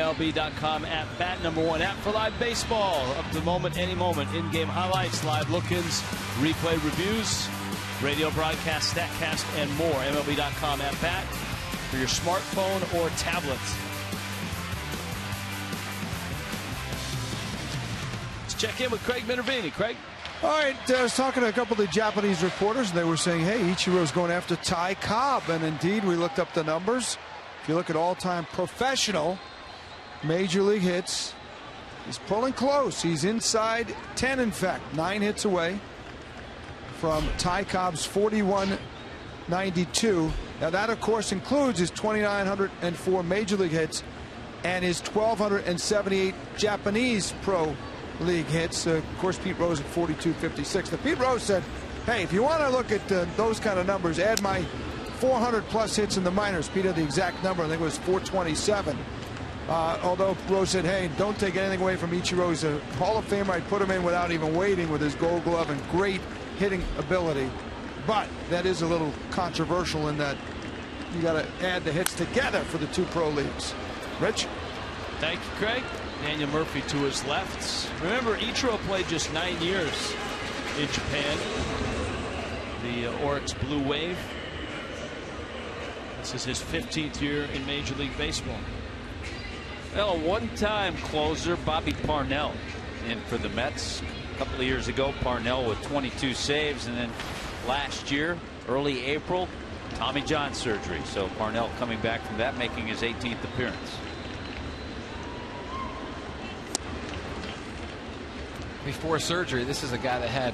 C: MLB.com app, bat #1 app for live baseball. Up to the moment, any moment. In-game highlights, live look-ins, replay reviews, radio broadcast, StatCast, and more. MLB.com app, bat for your smartphone or tablet. Let's check in with Craig Minervini. Craig?
E: All right, I was talking to a couple of the Japanese reporters, and they were saying, hey, Ichiro's going after Ty Cobb. And indeed, we looked up the numbers. If you look at all-time professional major league hits, he's pulling close. He's inside 10, in fact, 9 hits away from Ty Cobb's 4192. Now that, of course, includes his 2,904 major league hits and his 1,278 Japanese pro league hits. Of course, Pete Rose at 4256. Now, Pete Rose said, hey, if you want to look at those kind of numbers, add my 400-plus hits in the minors. Pete had the exact number. I think it was 427. Although Rose said, hey, don't take anything away from Ichiro. He's a Hall of Famer. I'd put him in without even waiting with his Gold Glove and great hitting ability. But that is a little controversial in that you got to add the hits together for the 2 pro leagues. Rich?
C: Thank you, Craig. Daniel Murphy to his left. Remember, Ichiro played just 9 years in Japan. the Oryx Blue Wave. This is his 15th year in Major League Baseball.
D: Well, a one-time closer, Bobby Parnell, in for the Mets. A couple of years ago, Parnell with 22 saves, and then last year, early April, Tommy John surgery. So Parnell coming back from that, making his 18th appearance.
F: Before surgery, this is a guy that had,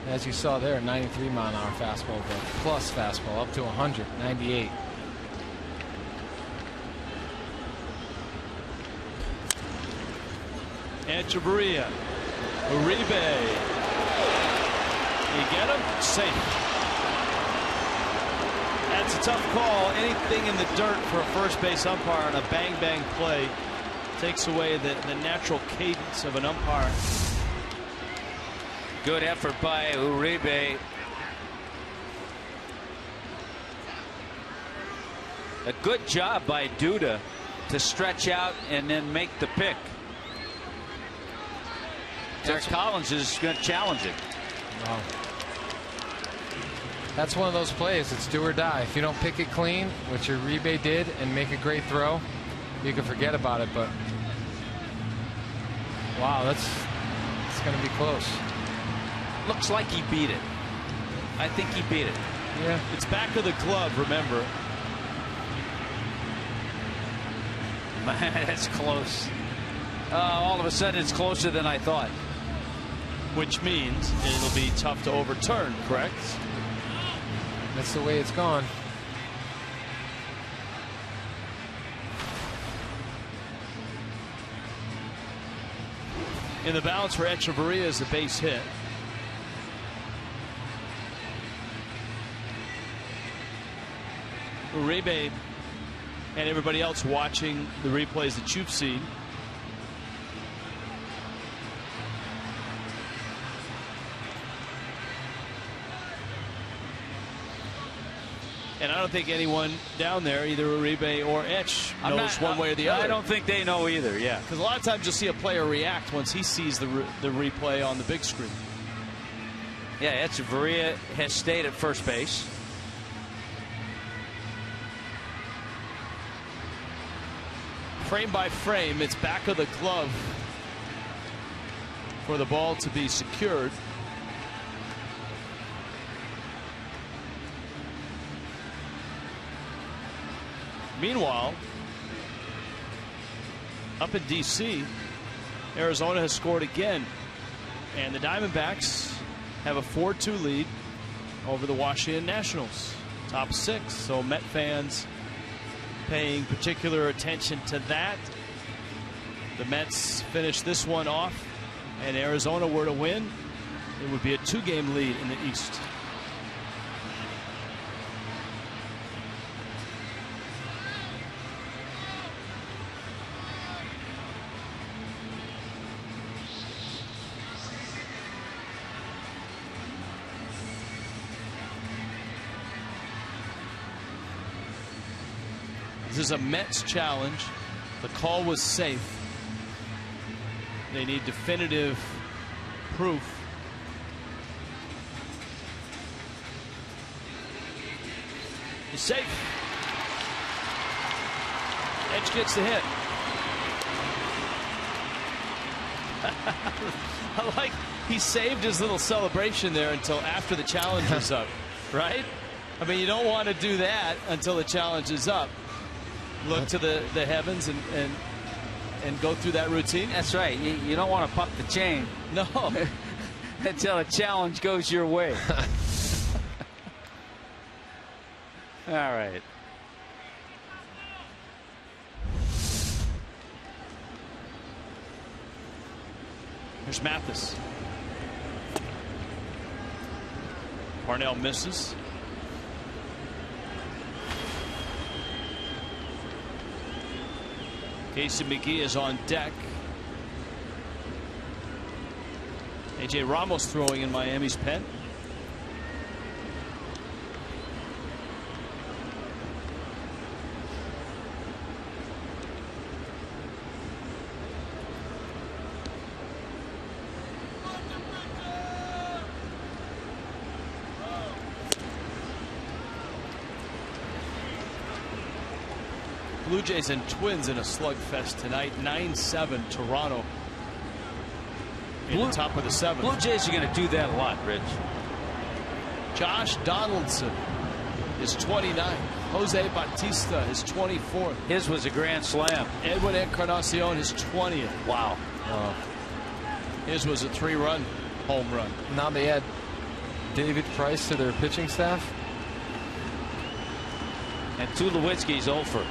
F: as you saw there, a 93 mile an hour fastball, but plus fastball up to 100, 98.
C: Echeverria, Uribe. You get him? Safe. That's a tough call. Anything in the dirt for a first base umpire on a bang-bang play takes away the natural cadence of an umpire.
D: Good effort by Uribe. A good job by Duda to stretch out and then make the pick. Derek Collins is going to challenge it.
F: Wow. That's one of those plays. It's do or die. If you don't pick it clean, which Uribe did, and make a great throw, you can forget about it. But wow, it's going to be close.
D: Looks like he beat it. I think he beat it.
C: Yeah, it's back of the glove. Remember,
D: man, that's close. All of a sudden, it's closer than I thought.
C: Which means it'll be tough to overturn, correct?
F: That's the way it's gone.
C: In the balance for Echeverria is a base hit. Uribe and everybody else watching the replays that you've seen. And I don't think anyone down there, either Uribe or Etch, knows one way or the other.
D: I don't think they know either, yeah.
C: Because a lot of times you'll see a player react once he sees the replay on the big screen.
D: Yeah, Echeverria has stayed at first base.
C: Frame by frame, it's back of the glove for the ball to be secured. Meanwhile, up in D.C., Arizona has scored again, and the Diamondbacks have a 4-2 lead over the Washington Nationals, top 6. So Met fans paying particular attention to that. The Mets finish this one off, and Arizona were to win, it would be a 2-game lead in the East. This is a Mets challenge. The call was safe. They need definitive proof. It's safe. Edge gets the hit. I like he saved his little celebration there until after the challenge is up, right? I mean, you don't want to do that until the challenge is up. Look to the heavens and go through that routine.
D: That's right. You don't want to pop the chain.
C: No.
D: Until a challenge goes your way. All right.
C: Here's Mathis. Parnell misses. Casey McGee is on deck. A.J. Ramos throwing in Miami's pen. Blue Jays and Twins in a slugfest tonight. 9-7 Toronto in the top of the 7th.
D: Blue Jays are going to do that a lot, Rich.
C: Josh Donaldson is 29. Jose Bautista is 24th.
D: His was a grand slam.
C: Edwin Encarnacion is 20th.
D: Wow.
C: His was a 3-run home run.
F: Now they add David Price to their pitching staff.
D: And Tulowitzki's over.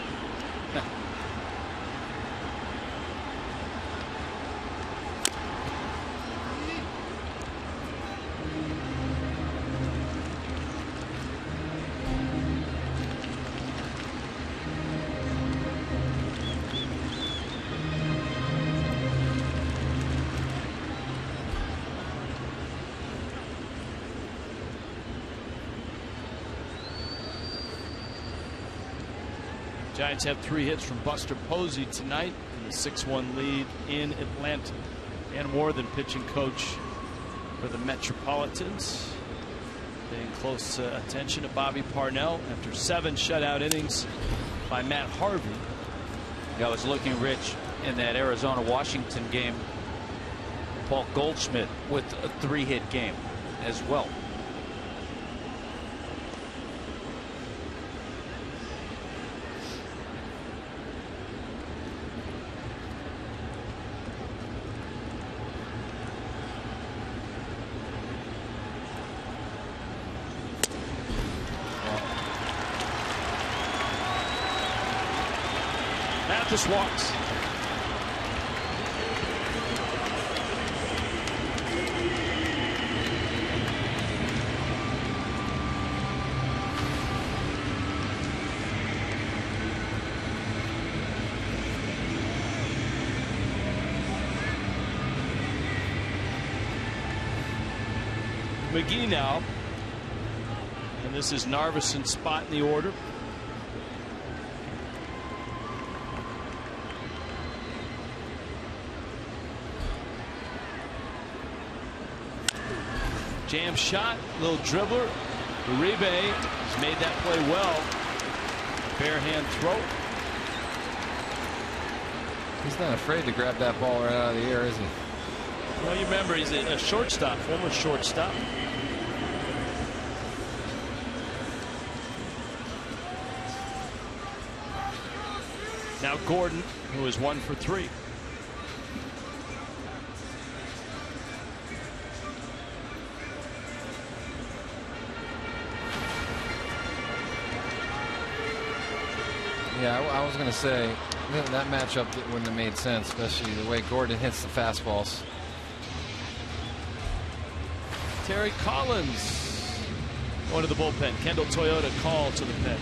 C: Giants have 3 hits from Buster Posey tonight in the 6-1 lead in Atlanta. Dan Worthen, pitching coach for the Metropolitans, paying close attention to Bobby Parnell after 7 shutout innings by Matt Harvey.
D: I was looking, Rich, in that Arizona-Washington game. Paul Goldschmidt with a 3-hit game as well.
C: Mathis walks. McGee now, and this is Narvison's spot in the order. Jam shot, little dribbler. Uribe has made that play well. Bare hand throw.
F: He's not afraid to grab that ball right out of the air, is he?
C: Well, you remember he's a shortstop, former shortstop. Now Gordon, who is 1 for 3.
F: Yeah, I was going to say that matchup wouldn't have made sense, especially the way Gordon hits the fastballs.
C: Terry Collins going to the bullpen. Kendall Toyota call to the pen.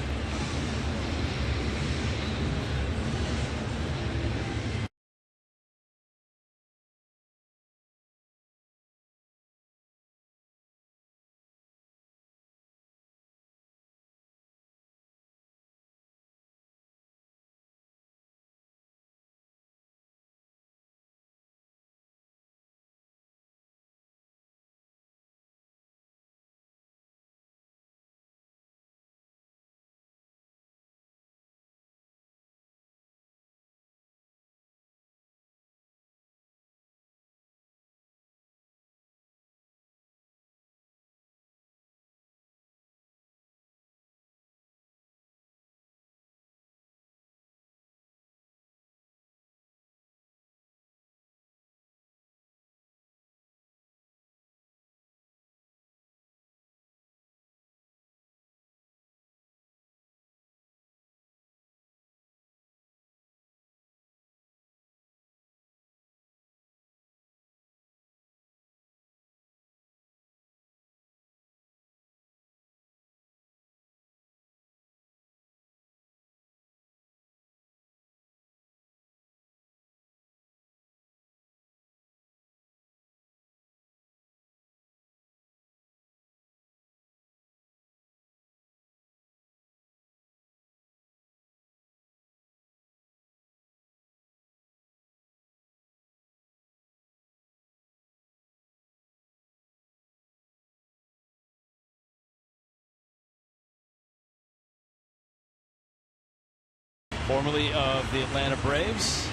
C: formerly of the Atlanta Braves,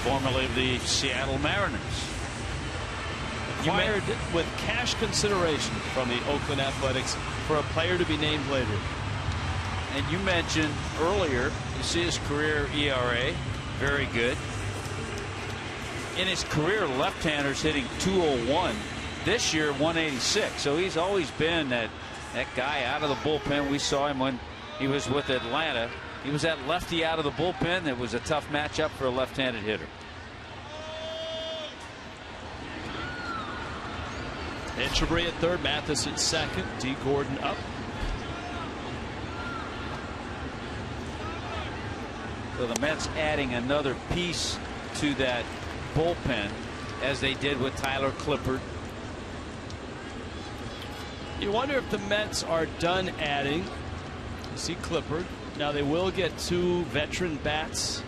D: Formerly of the Seattle Mariners.
C: Acquired with cash consideration from the Oakland Athletics for a player to be named later.
D: And you mentioned earlier, you see his career ERA, very good. In his career, left-handers hitting 201. This year, 186. So he's always been that guy out of the bullpen. We saw him when he was with Atlanta. He was that lefty out of the bullpen. It was a tough matchup for a left-handed hitter.
C: Echeverry at third, Mathis at second, D. Gordon up.
D: So the Mets adding another piece to that bullpen, as they did with Tyler Clippard.
C: You wonder if the Mets are done adding. You see Clippard. Now they will get 2 veteran bats.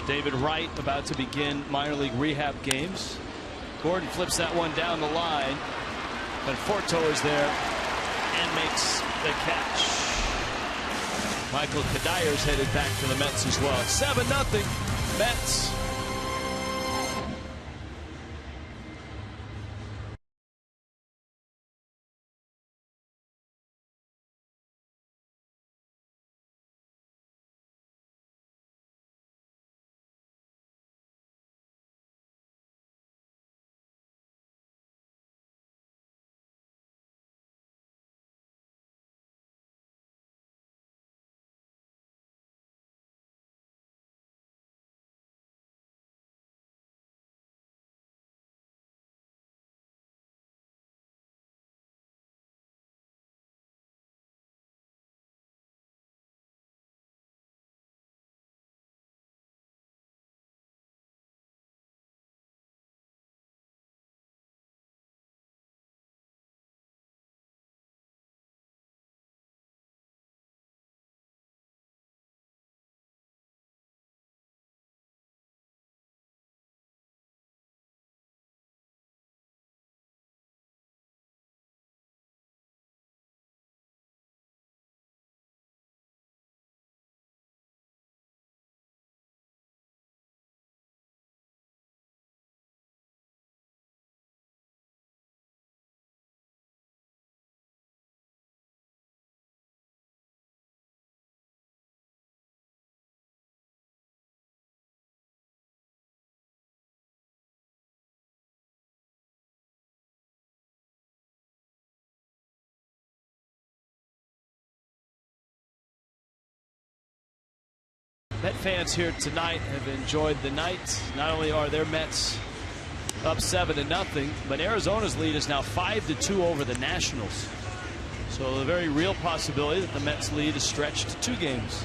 C: David Wright about to begin minor league rehab games. Gordon flips that one down the line, but Forto is there and makes the catch. Michael Kadyr's headed back to the Mets as well. 7-0 Mets. Met fans here tonight have enjoyed the night. Not only are their Mets up 7-0, but Arizona's lead is now 5-2 over the Nationals. So the very real possibility that the Mets lead is stretched to 2 games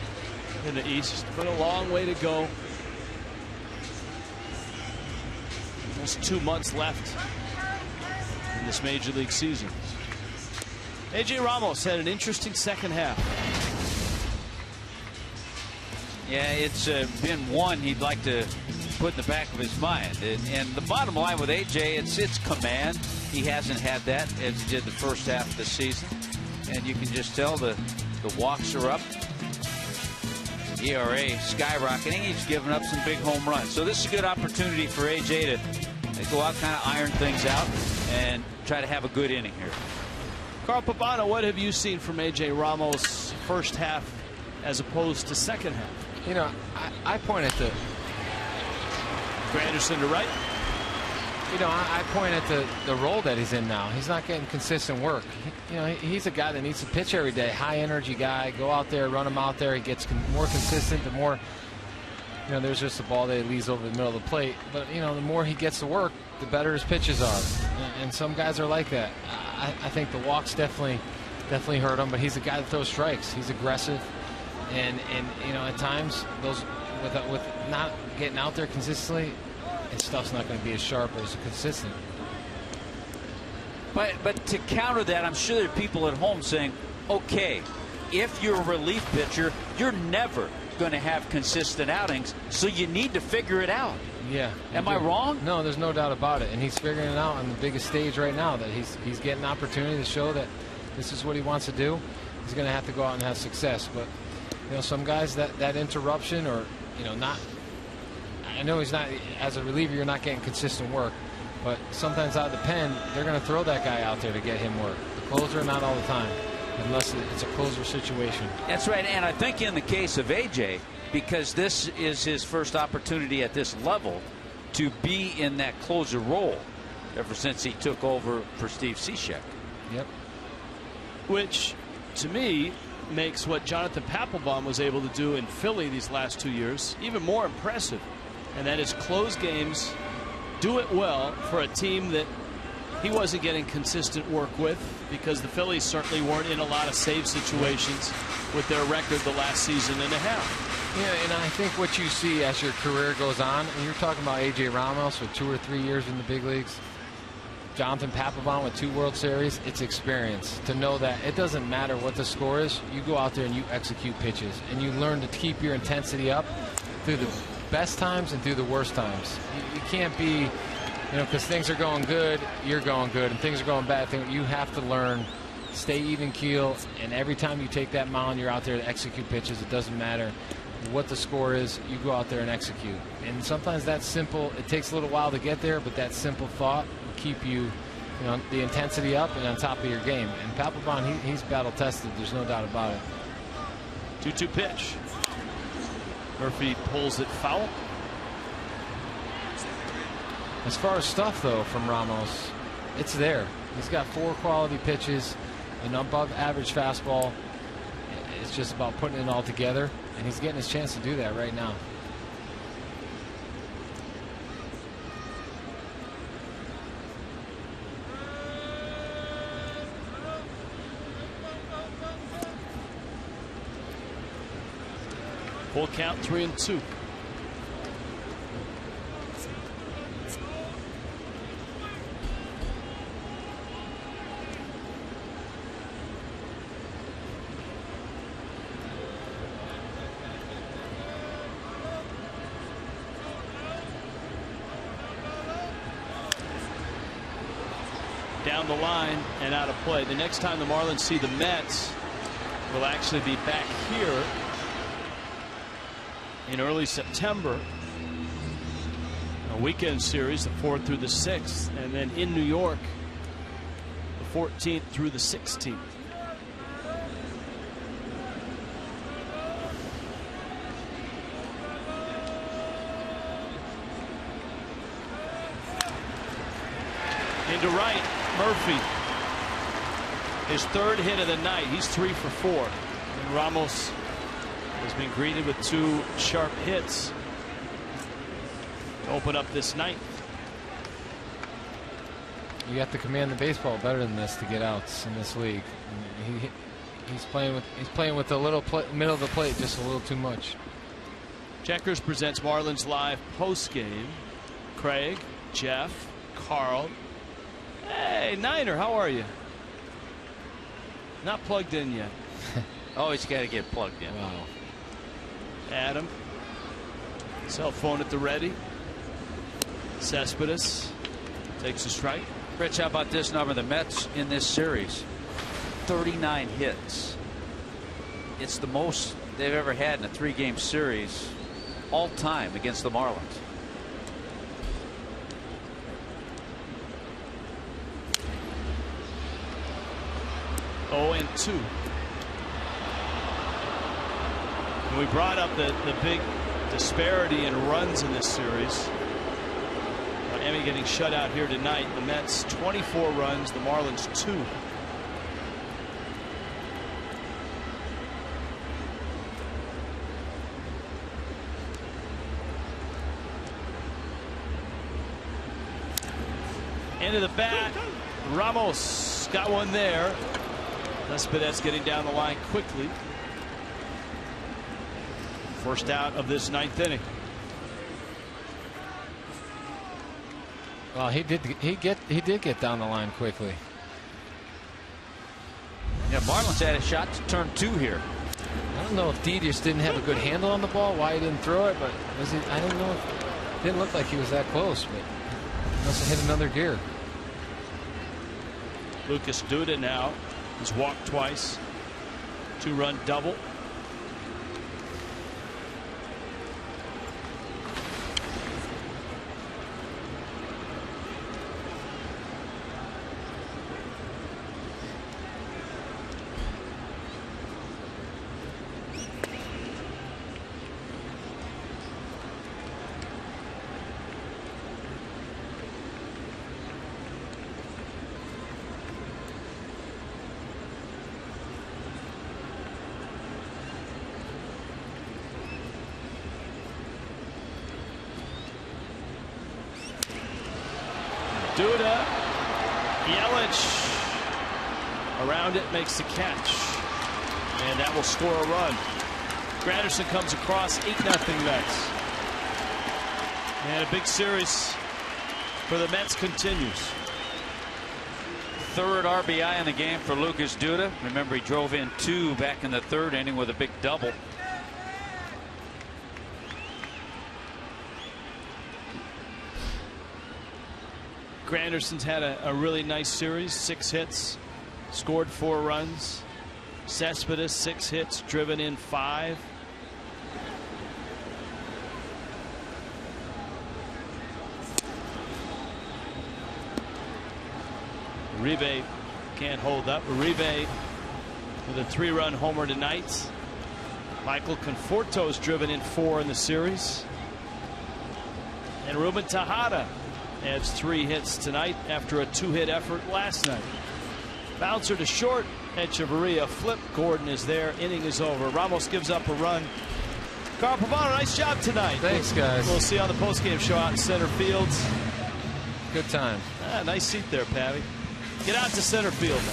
C: in the East, but a long way to go. Almost 2 months left in this Major League season. A.J. Ramos had an interesting second half.
D: Yeah, it's been one he'd like to put in the back of his mind. And the bottom line with A.J., it's command. He hasn't had that as he did the first half of the season. And you can just tell the walks are up. ERA skyrocketing. He's given up some big home runs. So this is a good opportunity for A.J. to go out, kind of iron things out, and try to have a good inning here.
C: Carl Pavano, what have you seen from A.J. Ramos first half as opposed to second half?
F: You know, I point at the
C: Granderson to right.
F: You know, I point at the role that he's in now. He's not getting consistent work. He's a guy that needs to pitch every day. High energy guy. Go out there, run him out there. He gets more consistent. The more, there's just a ball that he leaves over the middle of the plate. But the more he gets to work, the better his pitches are. And some guys are like that. I think the walks definitely hurt him. But he's a guy that throws strikes. He's aggressive. And at times those with not getting out there consistently, his stuff's not going to be as sharp or as consistent.
D: But to counter that, I'm sure there are people at home saying, okay, if you're a relief pitcher, you're never going to have consistent outings, so you need to figure it out.
F: Yeah.
D: Am I wrong?
F: No, there's no doubt about it. And he's figuring it out on the biggest stage right now, that he's getting an opportunity to show that this is what he wants to do. he's going to have to go out and have success. But some guys that interruption, or not. I know he's not, as a reliever, you're not getting consistent work, but sometimes out of the pen, they're going to throw that guy out there to get him work. The closer, not all the time, unless it's a closer situation.
C: That's right, and I think in the case of AJ, because this is his first opportunity at this level to be in that closer role ever since he took over for Steve Cishek.
F: Yep.
G: Which, to me, makes what Jonathan Papelbon was able to do in Philly these last 2 years even more impressive. And that is close games, do it well for a team that he wasn't getting consistent work with, because the Phillies certainly weren't in a lot of save situations with their record the last season and a half.
F: Yeah, and I think what you see as your career goes on, and you're talking about A.J. Ramos with 2 or 3 years in the big leagues, Jonathan Papelbon with 2 World Series, it's experience to know that it doesn't matter what the score is. You go out there and you execute pitches, and you learn to keep your intensity up through the best times and through the worst times. You can't be, because things are going good, you're going good, and things are going bad. You have to learn, stay even keel, and every time you take that mound, you're out there to execute pitches. It doesn't matter what the score is, you go out there and execute. And sometimes that's simple. It takes a little while to get there, but that simple thought will keep you, the intensity up and on top of your game. And Papelbon, he's battle tested. There's no doubt about it.
G: 2-2 pitch. Murphy pulls it foul.
F: As far as stuff, though, from Ramos, it's there. He's got 4 quality pitches, an above average fastball. It's just about putting it all together, and he's getting his chance to do that right now.
G: Full count, 3-2. Down the line and out of play. The next time the Marlins see the Mets will actually be back here in early September. A weekend series, the 4th through the 6th, and then in New York, the 14th through the 16th. Into right, Murphy. His 3rd hit of the night. He's 3 for 4. And Ramos has been greeted with 2 sharp hits to open up this ninth.
F: You have to command the baseball better than this to get outs in this league. He's playing with a little middle of the plate just a little too much.
G: Checkers presents Marlins Live postgame. Craig, Jeff, Carl. Hey, Niner, how are you? Not plugged in yet.
C: Always got to get plugged in.
F: Wow.
G: Adam, cell phone at the ready. Cespedes takes a strike.
C: Rich, how about this number? The Mets in this series, 39 hits. It's the most they've ever had in a 3-game series all time against the Marlins.
G: Oh, and 2. And we brought up the big disparity in runs in this series. Miami getting shut out here tonight. The Mets 24 runs, the Marlins 2. Into the bat. Ramos got one there. Cespedes getting down the line quickly. First out of this 9th inning.
F: Well, he did get down the line quickly.
C: Yeah, Marlins had a shot to turn 2 here.
F: I don't know if Dee just didn't have a good handle on the ball, why he didn't throw it, but I don't know. It didn't look like he was that close, but he must have hit another gear.
G: Lucas Duda now. He's walked twice. 2-run double. Duda, Yelich around it, makes the catch, and that will score a run. Granderson comes across, 8-0 Mets. And a big series for the Mets continues.
C: Third RBI in the game for Lucas Duda. Remember, he drove in 2 back in the 3rd inning with a big double.
G: Granderson's had a really nice series. 6 hits, scored 4 runs. Cespedes 6 hits, driven in 5. Uribe can't hold up. Uribe with a 3-run homer tonight. Michael Conforto's driven in 4 in the series. And Ruben Tejada adds 3 hits tonight after a 2-hit effort last night. Bouncer to short. Echeverria flip. Gordon is there. Inning is over. Ramos gives up a run. Carl Pavano, nice job tonight.
F: Thanks, guys.
G: We'll see you on the postgame show out in center field.
F: Good time.
G: Nice seat there, Patty. Get out to center field now.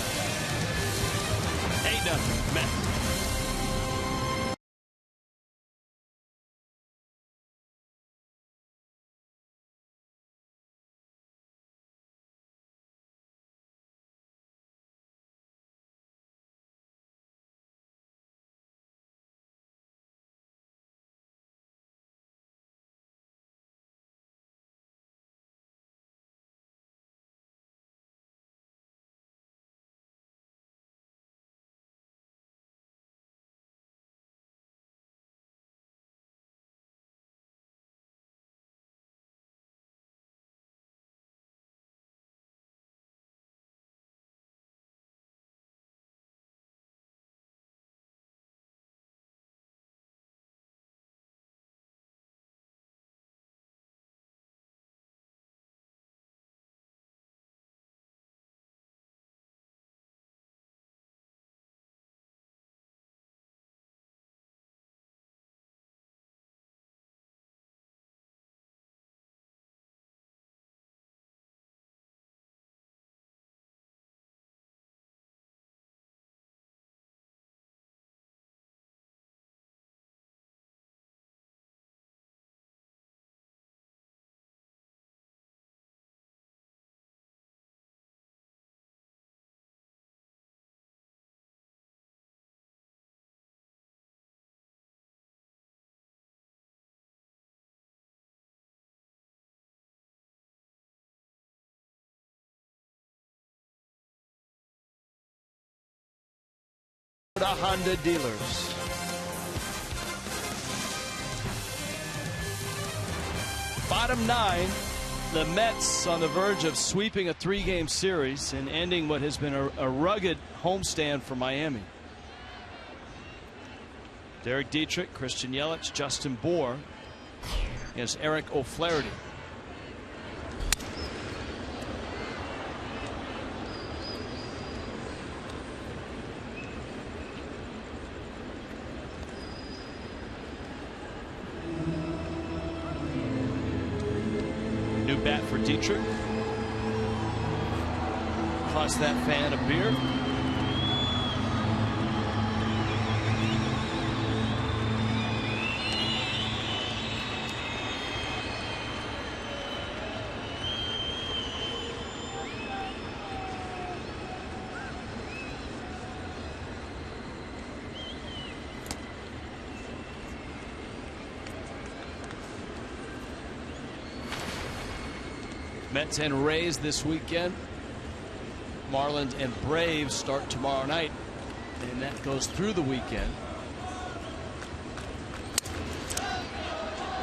G: 8-0 Mets. Honda dealers. Bottom 9, the Mets on the verge of sweeping a 3-game series and ending what has been a rugged homestand for Miami. Derek Dietrich, Christian Yelich, Justin Bour against Eric O'Flaherty. New bat for Dietrich. Cost that fan a beer. Mets and Rays this weekend. Marlins and Braves start tomorrow night. And that goes through the weekend.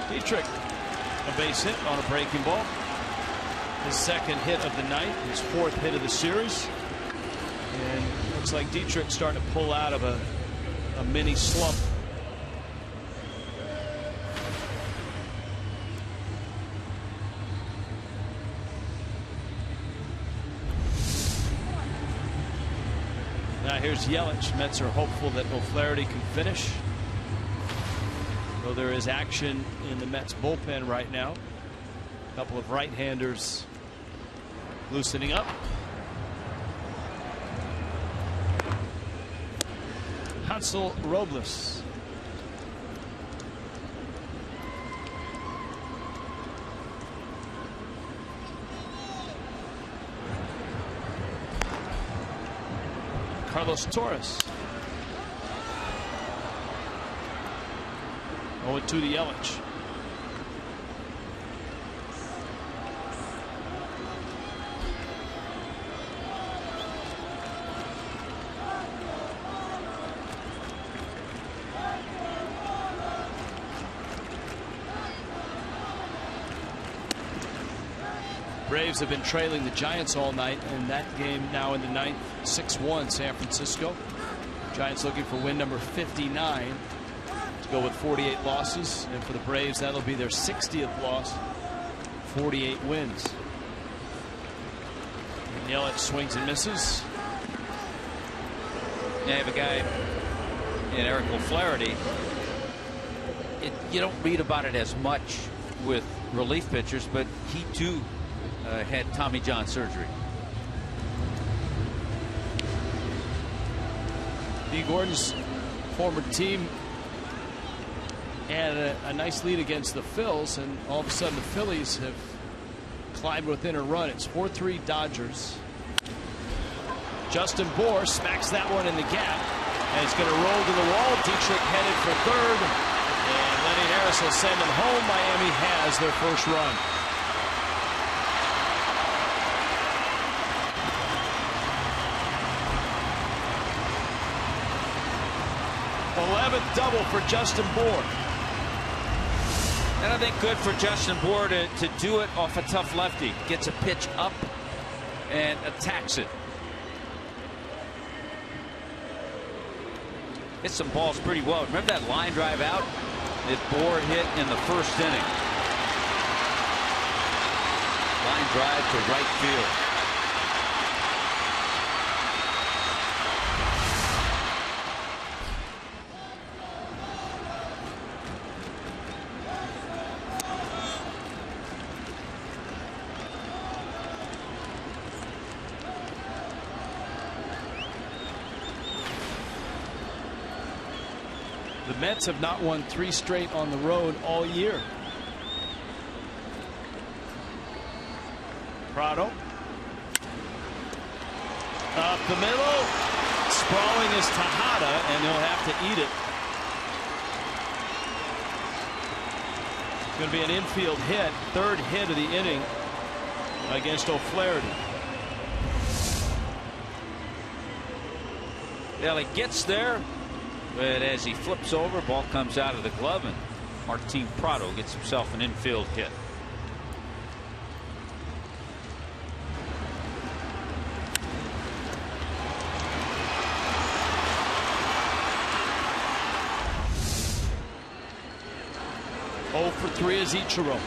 G: Dietrich, a base hit on a breaking ball. His second hit of the night, his fourth hit of the series. And looks like Dietrich starting to pull out of a mini slump. Now here's Yelich. Mets are hopeful that O'Flaherty can finish. Though there is action in the Mets bullpen right now. A couple of right-handers loosening up. Hansel Robles. Carlos Torres. 0-2 to Yelich. Braves have been trailing the Giants all night, and that game now in the ninth, 6-1 San Francisco. Giants looking for win number 59 to go with 48 losses, and for the Braves that'll be their 60th loss, 48 wins. And Yelich swings and misses.
C: You have a guy in Eric O'Flaherty. You don't read about it as much with relief pitchers, but he too had Tommy John surgery.
G: Dee Gordon's former team had a nice lead against the Phils, and all of a sudden the Phillies have climbed within a run. It's 4-3 Dodgers. Justin Bour smacks that one in the gap, and it's going to roll to the wall. Dietrich headed for third, and Lenny Harris will send them home. Miami has their first run. 11th double for Justin Bour.
C: And I think good for Justin Bour to do it off a tough lefty. Gets a pitch up and attacks it. Hits some balls pretty well. Remember that line drive out that Bour hit in the first inning? Line drive to right field.
G: The Mets have not won 3 straight on the road all year. Prado. Up the middle. Sprawling is Tejada, and he'll have to eat it. It's going to be an infield hit. 3rd hit of the inning against O'Flaherty.
C: Well, he gets there, but as he flips over, ball comes out of the glove, and Martin Prado gets himself an infield hit.
G: For 3 is Ichiro.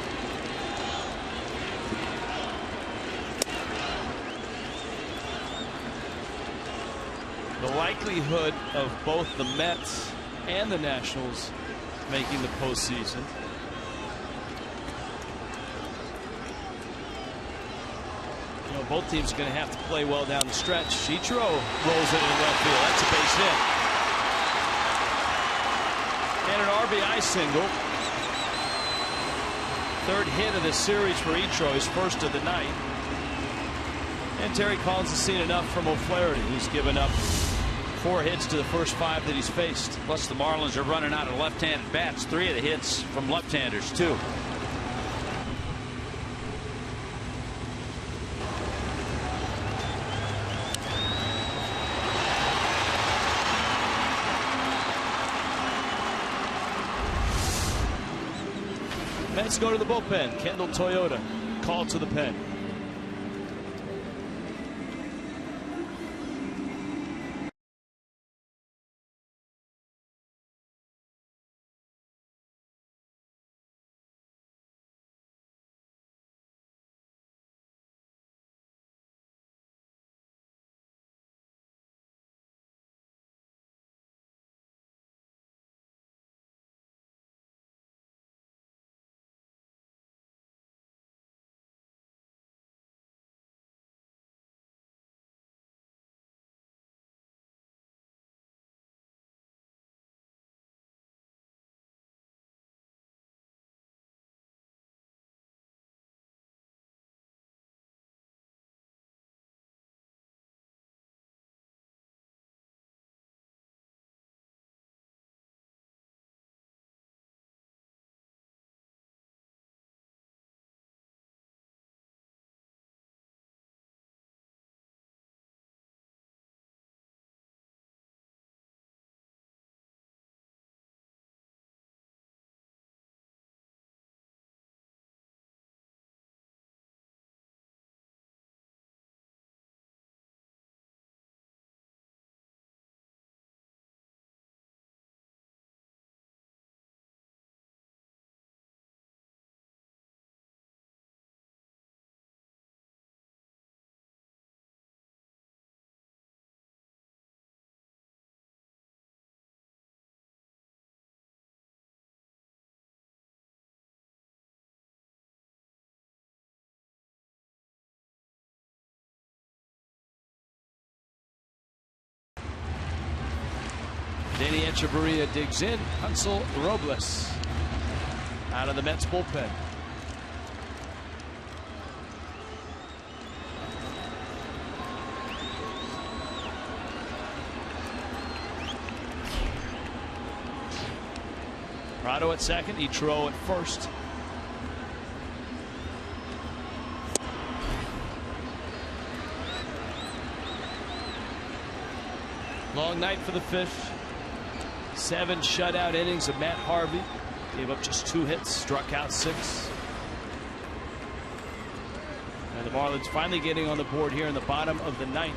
G: The likelihood of both the Mets and the Nationals making the postseason. You know, both teams are going to have to play well down the stretch. Ichiro rolls it in left field. That's a base hit. And an RBI single. 3rd hit of the series for Ichiro, his first of the night. And Terry Collins has seen enough from O'Flaherty, who's given up 4 hits to the first 5 that he's faced.
C: Plus the Marlins are running out of left-handed bats. 3 of the hits from left-handers too.
G: Mets go to the bullpen. Kendall Toyota called to the pen. Danny Echeverria digs in. Hansel Robles out of the Mets bullpen. Prado at second, Ichiro at first. Long night for the Fish. 7 shutout innings of Matt Harvey. Gave up just 2 hits, struck out 6. And the Marlins finally getting on the board here in the bottom of the 9th.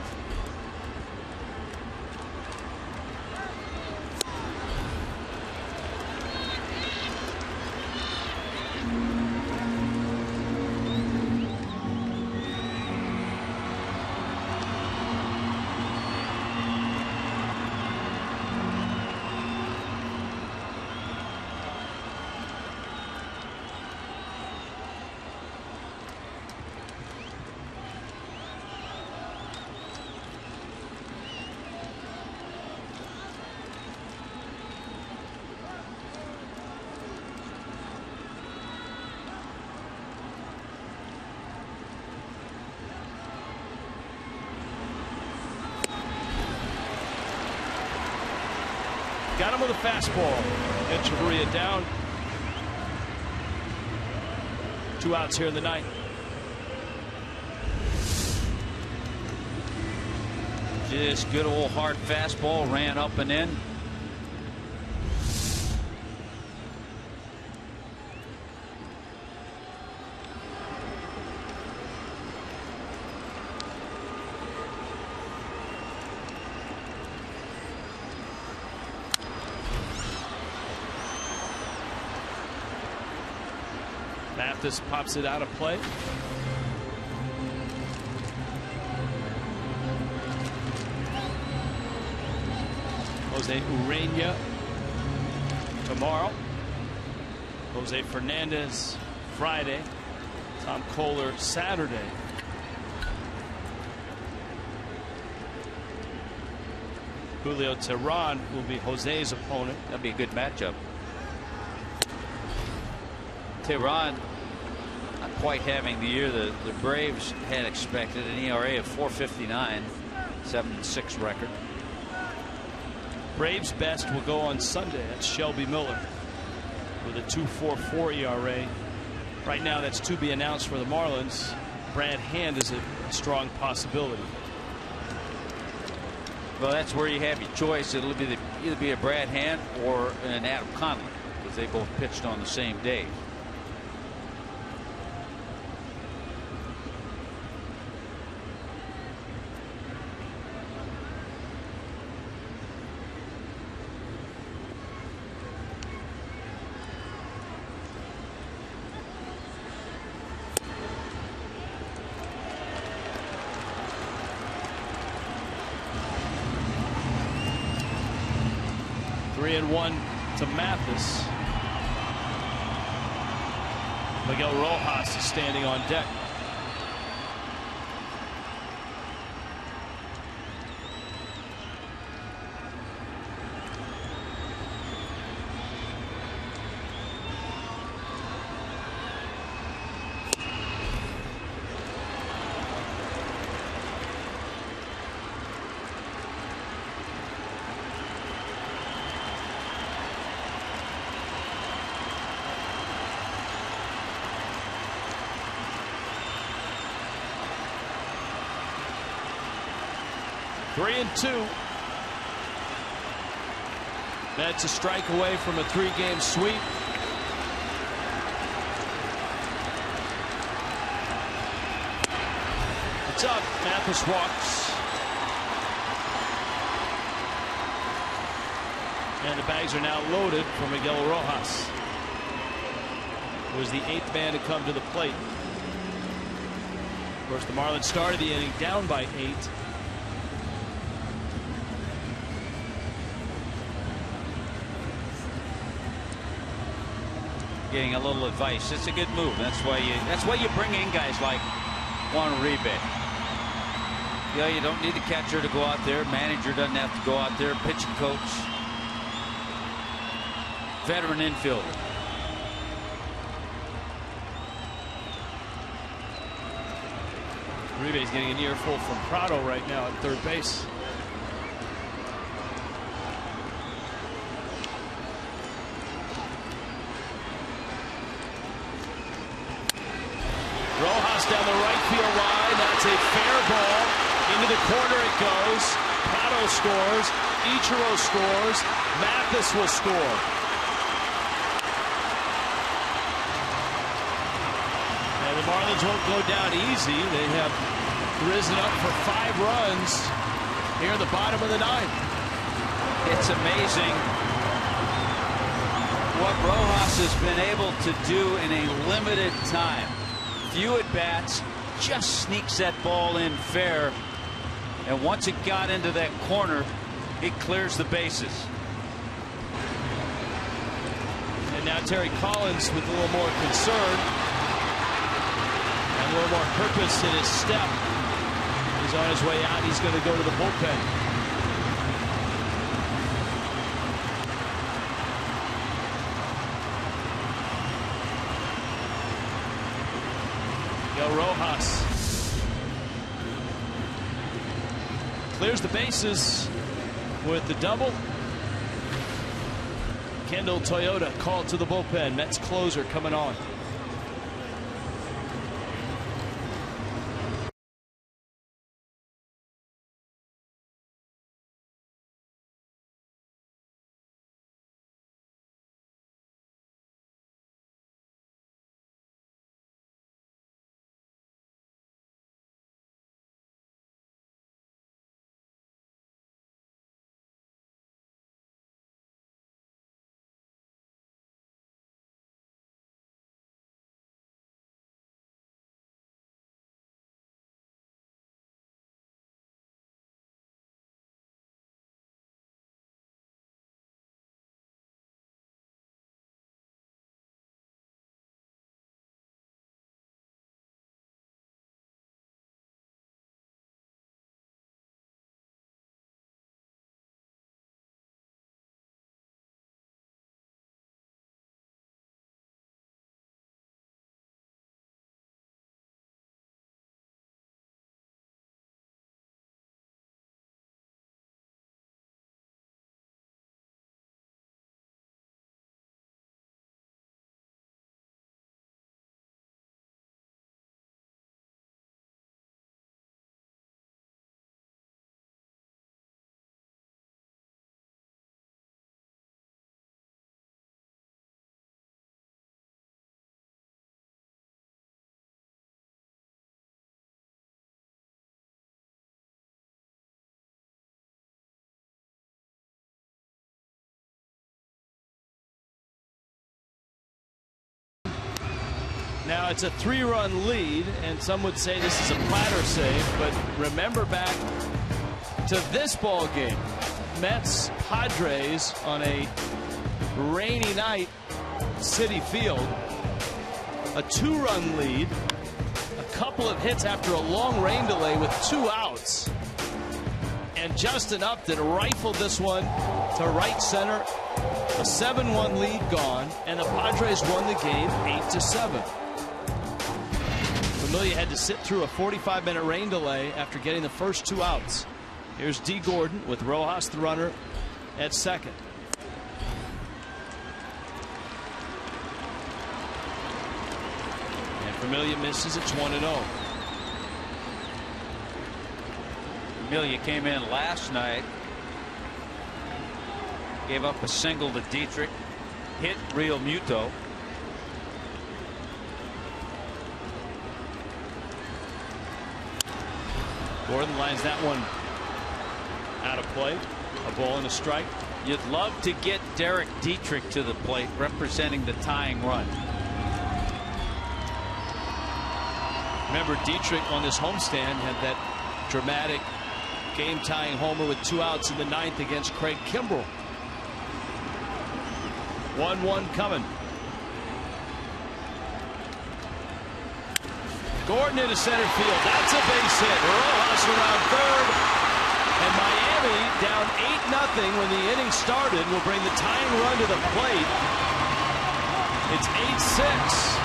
G: Got him with a fastball. Echeverria down. 2 outs here in the 9th.
C: Just good old hard fastball, ran up and in.
G: Mathis pops it out of play. Jose Urena tomorrow. Jose Fernandez Friday. Tom Kohler Saturday. Julio Teheran will be Jose's opponent.
C: That'd be a good matchup. Teheran not quite having the year the Braves had expected. An ERA of 4.59, 7-6 record.
G: Braves best will go on Sunday. That's Shelby Miller with a 2.44 ERA. Right now that's to be announced for the Marlins. Brad Hand is a strong possibility.
C: Well, that's where you have your choice. It'll be either be a Brad Hand or an Adam Conley, because they both pitched on the same day.
G: 3-1 to Mathis. Miguel Rojas is standing on deck. Three and two. That's a strike away from a 3-game sweep. It's up. Mathis walks. And the bags are now loaded for Miguel Rojas, who was the 8th man to come to the plate. Of course, the Marlins started the inning down by 8.
C: Getting a little advice. It's a good move. That's why you bring in guys like Juan Uribe. Yeah, you don't need the catcher to go out there. Manager doesn't have to go out there. Pitching coach. Veteran infielder.
G: Uribe's getting an earful from Prado right now at third base. Rojas down the right field line. That's a fair ball. Into the corner it goes. Prado scores. Ichiro scores. Mathis will score. And the Marlins won't go down easy. They have risen up for 5 runs here in the bottom of the 9th.
C: It's amazing what Rojas has been able to do in a limited time. Few at bats, just sneaks that ball in fair, and once it got into that corner, it clears the bases.
G: And now Terry Collins with a little more concern and a little more purpose in his step. He's on his way out. He's going to go to the bullpen. Rojas clears the bases with the double. Kendall Toyota called to the bullpen. Mets closer coming on. Now it's a 3-run lead, and some would say this is a platter save, but remember back to this ball game. Mets Padres on a rainy night, Citi Field. A 2-run lead, a couple of hits after a long rain delay with 2 outs. And Justin Upton rifled this one to right center. A 7-1 lead gone, and the Padres won the game 8-7. Familia had to sit through a 45-minute rain delay after getting the first 2 outs. Here's D. Gordon with Rojas, the runner, at second. And Familia misses. It's 1-0.
D: Familia came in last night, gave up a single to Dietrich, hit Real Muto.
G: Gordon lines that one out of play. A ball and a strike.
D: You'd love to get Derek Dietrich to the plate representing the tying run.
G: Remember, Dietrich on this homestand had that dramatic game-tying homer with 2 outs in the 9th against Craig Kimbrell. 1-1 coming. Gordon into center field. That's a base hit. Rojas around third. And Miami down 8-0 when the inning started will bring the tying run to the plate. It's 8-6.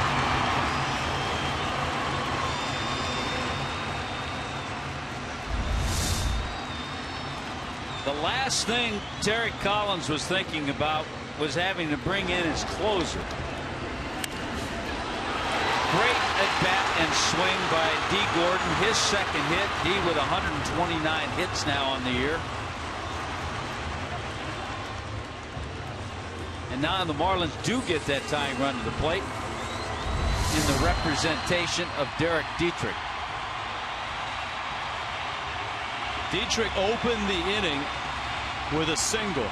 D: The last thing Terry Collins was thinking about was having to bring in his closer. Great at bat and swing by D. Gordon. His second hit. D with 129 hits now on the year. And now the Marlins do get that tying run to the plate in the representation of Derek Dietrich.
G: Dietrich opened the inning with a single.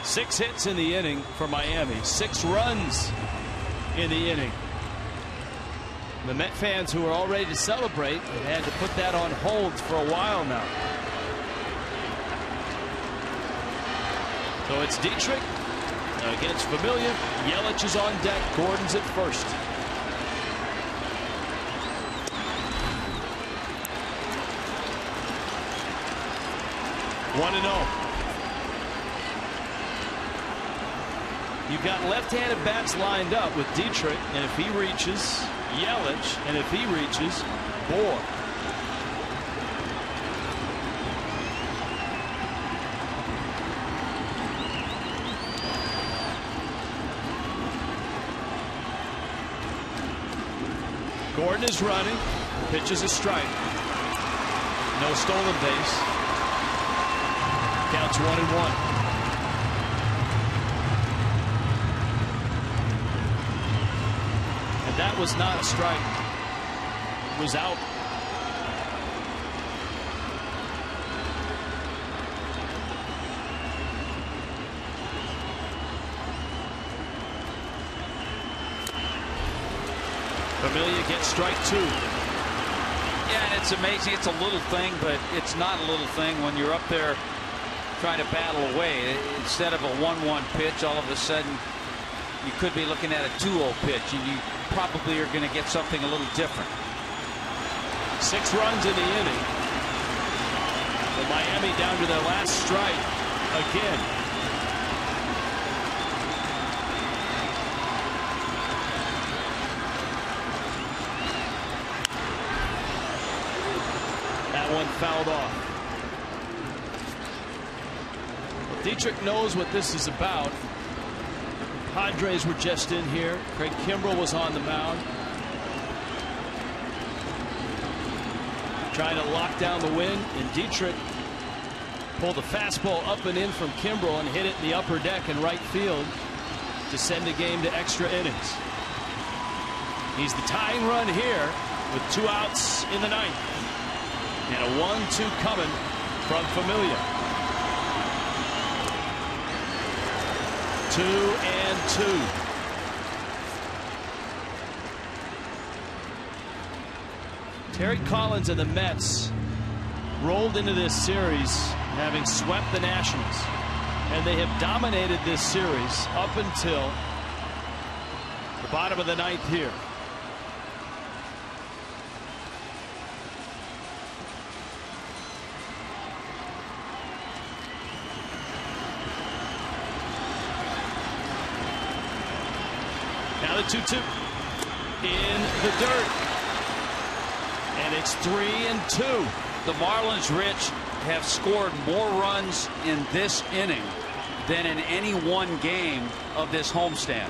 G: 6 hits in the inning for Miami. 6 runs in the inning. The Met fans who are all ready to celebrate have had to put that on hold for a while now. So it's Dietrich against Familia. Yelich is on deck. Gordon's at first. One and 0. You've got left-handed bats lined up with Dietrich, and if he reaches, Yelich, and if he reaches, Bohr. Gordon is running. Pitches a strike. No stolen base. Counts 1-1. And that was not a strike. It was out. Familia gets strike 2.
D: Yeah, and it's amazing. It's a little thing, but it's not a little thing when you're up there trying to battle away. Instead of a 1-1 pitch, all of a sudden you could be looking at a 2-0 pitch, and you probably are going to get something a little different.
G: 6 runs in the inning. The Miami down to their last strike again. That one fouled off. Dietrich knows what this is about. Padres were just in here. Craig Kimbrell was on the mound, trying to lock down the win, and Dietrich pulled a fastball up and in from Kimbrell and hit it in the upper deck in right field to send the game to extra innings. He's the tying run here with 2 outs in the 9th, and a 1-2 coming from Familia. 2-2. Terry Collins and the Mets rolled into this series having swept the Nationals, and they have dominated this series up until the bottom of the ninth here. Now the 2-2 in the dirt, and it's 3-2.
D: The Marlins, Rich, have scored more runs in this inning than in any one game of this homestand.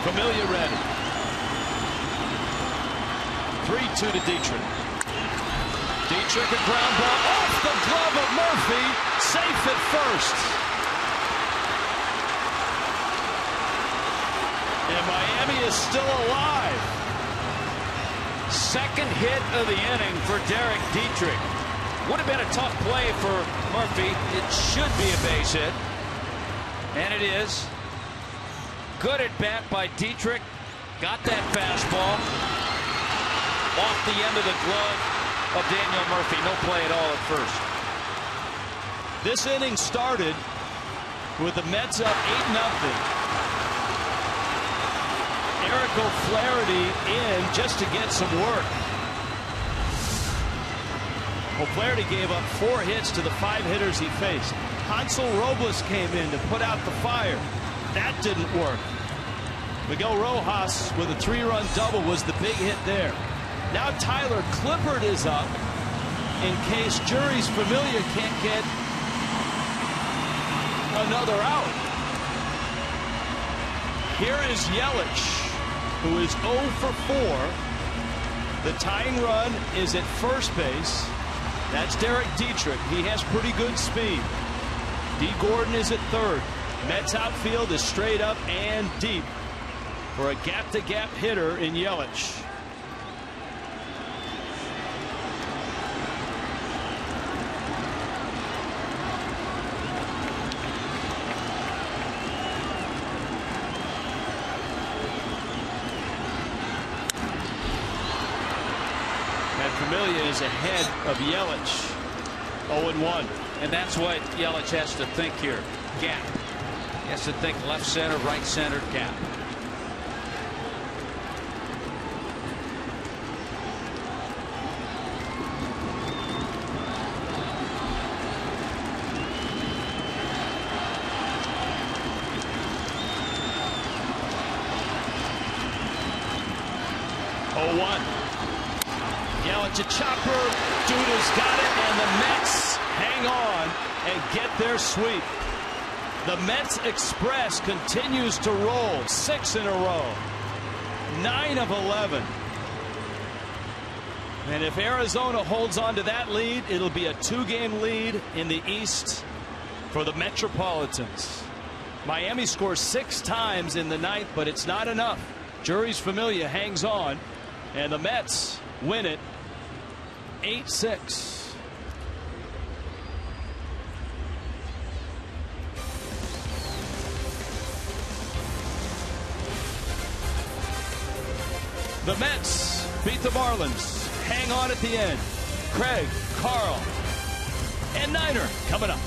G: Familia ready. 3-2 to Dietrich. Dietrich, a ground ball off the glove of Murphy, safe at first. And Miami is still alive.
D: Second hit of the inning for Derek Dietrich. Would have been a tough play for Murphy. It should be a base hit, and it is. Good at bat by Dietrich. Got that fastball off the end of the glove of Daniel Murphy. No play at all at first.
G: This inning started with the Mets up 8-0. Eric O'Flaherty in just to get some work. O'Flaherty gave up 4 hits to the 5 hitters he faced. Hansel Robles came in to put out the fire. That didn't work. Miguel Rojas with a 3-run double was the big hit there. Now Tyler Clippard is up in case Juris Familia can't get another out. Here is Yelich, who is 0 for 4. The tying run is at first base. That's Derek Dietrich. He has pretty good speed. D. Gordon is at third. Mets outfield is straight up and deep for a gap-to-gap hitter in Yelich. And Familia is ahead of Yelich. 0-1.
D: And that's what Yelich has to think here. Gap. He has to think left center, right center, gap.
G: Yelich, a chopper. Duda's got it, and the Mets hang on and get their sweep. The Mets Express continues to roll 6 in a row. 9 of 11. And if Arizona holds on to that lead, it'll be a 2-game lead in the East for the Metropolitans. Miami scores 6 times in the ninth, but it's not enough. Juris Familia hangs on, and the Mets win it 8-6. The Mets beat the Marlins. Hang on at the end. Craig, Carl, and Niner coming up.